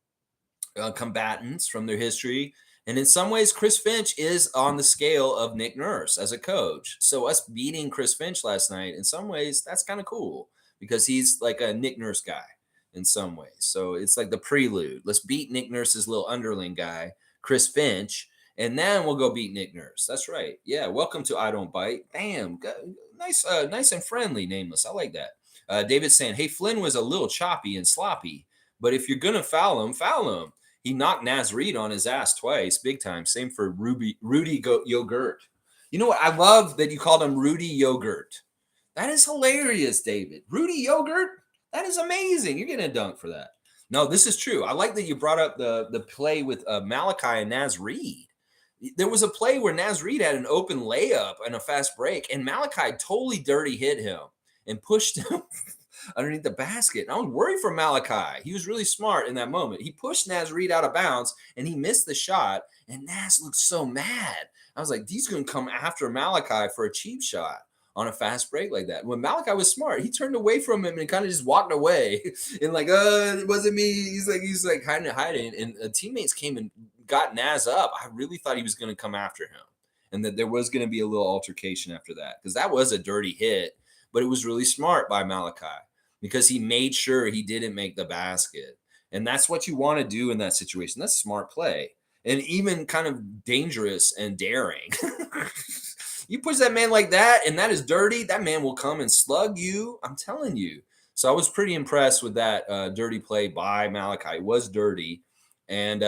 combatants from their history. And in some ways, Chris Finch is on the scale of Nick Nurse as a coach. So us beating Chris Finch last night, in some ways, that's kind of cool because he's like a Nick Nurse guy in some ways. So it's like the prelude. Let's beat Nick Nurse's little underling guy, Chris Finch, and then we'll go beat Nick Nurse. That's right. Yeah. Welcome to I Don't Bite. Damn. Nice and friendly, Nameless. I like that. David's saying, hey, Flynn was a little choppy and sloppy, but if you're going to foul him, foul him. He knocked Naz Reid on his ass twice, big time. Same for Rudy Yogurt. You know what? I love that you called him Rudy Yogurt. That is hilarious, David. Rudy Yogurt? That is amazing. You're getting a dunk for that. No, this is true. I like that you brought up the play with Malachi and Naz Reid. There was a play where Naz Reid had an open layup and a fast break, and Malachi totally dirty hit him and pushed him underneath the basket. And I was worried for Malachi. He was really smart in that moment. He pushed Naz Reid out of bounds, and he missed the shot, and Naz looked so mad. I was like, he's going to come after Malachi for a cheap shot on a fast break like that. When Malachi was smart, he turned away from him and kind of just walked away and like, it wasn't me. He's like kind of hiding. And teammates came and got Naz up. I really thought he was going to come after him and that there was going to be a little altercation after that because that was a dirty hit, but it was really smart by Malachi because he made sure he didn't make the basket. And that's what you want to do in that situation. That's smart play and even kind of dangerous and daring. You push that man like that, and that is dirty, that man will come and slug you. I'm telling you. So I was pretty impressed with that dirty play by Malachi. It was dirty. And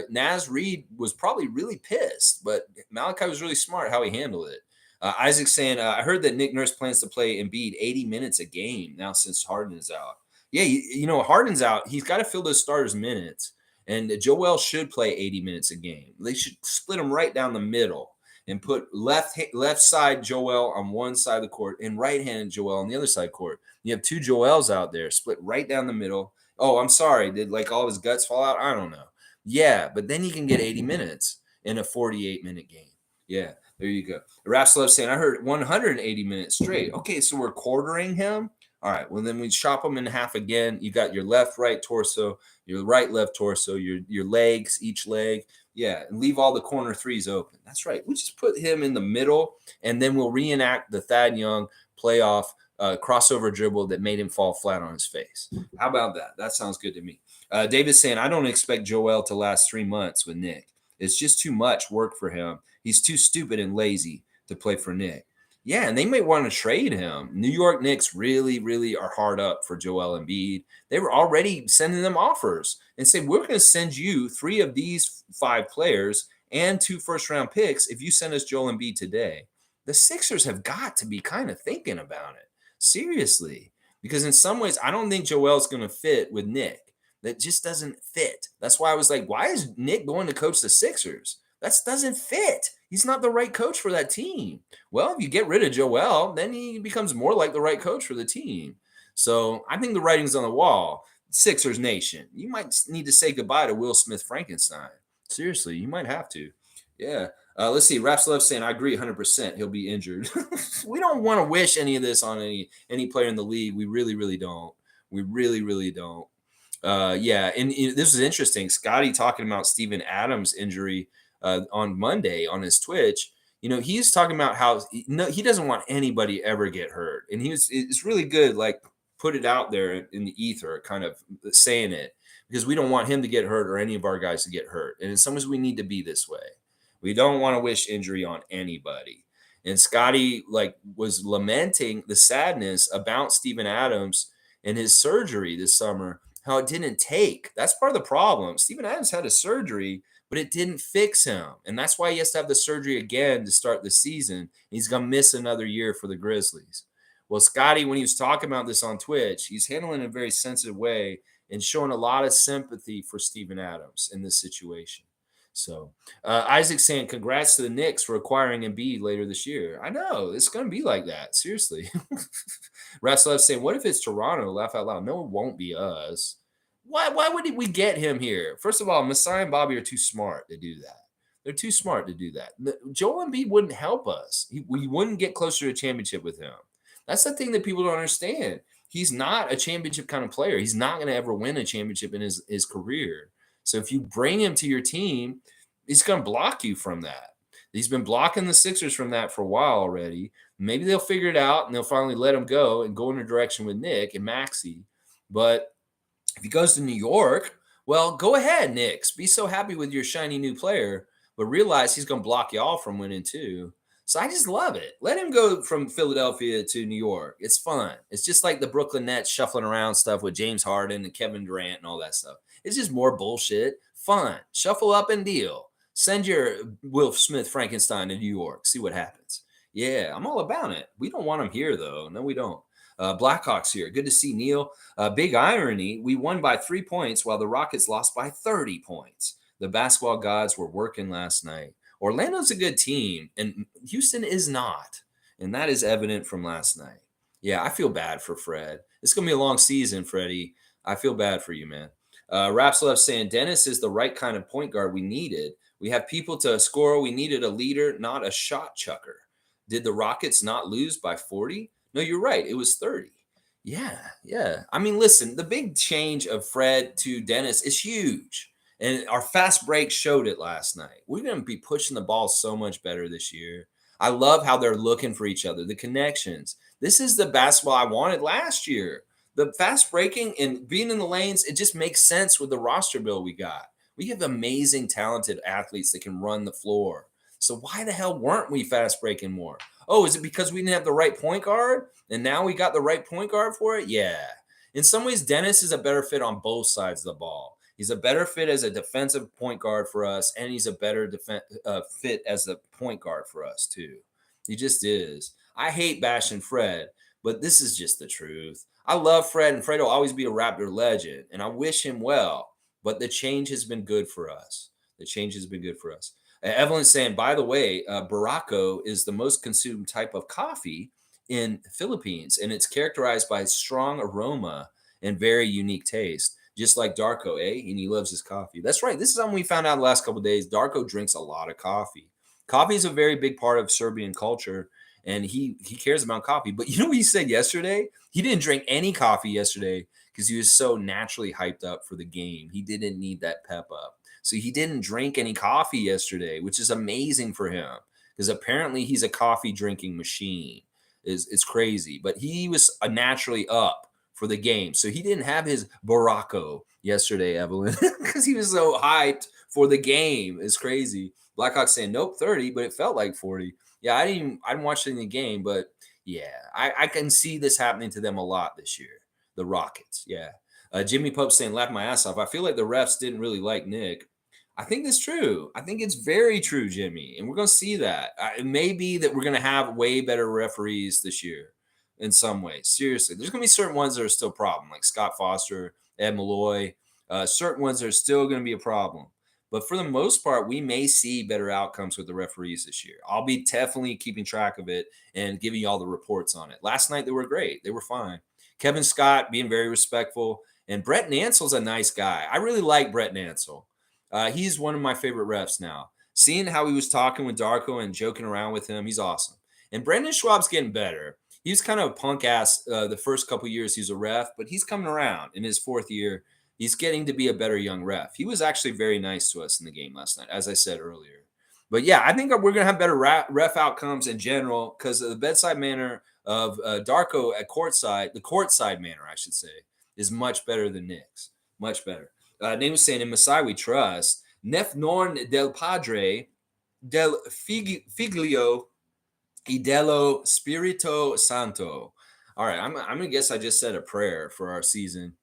Naz Reid was probably really pissed, but Malachi was really smart how he handled it. Isaac's saying, I heard that Nick Nurse plans to play Embiid 80 minutes a game now since Harden is out. Yeah, you know, Harden's out. He's got to fill those starters' minutes. And Joel should play 80 minutes a game. They should split him right down the middle and put left side Joel on one side of the court and right-handed Joel on the other side of the court. You have two Joels out there split right down the middle. Oh, I'm sorry. Did like all his guts fall out? I don't know. Yeah, but then he can get 80 minutes in a 48-minute game. Yeah, there you go. Rapslev saying, I heard 180 minutes straight. Okay, so we're quartering him? All right, well, then we chop him in half again. You got your left, right torso, your right, left torso, your legs, each leg. Yeah, and leave all the corner threes open. That's right. We just put him in the middle, and then we'll reenact the Thad Young playoff crossover dribble that made him fall flat on his face. How about that? That sounds good to me. David's saying, I don't expect Joel to last 3 months with Nick. It's just too much work for him. He's too stupid and lazy to play for Nick. Yeah, and they may want to trade him. New York Knicks really, really are hard up for Joel Embiid. They were already sending them offers and said, we're going to send you 3 of these 5 players and 2 first-round picks if you send us Joel Embiid today. The Sixers have got to be kind of thinking about it. Seriously. Because in some ways, I don't think Joel's going to fit with Nick. That just doesn't fit. That's why I was like, why is Nick going to coach the Sixers? That doesn't fit. He's not the right coach for that team. Well, if you get rid of Joel, then he becomes more like the right coach for the team. So I think the writing's on the wall. Sixers Nation, you might need to say goodbye to Will Smith Frankenstein. Seriously, you might have to. Yeah. Let's see. Rapslev saying, I agree 100%. He'll be injured. We don't want to wish any of this on any player in the league. We really, really don't. We really, really don't. Yeah. And this is interesting. Scotty talking about Steven Adams' injury on Monday on his Twitch. You know, he's talking about how he doesn't want anybody ever get hurt. And it's really good, like, put it out there in the ether, kind of saying it, because we don't want him to get hurt or any of our guys to get hurt. And in some ways, we need to be this way. We don't want to wish injury on anybody. And Scotty, like, was lamenting the sadness about Steven Adams and his surgery this summer, how it didn't take. That's part of the problem. Steven Adams had a surgery, but it didn't fix him. And that's why he has to have the surgery again to start the season. He's going to miss another year for the Grizzlies. Well, Scotty, when he was talking about this on Twitch, he's handling it in a very sensitive way and showing a lot of sympathy for Steven Adams in this situation. So Isaac saying, congrats to the Knicks for acquiring Embiid later this year. I know, it's going to be like that. Seriously. Wrestler saying, what if it's Toronto? Laugh out loud. No, it won't be us. Why would we get him here? First of all, Masai and Bobby are too smart to do that. They're too smart to do that. Joel Embiid wouldn't help us. We wouldn't get closer to a championship with him. That's the thing that people don't understand. He's not a championship kind of player. He's not going to ever win a championship in his career. So if you bring him to your team, he's going to block you from that. He's been blocking the Sixers from that for a while already. Maybe they'll figure it out and they'll finally let him go and go in a direction with Nick and Maxey. But if he goes to New York, well, go ahead, Knicks. Be so happy with your shiny new player, but realize he's going to block you all from winning too. So I just love it. Let him go from Philadelphia to New York. It's fun. It's just like the Brooklyn Nets shuffling around stuff with James Harden and Kevin Durant and all that stuff. It's just more bullshit. Fun. Shuffle up and deal. Send your Will Smith Frankenstein to New York. See what happens. Yeah, I'm all about it. We don't want him here, though. No, we don't. Blackhawks here. Good to see Neil. Big irony. We won by 3 points while the Rockets lost by 30 points. The basketball gods were working last night. Orlando's a good team, and Houston is not. And that is evident from last night. Yeah, I feel bad for Fred. It's going to be a long season, Freddie. I feel bad for you, man. Raps Left saying, Dennis is the right kind of point guard we needed. We have people to score. We needed a leader, not a shot chucker. Did the Rockets not lose by 40? No, you're right. It was 30. Yeah. I mean, listen, the big change of Fred to Dennis is huge. And our fast break showed it last night. We're going to be pushing the ball so much better this year. I love how they're looking for each other, the connections. This is the basketball I wanted last year. The fast breaking and being in the lanes, it just makes sense with the roster build we got. We have amazing, talented athletes that can run the floor. So why the hell weren't we fast breaking more? Oh, is it because we didn't have the right point guard? And now we got the right point guard for it? Yeah. In some ways, Dennis is a better fit on both sides of the ball. He's a better fit as a defensive point guard for us, and he's a better fit as a point guard for us, too. He just is. I hate bashing Fred, but this is just the truth. I love Fred, and Fred will always be a Raptor legend, and I wish him well. But the change has been good for us. Evelyn's saying, by the way, Barako is the most consumed type of coffee in the Philippines, and it's characterized by strong aroma and very unique taste, just like Darko, and he loves his coffee. That's right. This is something we found out the last couple of days. Darko drinks a lot of coffee. Coffee is a very big part of Serbian culture, and he cares about coffee. But you know what he said yesterday? He didn't drink any coffee yesterday because he was so naturally hyped up for the game. He didn't need that pep up. So he didn't drink any coffee yesterday, which is amazing for him because apparently he's a coffee drinking machine. It's crazy. But he was naturally up for the game. So he didn't have his Barako yesterday, Evelyn, because he was so hyped for the game. It's crazy. Blackhawks saying, nope, 30, but it felt like 40. Yeah, I didn't watch it in the game, but yeah, I can see this happening to them a lot this year. The Rockets, yeah. Jimmy Pope saying, laugh my ass off. I feel like the refs didn't really like Nick. I think that's true. I think it's very true, Jimmy. And we're going to see that. It may be that we're going to have way better referees this year in some ways. Seriously. There's going to be certain ones that are still a problem, like Scott Foster, Ed Malloy. Certain ones that are still going to be a problem. But for the most part, we may see better outcomes with the referees this year. I'll be definitely keeping track of it and giving you all the reports on it. Last night, they were great. They were fine. Kevin Scott being very respectful. And Brett Nansel's a nice guy. I really like Brett Nansel. He's one of my favorite refs now. Seeing how he was talking with Darko and joking around with him, he's awesome. And Brendan Schwab's getting better. He was kind of a punk ass the first couple years he was a ref, but he's coming around in his fourth year. He's getting to be a better young ref. He was actually very nice to us in the game last night, as I said earlier. But yeah, I think we're going to have better ref outcomes in general because of the bedside manner of Darko at courtside, the courtside manner, I should say, is much better than Nick's. Much better. Name was saying, in Masai we trust. Nef non del Padre, del Figlio, y dello Spirito Santo. All right, I'm going to guess I just said a prayer for our season.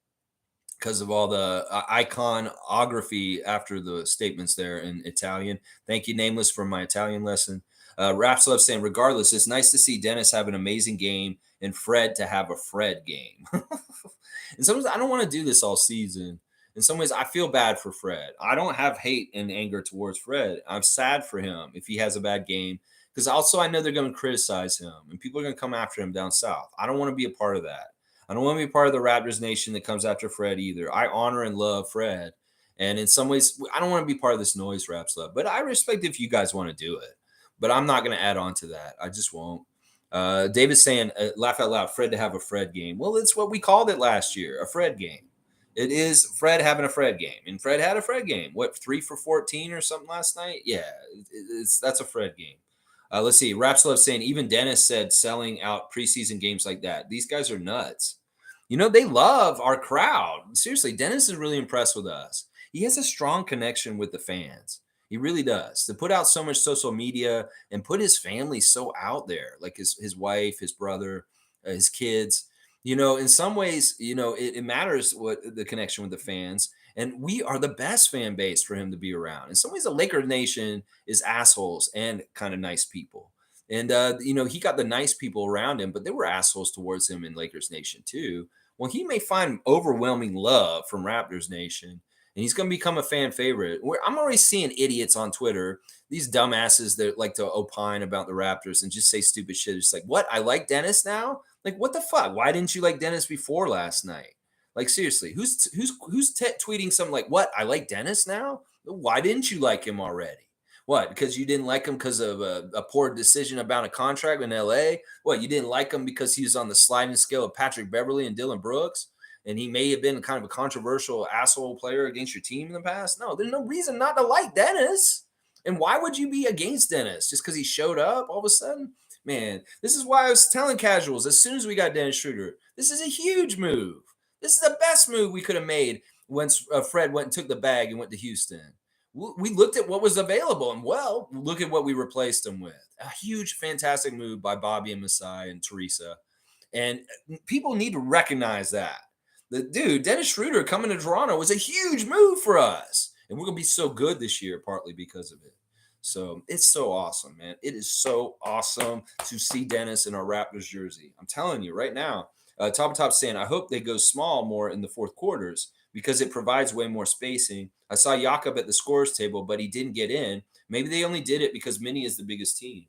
because of all the iconography after the statements there in Italian. Thank you, Nameless, for my Italian lesson. Raps Love saying, regardless, it's nice to see Dennis have an amazing game and Fred to have a Fred game. In some ways, I don't want to do this all season. In some ways, I feel bad for Fred. I don't have hate and anger towards Fred. I'm sad for him if he has a bad game, because also I know they're going to criticize him and people are going to come after him down south. I don't want to be a part of that. I don't want to be part of the Raptors nation that comes after Fred either. I honor and love Fred. And in some ways, I don't want to be part of this noise, Raps Love. But I respect if you guys want to do it. But I'm not going to add on to that. I just won't. David's saying, laugh out loud, Fred to have a Fred game. Well, it's what we called it last year, a Fred game. It is Fred having a Fred game. And Fred had a Fred game. What, 3 for 14 or something last night? Yeah, that's a Fred game. Let's see. Raps Love saying, even Dennis said selling out preseason games like that. These guys are nuts. You know, they love our crowd. Seriously, Dennis is really impressed with us. He has a strong connection with the fans. He really does. To put out so much social media and put his family so out there, like his wife, his brother, his kids. You know, in some ways, you know, it matters what the connection with the fans. And we are the best fan base for him to be around. In some ways, the Laker Nation is assholes and kind of nice people. And, you know, he got the nice people around him, but they were assholes towards him in Lakers Nation too. Well, he may find overwhelming love from Raptors Nation, and he's going to become a fan favorite. I'm already seeing idiots on Twitter, these dumbasses that like to opine about the Raptors and just say stupid shit. It's like, what? I like Dennis now? Like, what the fuck? Why didn't you like Dennis before last night? Like, seriously, who's tweeting something like, what? I like Dennis now? Why didn't you like him already? What? Because you didn't like him because of a poor decision about a contract in LA? What? You didn't like him because he was on the sliding scale of Patrick Beverly and Dylan Brooks? And he may have been kind of a controversial asshole player against your team in the past? No, there's no reason not to like Dennis. And why would you be against Dennis? Just because he showed up all of a sudden? Man, this is why I was telling casuals as soon as we got Dennis Schroeder, this is a huge move. This is the best move we could have made once Fred went and took the bag and went to Houston. We looked at what was available, and well, look at what we replaced him with. A huge, fantastic move by Bobby and Masai and Teresa. And people need to recognize that. The dude, Dennis Schroeder coming to Toronto was a huge move for us. And we're going to be so good this year, partly because of it. So it's so awesome, man. It is so awesome to see Dennis in our Raptors jersey. I'm telling you right now. Top saying, I hope they go small more in the fourth quarters because it provides way more spacing. I saw Jakob at the scorers table, but he didn't get in. Maybe they only did it because Minnie is the biggest team.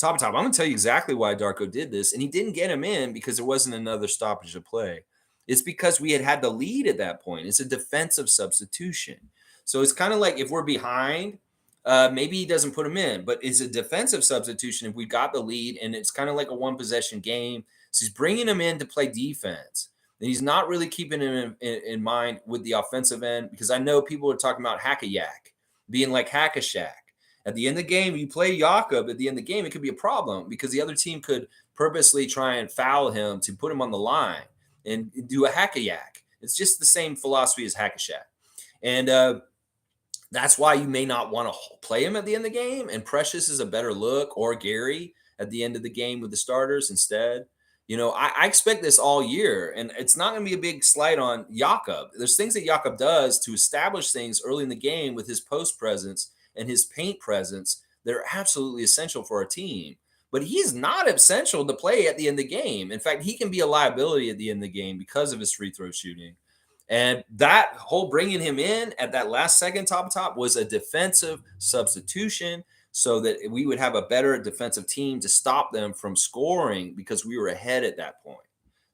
I'm going to tell you exactly why Darko did this. And he didn't get him in because there wasn't another stoppage of play. It's because we had the lead at that point. It's a defensive substitution. So it's kind of like if we're behind, maybe he doesn't put him in, but it's a defensive substitution if we got the lead, and it's kind of like a one possession game. So he's bringing him in to play defense. And he's not really keeping him in mind with the offensive end, because I know people are talking about hack-a-yak, being like hack-a-shack. At the end of the game, you play Jakob at the end of the game, it could be a problem because the other team could purposely try and foul him to put him on the line and do a hack-a-yak. It's just the same philosophy as hack-a-shack. And that's why you may not want to play him at the end of the game. And Precious is a better look, or Gary at the end of the game with the starters instead. You know, I expect this all year, and it's not going to be a big slight on Jakob. There's things that Jakob does to establish things early in the game with his post presence and his paint presence that are absolutely essential for our team. But he's not essential to play at the end of the game. In fact, he can be a liability at the end of the game because of his free throw shooting. And that whole bringing him in at that last second top was a defensive substitution so that we would have a better defensive team to stop them from scoring because we were ahead at that point.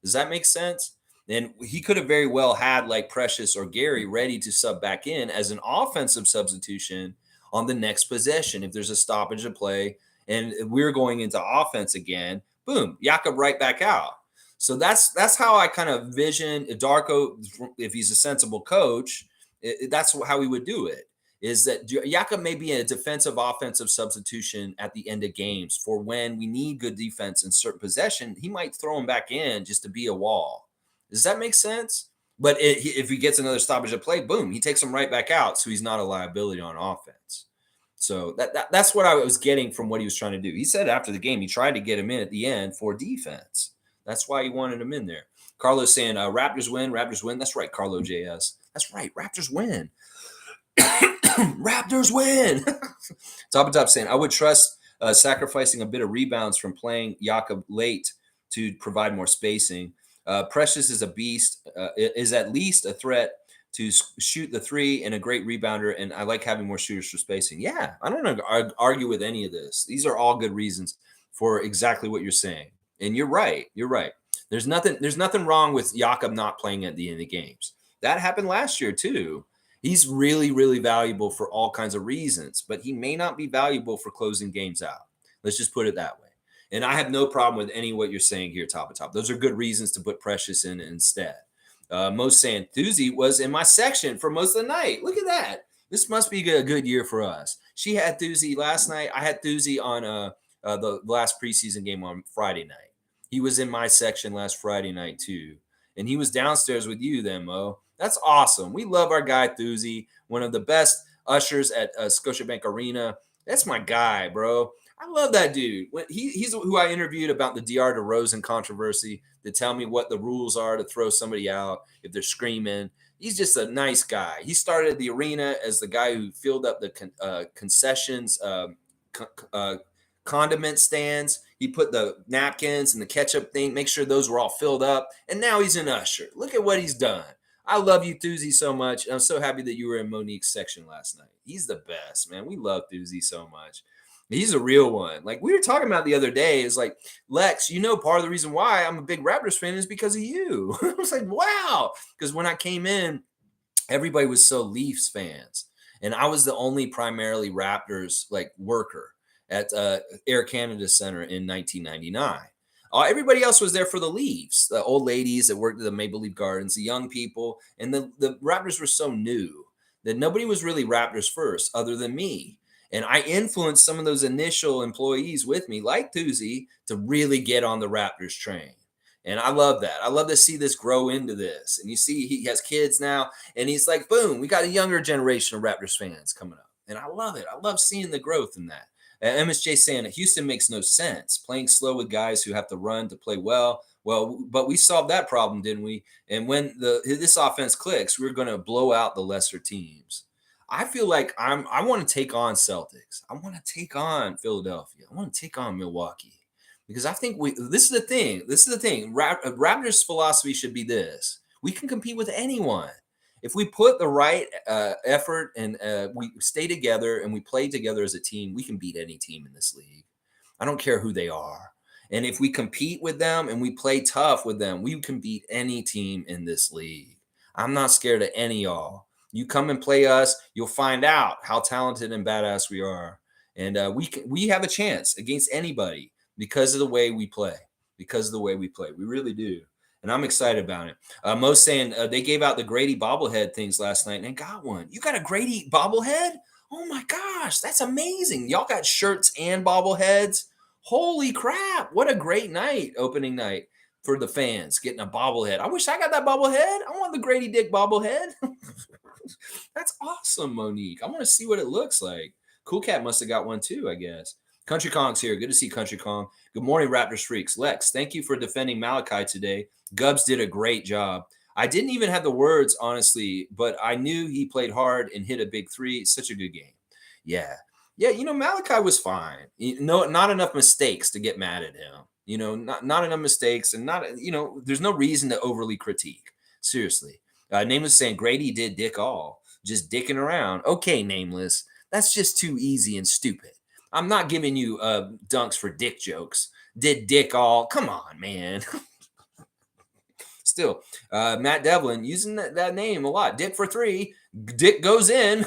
Does that make sense? And he could have very well had like Precious or Gary ready to sub back in as an offensive substitution on the next possession. If there's a stoppage of play and we're going into offense again, boom, Jakob right back out. So that's how I kind of vision Darko, if he's a sensible coach, that's how he would do it, is that Jakob may be a defensive offensive substitution at the end of games for when we need good defense in certain possession. He might throw him back in just to be a wall. Does that make sense? But if he gets another stoppage of play, boom, he takes him right back out. So he's not a liability on offense. So that's what I was getting from what he was trying to do. He said after the game, he tried to get him in at the end for defense. That's why he wanted him in there. Carlos saying, Raptors win, Raptors win. That's right, Carlo JS. That's right, Raptors win. Raptors win. Top saying, I would trust sacrificing a bit of rebounds from playing Jakob late to provide more spacing. Precious is a beast, is at least a threat to shoot the three and a great rebounder. And I like having more shooters for spacing. Yeah, I don't argue with any of this. These are all good reasons for exactly what you're saying. And you're right. You're right. There's nothing wrong with Jakob not playing at the end of the games. That happened last year too. He's really, really valuable for all kinds of reasons, but he may not be valuable for closing games out. Let's just put it that way. And I have no problem with any of what you're saying here, top. Those are good reasons to put Precious in instead. Most saying Thuzy was in my section for most of the night. Look at that. This must be a good year for us. She had Thuzy last night. I had Thuzy on the last preseason game on Friday night. He was in my section last Friday night too. And he was downstairs with you then, Mo. That's awesome. We love our guy, Thuzy, one of the best ushers at Scotiabank Arena. That's my guy, bro. I love that dude. He's who I interviewed about the DR DeRozan controversy to tell me what the rules are to throw somebody out if they're screaming. He's just a nice guy. He started at the arena as the guy who filled up the concessions, condiment stands. He put the napkins and the ketchup thing, make sure those were all filled up. And now he's an usher. Look at what he's done. I love you, Thuzy, so much. I'm so happy that you were in Monique's section last night. He's the best, man. We love Thuzy so much. He's a real one. Like we were talking about the other day, is like, Lex, part of the reason why I'm a big Raptors fan is because of you. I was like, wow. Because when I came in, everybody was so Leafs fans. And I was the only primarily Raptors worker at Air Canada Center in 1999. Everybody else was there for the Leafs, the old ladies that worked at the Maple Leaf Gardens, the young people. And the Raptors were so new that nobody was really Raptors first other than me. And I influenced some of those initial employees with me, like Thuzy, to really get on the Raptors train. And I love that. I love to see this grow into this. And you see he has kids now, and he's like, boom, we got a younger generation of Raptors fans coming up. And I love it. I love seeing the growth in that. MSJ saying that Houston makes no sense, playing slow with guys who have to run to play well. Well, but we solved that problem, didn't we? And when this offense clicks, we're going to blow out the lesser teams. I feel like I want to take on Celtics. I want to take on Philadelphia. I want to take on Milwaukee because I think this is the thing. Raptors' philosophy should be this: we can compete with anyone if we put the right effort and we stay together and we play together as a team. We can beat any team in this league. I don't care who they are. And if we compete with them and we play tough with them, we can beat any team in this league. I'm not scared of any of y'all. You come and play us, you'll find out how talented and badass we are. And we have a chance against anybody because of the way we play. We really do. And I'm excited about it. Mo's saying they gave out the Grady bobblehead things last night and they got one. You got a Grady bobblehead? Oh my gosh, that's amazing. Y'all got shirts and bobbleheads. Holy crap. What a great night, opening night for the fans, getting a bobblehead. I wish I got that bobblehead. I want the Grady Dick bobblehead. That's awesome, Monique. I want to see what it looks like. Cool Cat must have got one too, I guess. Country Kong's here. Good to see Country Kong. Good morning, Raptors freaks. Lex, thank you for defending Malachi today. Gubs did a great job. I didn't even have the words, honestly, but I knew he played hard and hit a big three. Such a good game. Yeah. Yeah, Malachi was fine. Not enough mistakes to get mad at him. Not enough mistakes and there's no reason to overly critique. Seriously. Nameless saying Grady did dick all. Just dicking around. Okay, Nameless. That's just too easy and stupid. I'm not giving you dunks for dick jokes. Did dick all. Come on, man. Still, Matt Devlin using that name a lot. Dick for three. Dick goes in.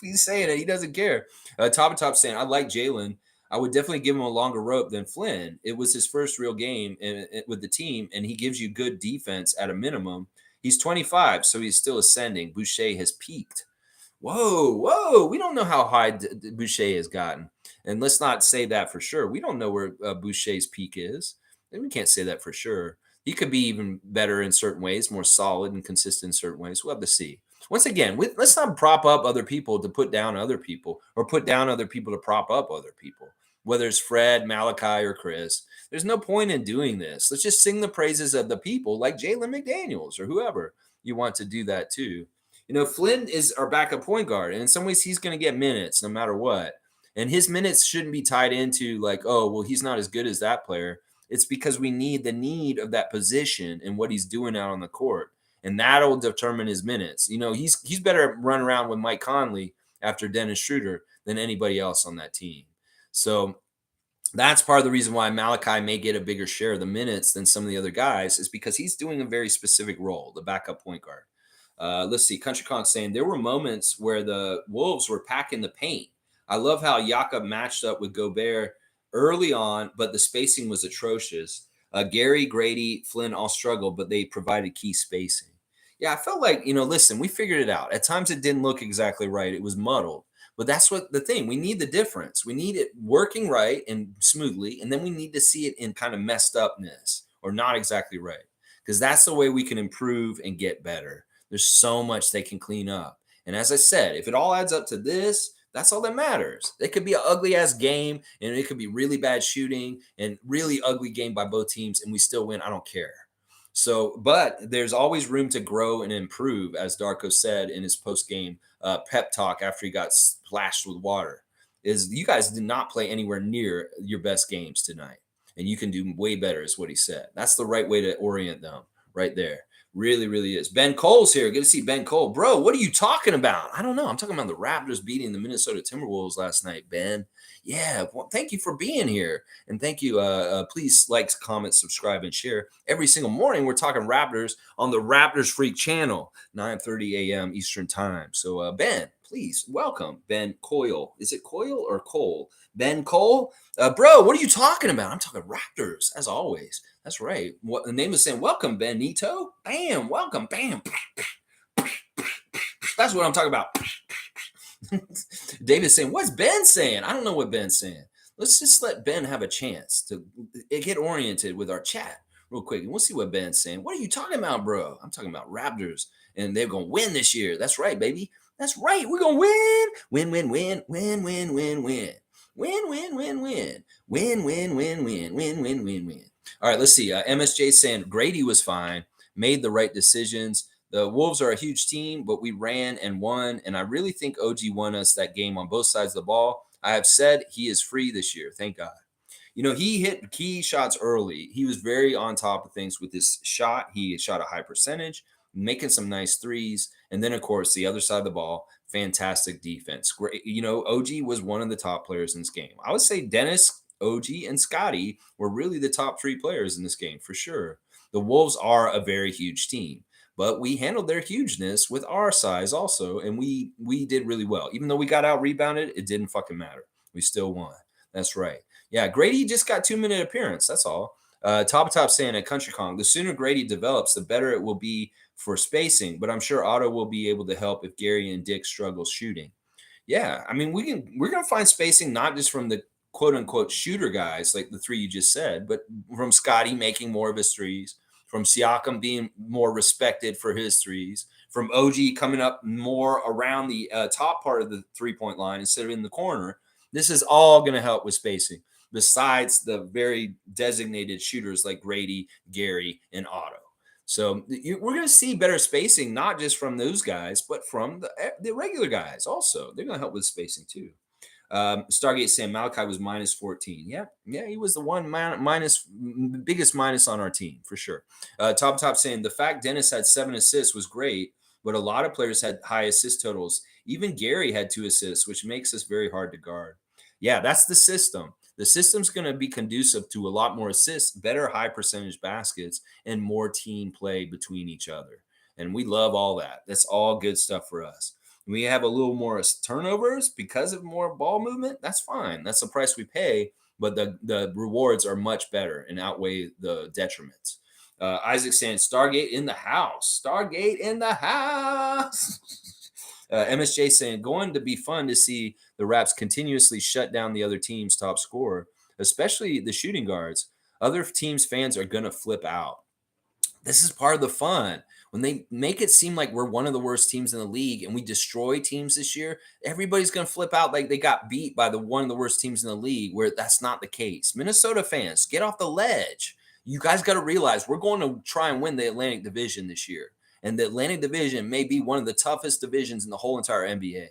He's saying it. He doesn't care. Top saying, I like Jalen. I would definitely give him a longer rope than Flynn. It was his first real game with the team, and he gives you good defense at a minimum. He's 25, so he's still ascending. Boucher has peaked. Whoa. We don't know how high Boucher has gotten. And let's not say that for sure. We don't know where Boucher's peak is. And we can't say that for sure. He could be even better in certain ways, more solid and consistent in certain ways. We'll have to see. Once again, let's not prop up other people to put down other people or put down other people to prop up other people. whether it's Fred, Malachi, or Chris. There's no point in doing this. Let's just sing the praises of the people like Jalen McDaniels or whoever you want to do that too. Flynn is our backup point guard, and in some ways he's going to get minutes no matter what. And his minutes shouldn't be tied into like, oh, well, he's not as good as that player. It's because we need the need of that position and what he's doing out on the court, and that'll determine his minutes. He's better run around with Mike Conley after Dennis Schroeder than anybody else on that team. So that's part of the reason why Malachi may get a bigger share of the minutes than some of the other guys, is because he's doing a very specific role, the backup point guard. Let's see. Country Conk saying there were moments where the Wolves were packing the paint. I love how Siakam matched up with Gobert early on, but the spacing was atrocious. Gary, Grady, Flynn all struggled, but they provided key spacing. Yeah, I felt like, listen, we figured it out. At times it didn't look exactly right. It was muddled. But that's what the thing. We need the difference. We need it working right and smoothly, and then we need to see it in kind of messed upness or not exactly right, because that's the way we can improve and get better. There's so much they can clean up. And as I said, if it all adds up to this, that's all that matters. It could be an ugly ass game, and it could be really bad shooting and really ugly game by both teams, and we still win. I don't care. So, but there's always room to grow and improve, as Darko said in his post game pep talk after he got splashed with water. Is you guys did not play anywhere near your best games tonight, and you can do way better, is what he said. That's the right way to orient them, right there. Really, really is. Ben Cole's here. Good to see Ben Cole. Bro, what are you talking about? I don't know. I'm talking about the Raptors beating the Minnesota Timberwolves last night, Ben. Yeah, well, thank you for being here. And thank you. Please like, comment, subscribe, and share. Every single morning, we're talking Raptors on the Raptorsfreak channel, 9:30 a.m. Eastern time. So, Ben, please welcome Ben Coyle. Is it Coyle or Cole? Ben Cole? Bro, what are you talking about? I'm talking Raptors, as always. That's right. What the name is saying, welcome, Benito. Bam, welcome, bam. That's what I'm talking about. David's saying, what's Ben saying? I don't know what Ben's saying. Let's just let Ben have a chance to get oriented with our chat real quick, and we'll see what Ben's saying. What are you talking about, bro? I'm talking about Raptors, and they're going to win this year. That's right, baby. That's right. We're going to win. Win, win, win, win, win, win, win. Win, win, win, win. Win, win, win, win, win, win, win, win. All right, let's see. MSJ saying Grady was fine, made the right decisions. The Wolves are a huge team, but we ran and won, and I really think OG won us that game on both sides of the ball. I have said he is free this year. Thank God. He hit key shots early. He was very on top of things with his shot. He shot a high percentage, making some nice threes. And then, of course, the other side of the ball, fantastic defense. Great. OG was one of the top players in this game. I would say Dennis, OG, and Scotty were really the top three players in this game for sure. The Wolves are a very huge team, but we handled their hugeness with our size also, and we did really well. Even though we got out rebounded, it didn't fucking matter. We still won. That's right. Yeah, Grady just got 2-minute appearance. That's all. Top saying at Country Kong, the sooner Grady develops, the better it will be for spacing. But I'm sure Otto will be able to help if Gary and Dick struggle shooting. Yeah, I mean, we're gonna find spacing not just from the quote unquote shooter guys like the three you just said, but from Scotty making more of his threes, from Siakam being more respected for his threes, from OG coming up more around the top part of the 3-point line instead of in the corner. This is all going to help with spacing, besides the very designated shooters like Grady, Gary, and Otto. So we're going to see better spacing, not just from those guys, but from the regular guys also. They're going to help with spacing too. Stargate saying Malachi was minus 14. Yeah, he was the one biggest minus on our team for sure. Top saying the fact Dennis had 7 assists was great, but a lot of players had high assist totals. Even Gary had 2 assists, which makes us very hard to guard. Yeah, that's the system. The system's going to be conducive to a lot more assists, better high percentage baskets, and more team play between each other. And we love all that. That's all good stuff for us. We have a little more turnovers because of more ball movement. That's fine. That's the price we pay, but the rewards are much better and outweigh the detriments. Isaac saying Stargate in the house. Stargate in the house. MSJ saying going to be fun to see the Raps continuously shut down the other team's top scorer, especially the shooting guards. Other teams' fans are going to flip out. This is part of the fun. When they make it seem like we're one of the worst teams in the league and we destroy teams this year, everybody's going to flip out like they got beat by the one of the worst teams in the league, where that's not the case. Minnesota fans, get off the ledge. You guys got to realize we're going to try and win the Atlantic Division this year. And the Atlantic Division may be one of the toughest divisions in the whole entire NBA.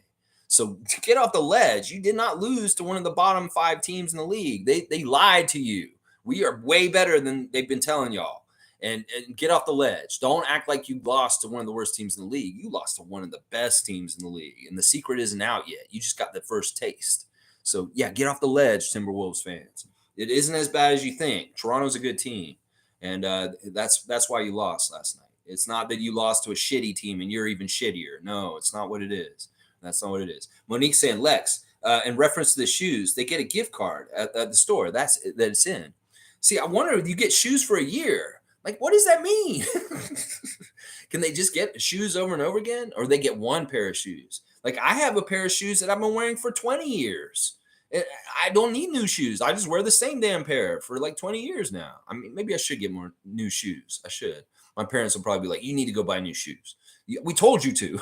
So get off the ledge. You did not lose to one of the bottom 5 teams in the league. They lied to you. We are way better than they've been telling y'all. And get off the ledge. Don't act like you lost to one of the worst teams in the league. You lost to one of the best teams in the league. And the secret isn't out yet. You just got the first taste. So, yeah, get off the ledge, Timberwolves fans. It isn't as bad as you think. Toronto's a good team. And that's why you lost last night. It's not that you lost to a shitty team and you're even shittier. No, it's not what it is. That's not what it is. Monique saying, Lex, in reference to the shoes, they get a gift card at the store. That it's in. See, I wonder if you get shoes for a year. Like, what does that mean? Can they just get shoes over and over again? Or they get one pair of shoes? Like, I have a pair of shoes that I've been wearing for 20 years. I don't need new shoes. I just wear the same damn pair for like 20 years now. I mean, maybe I should get more new shoes. I should. My parents will probably be like, you need to go buy new shoes. We told you to.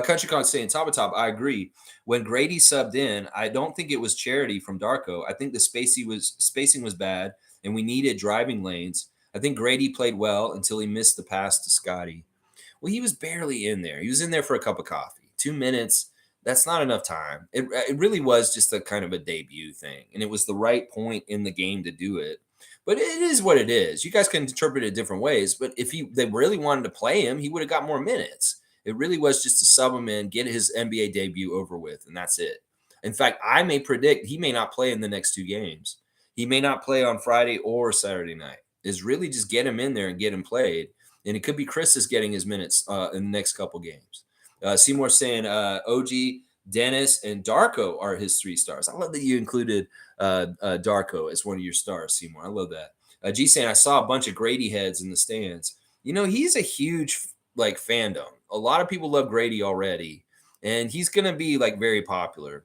Country Con saying, top of top, I agree. When Grady subbed in, I don't think it was charity from Darko. I think the spacing was bad, and we needed driving lanes. I think Grady played well until he missed the pass to Scotty. Well, he was barely in there. He was in there for a cup of coffee. 2 minutes, that's not enough time. It really was just a kind of a debut thing, and it was the right point in the game to do it. But it is what it is. You guys can interpret it different ways, but if they really wanted to play him, he would have got more minutes. It really was just to sub him in, get his NBA debut over with, and that's it. In fact, I may predict he may not play in the next 2 games. He may not play on Friday or Saturday night. Is really just get him in there and get him played. And it could be Chris is getting his minutes in the next couple games. Seymour saying OG, Dennis, and Darko are his 3 stars. I love that you included Darko as one of your stars, Seymour. I love that. G saying, I saw a bunch of Grady heads in the stands. You know, he's a huge like fandom. A lot of people love Grady already. And he's going to be like very popular.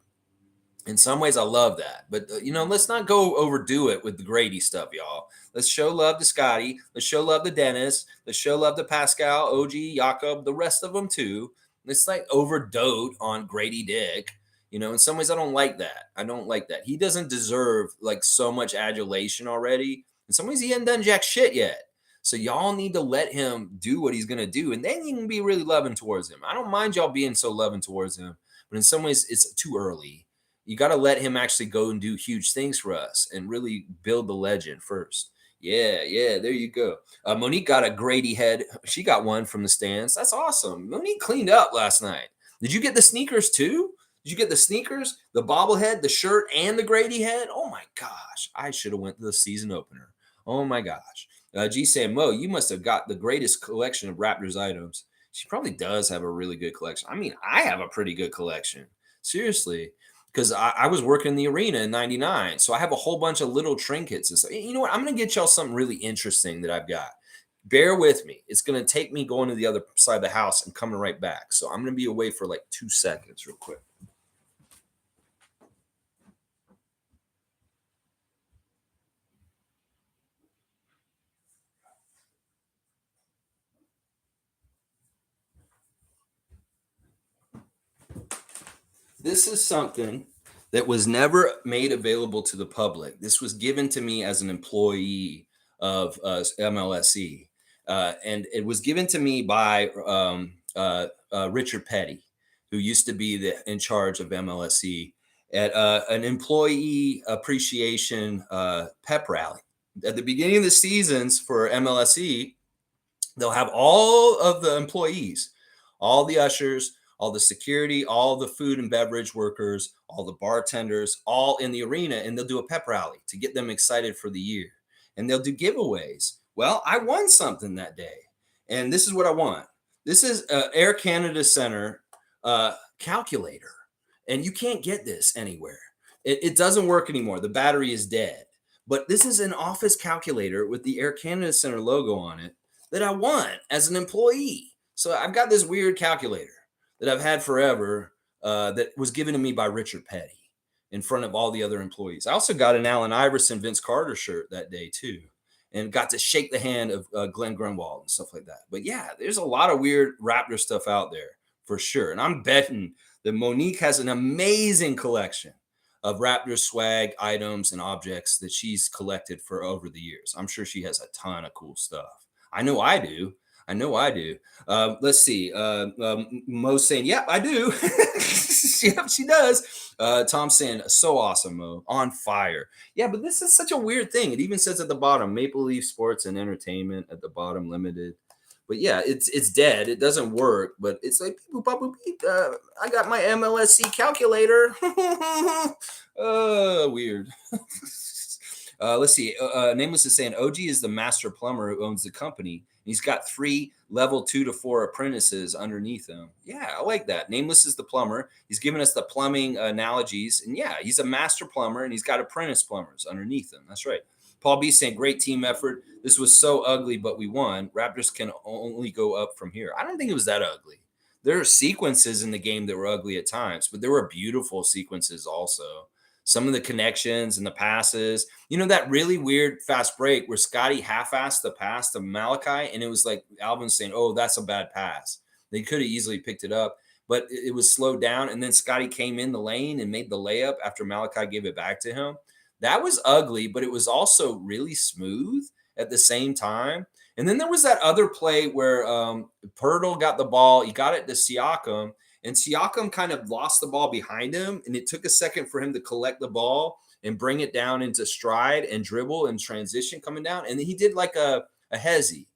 In some ways, I love that. But, let's not go overdo it with the Grady stuff, y'all. Let's show love to Scotty. Let's show love to Dennis. Let's show love to Pascal, OG, Jakob, the rest of them, too. Let's, overdote on Grady Dick. In some ways, I don't like that. I don't like that. He doesn't deserve, so much adulation already. In some ways, he hasn't done jack shit yet. So y'all need to let him do what he's going to do. And then you can be really loving towards him. I don't mind y'all being so loving towards him. But in some ways, it's too early. You got to let him actually go and do huge things for us and really build the legend first. Yeah, there you go. Monique got a Grady head. She got one from the stands. That's awesome. Monique cleaned up last night. Did you get the sneakers too? Did you get the sneakers, the bobblehead, the shirt, and the Grady head? Oh my gosh. I should have went to the season opener. Oh my gosh. G saying, Mo, you must have got the greatest collection of Raptors items. She probably does have a really good collection. I mean, I have a pretty good collection. Seriously. Because I was working in the arena in 99. So I have a whole bunch of little trinkets and stuff. You know what? I'm going to get y'all something really interesting that I've got. Bear with me. It's going to take me going to the other side of the house and coming right back. So I'm going to be away for 2 seconds real quick. This is something that was never made available to the public. This was given to me as an employee of MLSE. And it was given to me by Richard Petty, who used to be in charge of MLSE at an employee appreciation pep rally. At the beginning of the seasons for MLSE, they'll have all of the employees, all the ushers, all the security, all the food and beverage workers, all the bartenders, all in the arena, and they'll do a pep rally to get them excited for the year. And they'll do giveaways. Well, I won something that day, and this is what I won. This is Air Canada Center calculator, and you can't get this anywhere. It doesn't work anymore. The battery is dead. But this is an office calculator with the Air Canada Center logo on it that I won as an employee. So I've got this weird calculator that I've had forever that was given to me by Richard Petty in front of all the other employees. I also got an Allen Iverson, Vince Carter shirt that day too. and got to shake the hand of Glenn Grunwald and stuff like that. But yeah, there's a lot of weird Raptor stuff out there for sure. And I'm betting that Monique has an amazing collection of Raptor swag items and objects that she's collected for over the years. I'm sure she has a ton of cool stuff. I know I do. Let's see. Mo's saying, yep, I do. Yep, she does. Tom saying, so awesome, Mo. On fire. Yeah, but this is such a weird thing. It even says at the bottom, Maple Leaf Sports and Entertainment at the bottom, limited. But yeah, it's dead. It doesn't work. But it's like, I got my MLSC calculator. Weird. Let's see. Nameless is saying OG is the master plumber who owns the company. He's got 3 level 2 to 4 apprentices underneath him. Yeah, I like that. Nameless is the plumber. He's giving us the plumbing analogies. And yeah, he's a master plumber and he's got apprentice plumbers underneath him. That's right. Paul B saying, great team effort. This was so ugly, but we won. Raptors can only go up from here. I don't think it was that ugly. There are sequences in the game that were ugly at times, but there were beautiful sequences also. Some of the connections and the passes, that really weird fast break where Scotty half-assed the pass to Malachi, and it was like Alvin saying, oh, that's a bad pass. They could have easily picked it up, but it was slowed down, and then Scotty came in the lane and made the layup after Malachi gave it back to him. That was ugly, but it was also really smooth at the same time. And then there was that other play where Pirtle got the ball. He got it to Siakam, and Siakam kind of lost the ball behind him, and it took a second for him to collect the ball and bring it down into stride and dribble and transition coming down. And he did like a hezzy.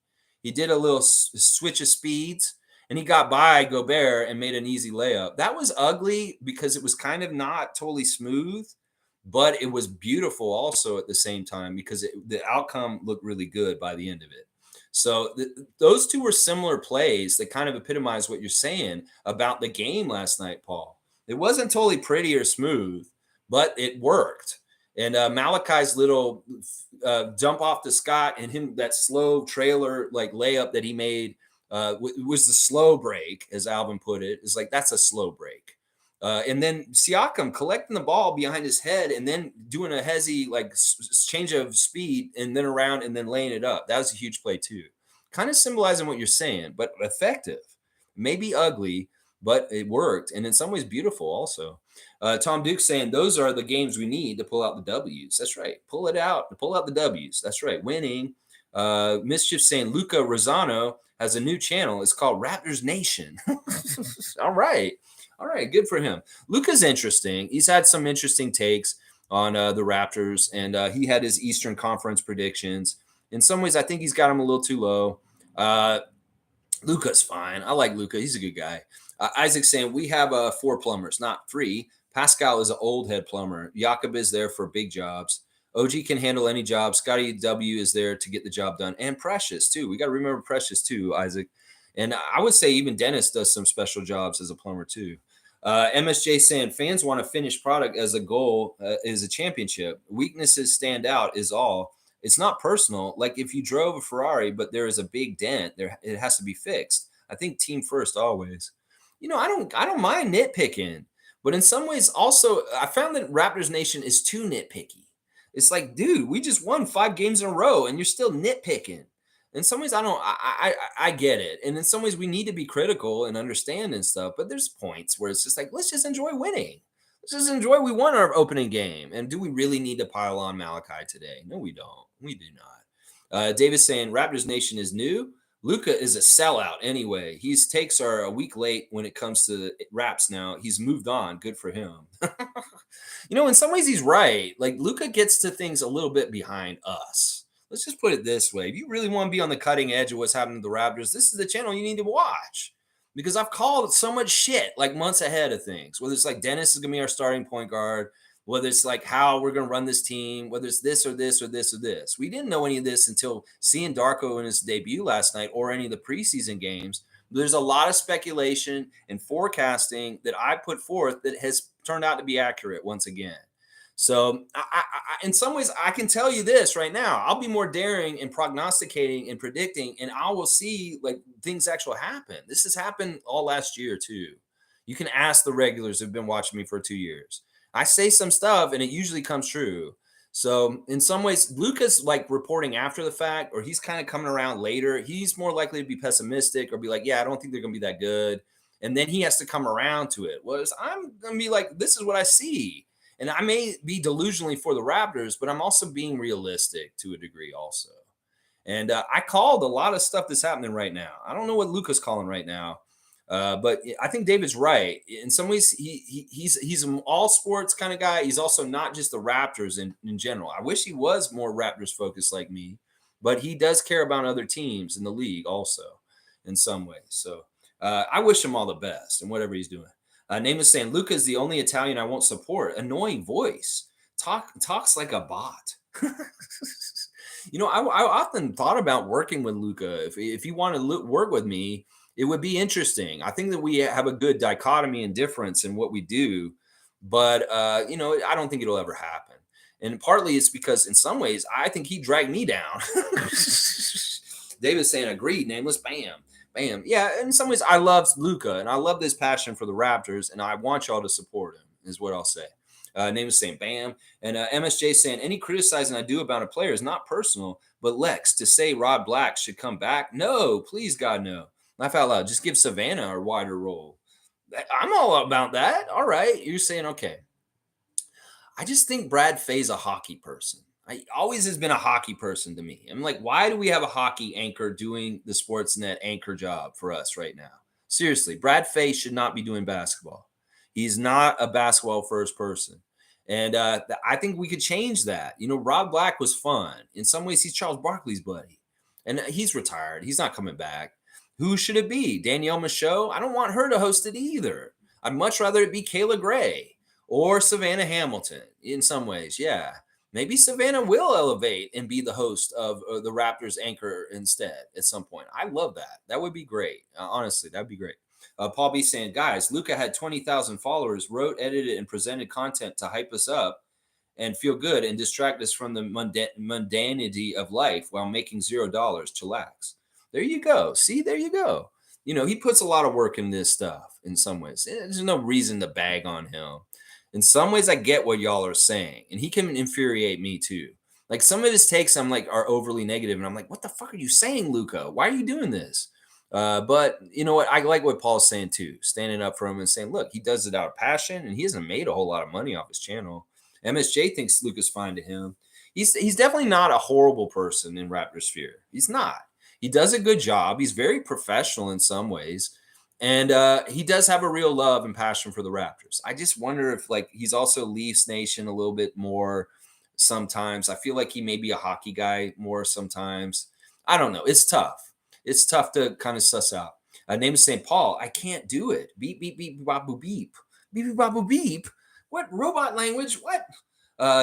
He did a little switch of speeds, and he got by Gobert and made an easy layup. That was ugly because it was kind of not totally smooth, but it was beautiful also at the same time because the outcome looked really good by the end of it. So those two were similar plays that kind of epitomize what you're saying about the game last night, Paul. It wasn't totally pretty or smooth, but it worked. And Malachi's little jump off to Scott and him, that slow trailer like layup that he made was the slow break, as Alvin put it. It's like, that's a slow break. And then Siakam collecting the ball behind his head and then doing a hezzy like change of speed and then around and then laying it up. That was a huge play too. Kind of symbolizing what you're saying, but effective. Maybe ugly, but it worked. And in some ways beautiful also. Tom Duke saying those are the games we need to pull out the W's. That's right. Pull it out. Pull out the W's. That's right. Winning. Mischief saying Luca Rosano has a new channel. It's called Raptors Nation. All right. All right, good for him. Luka's interesting. He's had some interesting takes on the Raptors, and he had his Eastern Conference predictions. In some ways, I think he's got him a little too low. Luka's fine. I like Luka. He's a good guy. Isaac's saying we have 4 plumbers, not 3. Pascal is an old head plumber. Jakob is there for big jobs. OG can handle any job. Scotty W is there to get the job done. And Precious, too. We got to remember Precious, too, Isaac. And I would say even Dennis does some special jobs as a plumber, too. MSJ saying fans want a finished product as a goal is a championship. Weaknesses stand out is all. It's not personal. Like if you drove a Ferrari, but there is a big dent, it has to be fixed. I think team first always. I don't mind nitpicking, but in some ways also I found that Raptors Nation is too nitpicky. It's like, dude, we just won 5 games in a row and you're still nitpicking. In some ways, I get it. And in some ways, we need to be critical and understand and stuff. But there's points where it's just like, let's just enjoy winning. Let's just enjoy we won our opening game. And do we really need to pile on Malachi today? No, we don't. We do not. Davis saying Raptors Nation is new. Luka is a sellout anyway. His takes are a week late when it comes to Raps now. He's moved on. Good for him. In some ways, he's right. Like Luka gets to things a little bit behind us. Let's just put it this way. If you really want to be on the cutting edge of what's happening to the Raptors, this is the channel you need to watch. Because I've called so much shit like months ahead of things. Whether it's like Dennis is going to be our starting point guard. Whether it's like how we're going to run this team. Whether it's this or this or this or this. We didn't know any of this until seeing Darko in his debut last night or any of the preseason games. There's a lot of speculation and forecasting that I put forth that has turned out to be accurate once again. So I, in some ways, I can tell you this right now. I'll be more daring in prognosticating and predicting, and I will see like things actually happen. This has happened all last year too. You can ask the regulars who've been watching me for 2 years. I say some stuff, and it usually comes true. So in some ways, Luka's like reporting after the fact, or he's kind of coming around later. He's more likely to be pessimistic or be like, yeah, I don't think they're going to be that good. And then he has to come around to it. Whereas I'm going to be like, this is what I see. And I may be delusionally for the Raptors, but I'm also being realistic to a degree also. And I called a lot of stuff that's happening right now. I don't know what Luka's calling right now, but I think David's right. In some ways, he's an all sports kind of guy. He's also not just the Raptors in general. I wish he was more Raptors focused like me, but he does care about other teams in the league also in some ways. So I wish him all the best in whatever he's doing. Name is saying Luka is the only Italian I won't support. Annoying voice. Talks like a bot. I often thought about working with Luka. If you want to work with me, it would be interesting. I think that we have a good dichotomy and difference in what we do, but I don't think it'll ever happen. And partly it's because in some ways I think he dragged me down. David's saying agreed, nameless, bam. Bam. Yeah, in some ways I love Luka and I love this passion for the Raptors, and I want y'all to support him, is what I'll say. Name is saying bam. And MSJ saying any criticizing I do about a player is not personal, but Lex, to say Rod Black should come back, no, please God, no. Laugh out loud. Just give Savannah a wider role. I'm all about that. All right. You're saying, okay. I just think Brad Fay's a hockey person. I always has been a hockey person to me. I'm like, why do we have a hockey anchor doing the Sportsnet anchor job for us right now? Seriously, Brad Fay should not be doing basketball. He's not a basketball first person. And I think we could change that. Rob Black was fun. In some ways, he's Charles Barkley's buddy. And he's retired. He's not coming back. Who should it be? Danielle Michaud? I don't want her to host it either. I'd much rather it be Kayla Gray or Savannah Hamilton in some ways. Yeah. Maybe Savannah will elevate and be the host of the Raptors anchor instead at some point. I love that. That would be great. Honestly, that'd be great. Paul B saying, guys, Luka had 20,000 followers, wrote, edited, and presented content to hype us up and feel good and distract us from the mundanity of life while making $0. Chillax. There you go. See, there you go. He puts a lot of work in this stuff in some ways. There's no reason to bag on him. In some ways, I get what y'all are saying, and he can infuriate me too. Like some of his takes, I'm like, are overly negative, and I'm like, what the fuck are you saying, Luka? Why are you doing this? But you know what? I like what Paul's saying too, standing up for him and saying, look, he does it out of passion, and he hasn't made a whole lot of money off his channel. MSJ thinks Luka's fine to him. He's definitely not a horrible person in Raptorsphere. He's not. He does a good job. He's very professional in some ways. And he does have a real love and passion for the Raptors. I just wonder if he's also Leafs Nation a little bit more sometimes. I feel like he may be a hockey guy more sometimes. I don't know. It's tough. It's tough to kind of suss out. Name is St. Paul. I can't do it. Beep, beep, beep, babu, beep. Beep, beep, babu, beep. What robot language? What?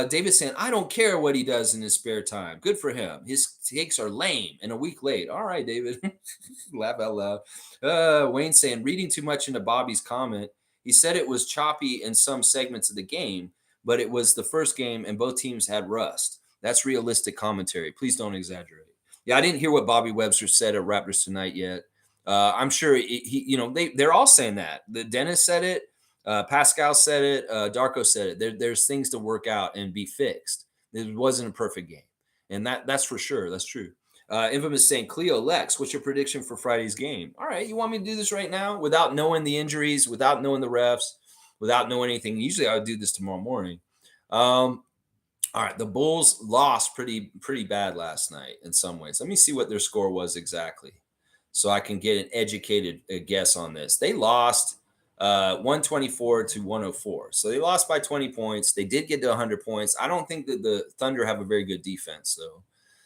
David saying, I don't care what he does in his spare time. Good for him. His takes are lame and a week late. All right, David. Laugh out loud. Wayne saying, reading too much into Bobby's comment. He said it was choppy in some segments of the game, but it was the first game and both teams had rust. That's realistic commentary. Please don't exaggerate. Yeah, I didn't hear what Bobby Webster said at Raptors Tonight yet. I'm sure they're all saying that. The Dennis said it. Pascal said it. Darko said it. There's things to work out and be fixed. It wasn't a perfect game, and that's for sure. That's true. Infamous saying, Cleo Lex, what's your prediction for Friday's game? All right, you want me to do this right now without knowing the injuries, without knowing the refs, without knowing anything? Usually I would do this tomorrow morning. All right, the Bulls lost pretty bad last night in some ways. Let me see what their score was exactly, so I can get an educated guess on this. They lost 124 to 104. So they lost by 20 points. They did get to 100 points. I don't think that the Thunder have a very good defense, though.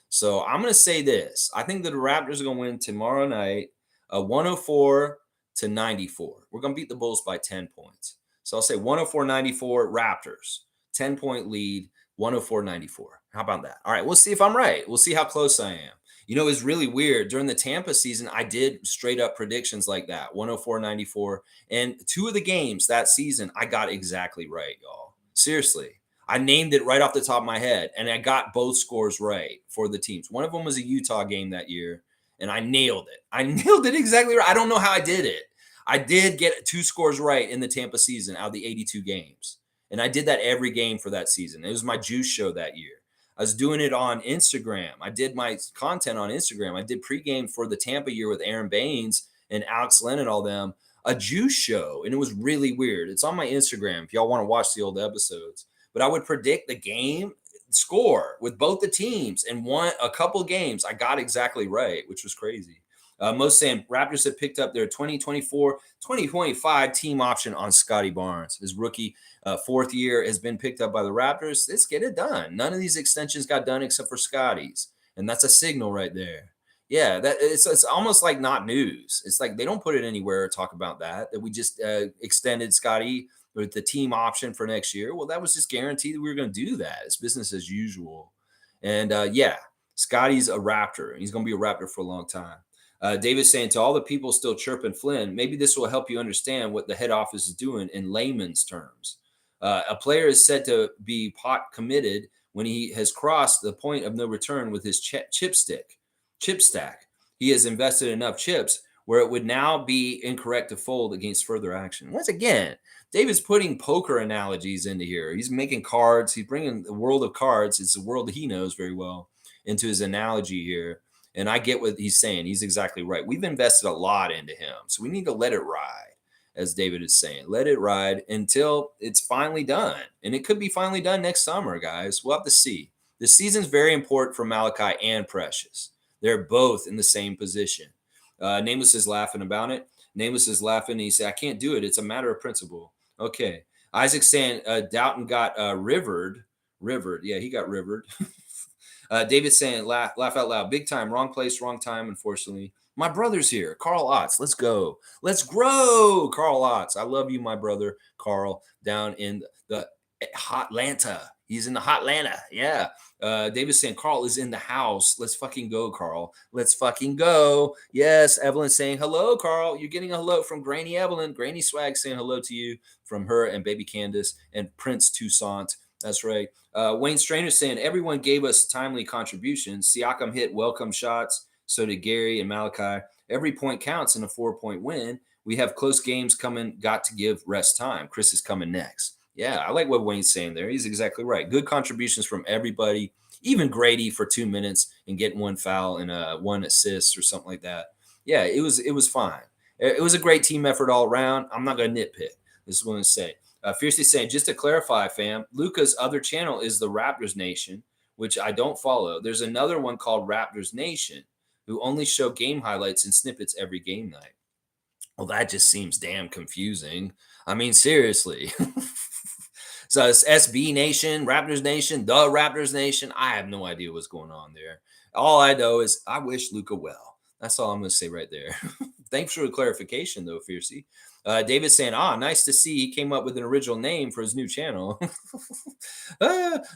So I'm going to say this. I think that the Raptors are going to win tomorrow night 104 to 94. We're going to beat the Bulls by 10 points. So I'll say 104-94 Raptors. 10-point lead, 104-94. How about that? All right, we'll see if I'm right. We'll see how close I am. It's really weird. During the Tampa season, I did straight up predictions like that, 104-94. And two of the games that season, I got exactly right, y'all. Seriously. I named it right off the top of my head, and I got both scores right for the teams. One of them was a Utah game that year, and I nailed it. I nailed it exactly right. I don't know how I did it. I did get 2 scores right in the Tampa season out of the 82 games. And I did that every game for that season. It was my juice show that year. I was doing it on Instagram. I did my content on Instagram. I did pregame for the Tampa year with Aaron Baines and Alex Len and all them, a juice show. And it was really weird. It's on my Instagram if y'all want to watch the old episodes. But I would predict the game score with both the teams, and a couple games I got exactly right, which was crazy. Most saying Raptors have picked up their 2024-2025 team option on Scotty Barnes. His rookie fourth year has been picked up by the Raptors. Let's get it done. None of these extensions got done except for Scotty's, and that's a signal right there. Yeah, that it's almost like not news. It's like they don't put it anywhere or talk about that we just extended Scotty with the team option for next year. Well, that was just guaranteed that we were going to do that. It's business as usual. And yeah, Scotty's a Raptor. He's going to be a Raptor for a long time. David's saying, to all the people still chirping Flynn, maybe this will help you understand what the head office is doing in layman's terms. A player is said to be pot committed when he has crossed the point of no return with his chip stack. He has invested enough chips where it would now be incorrect to fold against further action. Once again, David's putting poker analogies into here. He's making cards. He's bringing the world of cards. It's a world that he knows very well into his analogy here. And I get what he's saying. He's exactly right. We've invested a lot into him. So we need to let it ride, as David is saying. Let it ride until it's finally done. And it could be finally done next summer, guys. We'll have to see. The season's very important for Malachi and Precious. They're both in the same position. Nameless is laughing about it. Nameless is laughing. And he said, I can't do it. It's a matter of principle. Okay. Isaac's saying Doughton got rivered. Yeah, he got rivered. David saying, laugh out loud. Big time. Wrong place, wrong time, unfortunately. My brother's here. Carl Otts. Let's go. Let's grow. Carl Otts. I love you, my brother, Carl, down in the Hotlanta. He's in the Hotlanta. Yeah. David's saying, Carl is in the house. Let's fucking go, Carl. Let's fucking go. Yes. Evelyn saying, hello, Carl. You're getting a hello from Granny Evelyn. Granny Swag saying hello to you from her and baby Candace and Prince Toussaint. That's right. Wayne Strainer saying, everyone gave us timely contributions. Siakam hit welcome shots. So did Gary and Malachi. Every point counts in a 4-point win. We have close games coming. Got to give rest time. Chris is coming next. Yeah, I like what Wayne's saying there. He's exactly right. Good contributions from everybody, even Grady for 2 minutes and getting one foul and one assist or something like that. Yeah, it was fine. It was a great team effort all around. I'm not going to nitpick. This is what I'm going to say. Fiercely saying, just to clarify, fam, Luca's other channel is the Raptors Nation, which I don't follow. There's another one called Raptors Nation, who only show game highlights and snippets every game night. Well, that just seems damn confusing. I mean, seriously. So it's SB Nation, Raptors Nation, the Raptors Nation. I have no idea what's going on there. All I know is I wish Luca well. That's all I'm going to say right there. Thanks for the clarification, though, Fiercey. David's saying, nice to see he came up with an original name for his new channel.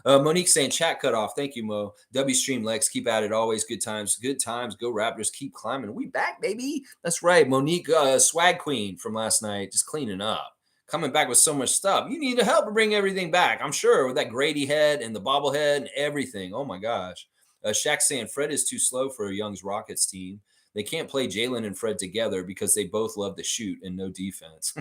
Monique saying, chat cut off. Thank you, Mo. W Stream Lex, keep at it. Always good times. Good times. Go Raptors. Keep climbing. We back, baby. That's right. Monique, swag queen from last night, just cleaning up. Coming back with so much stuff. You need to help to bring everything back. I'm sure with that Grady head and the bobblehead and everything. Oh, my gosh. Shaq saying Fred is too slow for a Young's Rockets team. They can't play Jalen and Fred together because they both love to shoot and no defense.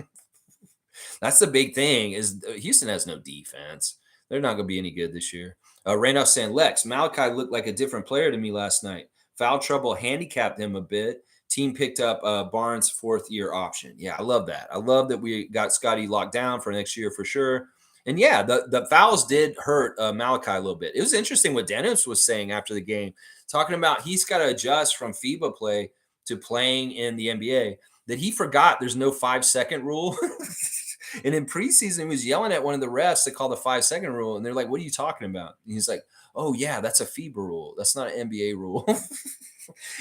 That's the big thing is Houston has no defense. They're not going to be any good this year. Randolph saying, Lex, Malachi looked like a different player to me last night. Foul trouble handicapped him a bit. Team picked up Barnes' fourth-year option. Yeah, I love that. I love that we got Scotty locked down for next year for sure. And yeah, the fouls did hurt Malachi a little bit. It was interesting what Dennis was saying after the game, talking about he's got to adjust from FIBA play to playing in the NBA, that he forgot there's no 5-second rule. And in preseason, he was yelling at one of the refs to call the 5-second rule. And they're like, what are you talking about? And he's like, oh, yeah, that's a FIBA rule. That's not an NBA rule.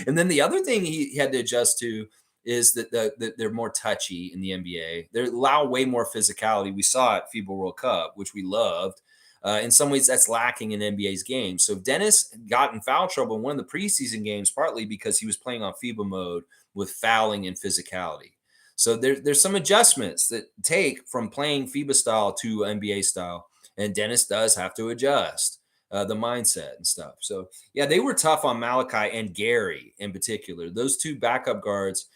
And then the other thing he had to adjust to is that they're more touchy in the NBA. They allow way more physicality. We saw it FIBA World Cup, which we loved. In some ways, that's lacking in NBA's game. So Dennis got in foul trouble in one of the preseason games, partly because he was playing on FIBA mode with fouling and physicality. So there's some adjustments that take from playing FIBA style to NBA style. And Dennis does have to adjust the mindset and stuff. So, yeah, they were tough on Malachi and Gary in particular. Those two backup guards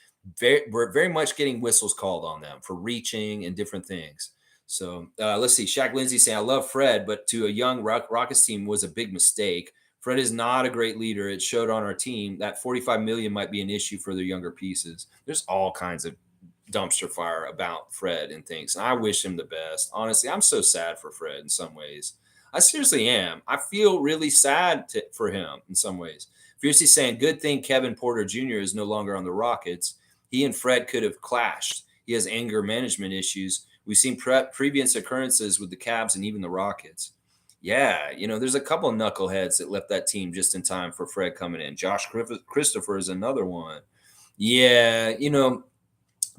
were very much getting whistles called on them for reaching and different things. So let's see. Shaq Lindsay saying, I love Fred, but to a young Rockets team was a big mistake. Fred is not a great leader. It showed on our team that 45 million might be an issue for their younger pieces. There's all kinds of dumpster fire about Fred and things. And I wish him the best. Honestly, I'm so sad for Fred in some ways. I seriously am. I feel really sad for him in some ways. Fiercely saying, good thing Kevin Porter Jr. is no longer on the Rockets. He and Fred could have clashed. He has anger management issues. We've seen previous occurrences with the Cavs and even the Rockets. Yeah, there's a couple of knuckleheads that left that team just in time for Fred coming in. Josh Christopher is another one. Yeah,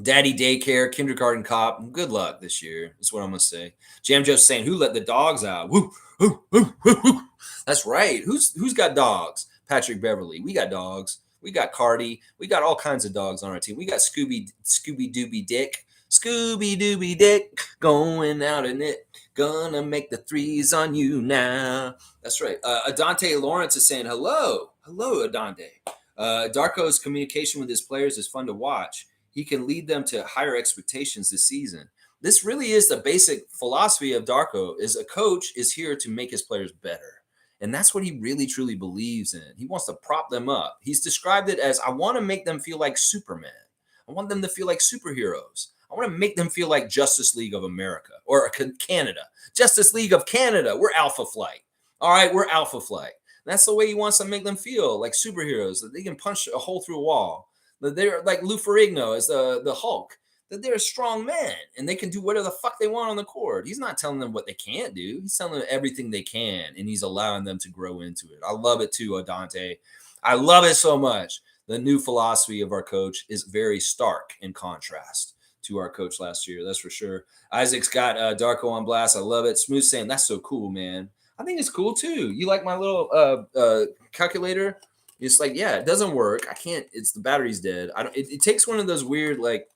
Daddy daycare, kindergarten cop. Good luck this year. That's what I'm gonna say. Jam Joe's saying, "Who let the dogs out?" Woo, woo, woo, woo, woo. That's right. Who's got dogs? Patrick Beverly. We got dogs. We got Cardi. We got all kinds of dogs on our team. We got Scooby Dooby Dick. Scooby Dooby Dick going out in it. Gonna make the threes on you now. That's right. Adante Lawrence is saying, hello, Adante. Darko's communication with his players is fun to watch. He can lead them to higher expectations this season. This really is the basic philosophy of Darko, is a coach is here to make his players better. And that's what he really, truly believes in. He wants to prop them up. He's described it as, I want to make them feel like Superman. I want them to feel like superheroes. I want to make them feel like Justice League of America or Canada. Justice League of Canada. We're Alpha Flight. All right, we're Alpha Flight. That's the way he wants to make them feel, like superheroes, that they can punch a hole through a wall. That they're like Lou Ferrigno as the Hulk, that they're a strong man and they can do whatever the fuck they want on the court. He's not telling them what they can't do. He's telling them everything they can, and he's allowing them to grow into it. I love it too, Adante. I love it so much. The new philosophy of our coach is very stark in contrast to our coach last year. That's for sure. Isaac's got Darko on blast. I love it. Smooth saying, that's so cool, man. I think it's cool too. You like my little calculator? It's like, yeah, it doesn't work. I can't. It's the battery's dead. I don't. It takes one of those weird like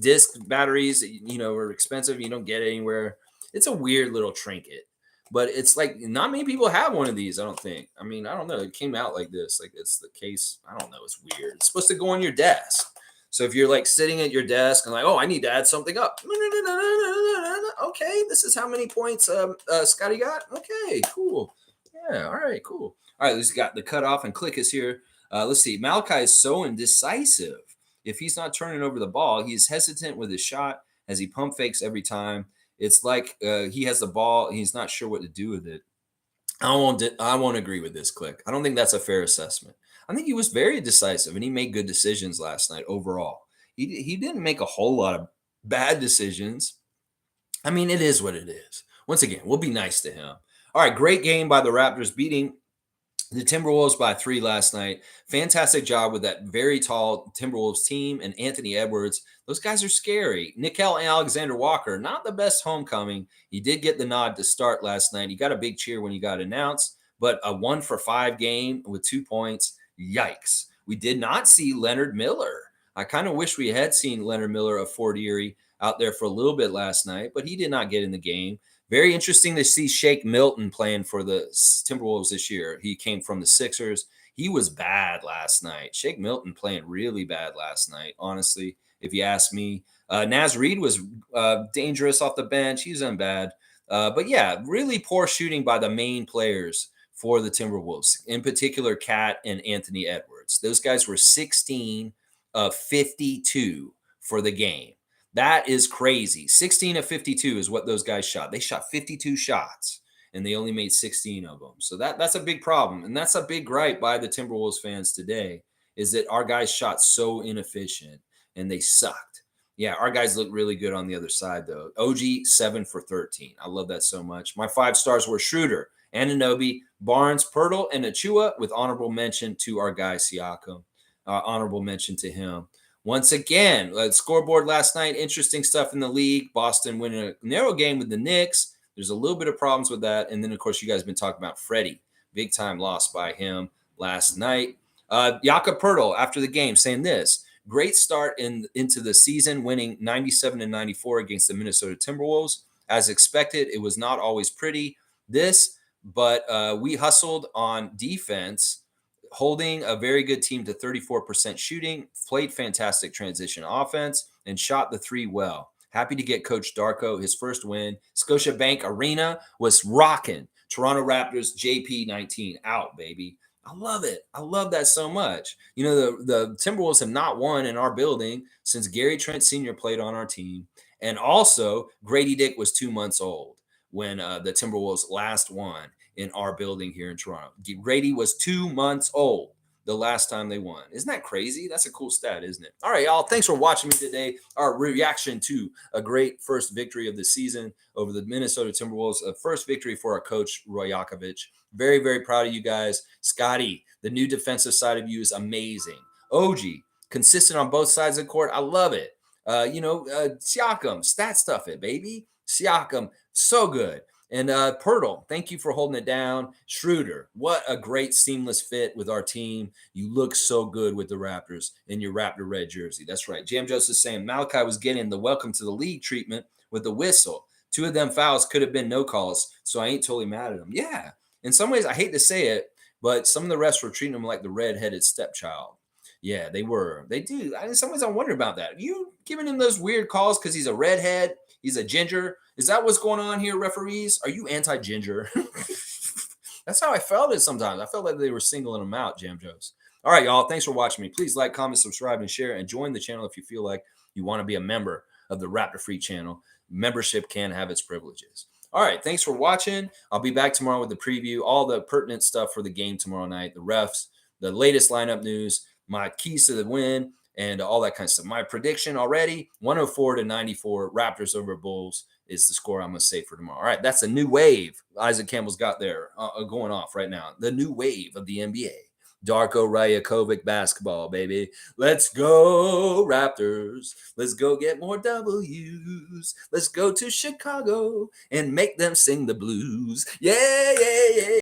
disc batteries that are expensive. You don't get anywhere. It's a weird little trinket, but it's like not many people have one of these. I don't think. I mean, I don't know. It came out like this. Like it's the case. I don't know. It's weird. It's supposed to go on your desk. So if you're like sitting at your desk and like, oh, I need to add something up. Okay, this is how many points Scotty got. Okay, cool. Yeah, all right, cool. All right, he's got the cutoff and click is here. Let's see. Malachi is so indecisive. If he's not turning over the ball, he's hesitant with his shot as he pump fakes every time. It's like he has the ball and he's not sure what to do with it. I won't agree with this, Click. I don't think that's a fair assessment. I think he was very decisive and he made good decisions last night overall. He didn't make a whole lot of bad decisions. I mean, it is what it is. Once again, we'll be nice to him. All right, great game by the Raptors beating the Timberwolves by 3 last night. Fantastic job with that very tall Timberwolves team and Anthony Edwards. Those guys are scary. Nickel and Alexander Walker, not the best homecoming. He did get the nod to start last night. He got a big cheer when he got announced, but a 1-for-5 game with 2 points. Yikes. We did not see Leonard Miller. I kind of wish we had seen Leonard Miller of Fort Erie out there for a little bit last night, but he did not get in the game. Very interesting to see Shake Milton playing for the Timberwolves this year. He came from the Sixers. He was bad last night. Shake Milton playing really bad last night, honestly, if you ask me. Naz Reid was dangerous off the bench. He's done bad. But yeah, really poor shooting by the main players for the Timberwolves, in particular, Cat and Anthony Edwards. Those guys were 16 of 52 for the game. That is crazy. 16 of 52 is what those guys shot. They shot 52 shots, and they only made 16 of them. So that's a big problem, and that's a big gripe by the Timberwolves fans today, is that our guys shot so inefficient, and they sucked. Yeah, our guys look really good on the other side, though. OG, 7 for 13. I love that so much. My 5 stars were Schroeder, Anunoby, Barnes, Pirtle, and Achiuwa, with honorable mention to our guy Siakam. Honorable mention to him. Once again, scoreboard last night, interesting stuff in the league. Boston winning a narrow game with the Knicks. There's a little bit of problems with that. And then, of course, you guys have been talking about Freddie. Big time loss by him last night. Jakob Poeltl, after the game, saying this: great start into the season, winning 97-94 against the Minnesota Timberwolves. As expected, it was not always pretty, but we hustled on defense, holding a very good team to 34% shooting, played fantastic transition offense, and shot the 3 well. Happy to get Coach Darko his first win. Scotiabank Arena was rocking. Toronto Raptors JP19 out, baby. I love it. I love that so much. You know, the Timberwolves have not won in our building since Gary Trent Sr. played on our team. And also, Grady Dick was 2 months old when the Timberwolves last won in our building here in Toronto. Grady was 2 months old the last time they won. Isn't that crazy? That's a cool stat, isn't it? All right, y'all. Thanks for watching me today. Our reaction to a great first victory of the season over the Minnesota Timberwolves. A first victory for our coach, Roy Yakovich. Very, very proud of you guys. Scotty, the new defensive side of you is amazing. OG, consistent on both sides of the court. I love it. Siakam, stat stuff it, baby. Siakam, so good. And Pirtle, thank you for holding it down. Schroeder, what a great seamless fit with our team. You look so good with the Raptors in your Raptor red jersey. That's right. Jam Joseph saying Malachi was getting the welcome to the league treatment with the whistle. 2 of them fouls could have been no calls, so I ain't totally mad at him. Yeah, in some ways, I hate to say it, but some of the refs were treating him like the red-headed stepchild. Yeah, they were. They do. In some ways, I wonder about that. You giving him those weird calls because he's a redhead? He's a ginger? Is that what's going on here, referees? Are you anti-ginger? That's how I felt it sometimes. I felt like they were singling him out, Jam Joes. All right, y'all. Thanks for watching me. Please like, comment, subscribe, and share, and join the channel if you feel like you want to be a member of the Raptorfreak channel. Membership can have its privileges. All right, thanks for watching. I'll be back tomorrow with the preview, all the pertinent stuff for the game tomorrow night, the refs, the latest lineup news, my keys to the win, and all that kind of stuff. My prediction already, 104-94, Raptors over Bulls is the score I'm going to say for tomorrow. All right, that's a new wave Isaac Campbell's got there going off right now. The new wave of the NBA. Darko Rajakovic basketball, baby. Let's go, Raptors. Let's go get more W's. Let's go to Chicago and make them sing the blues. Yeah, yeah, yeah.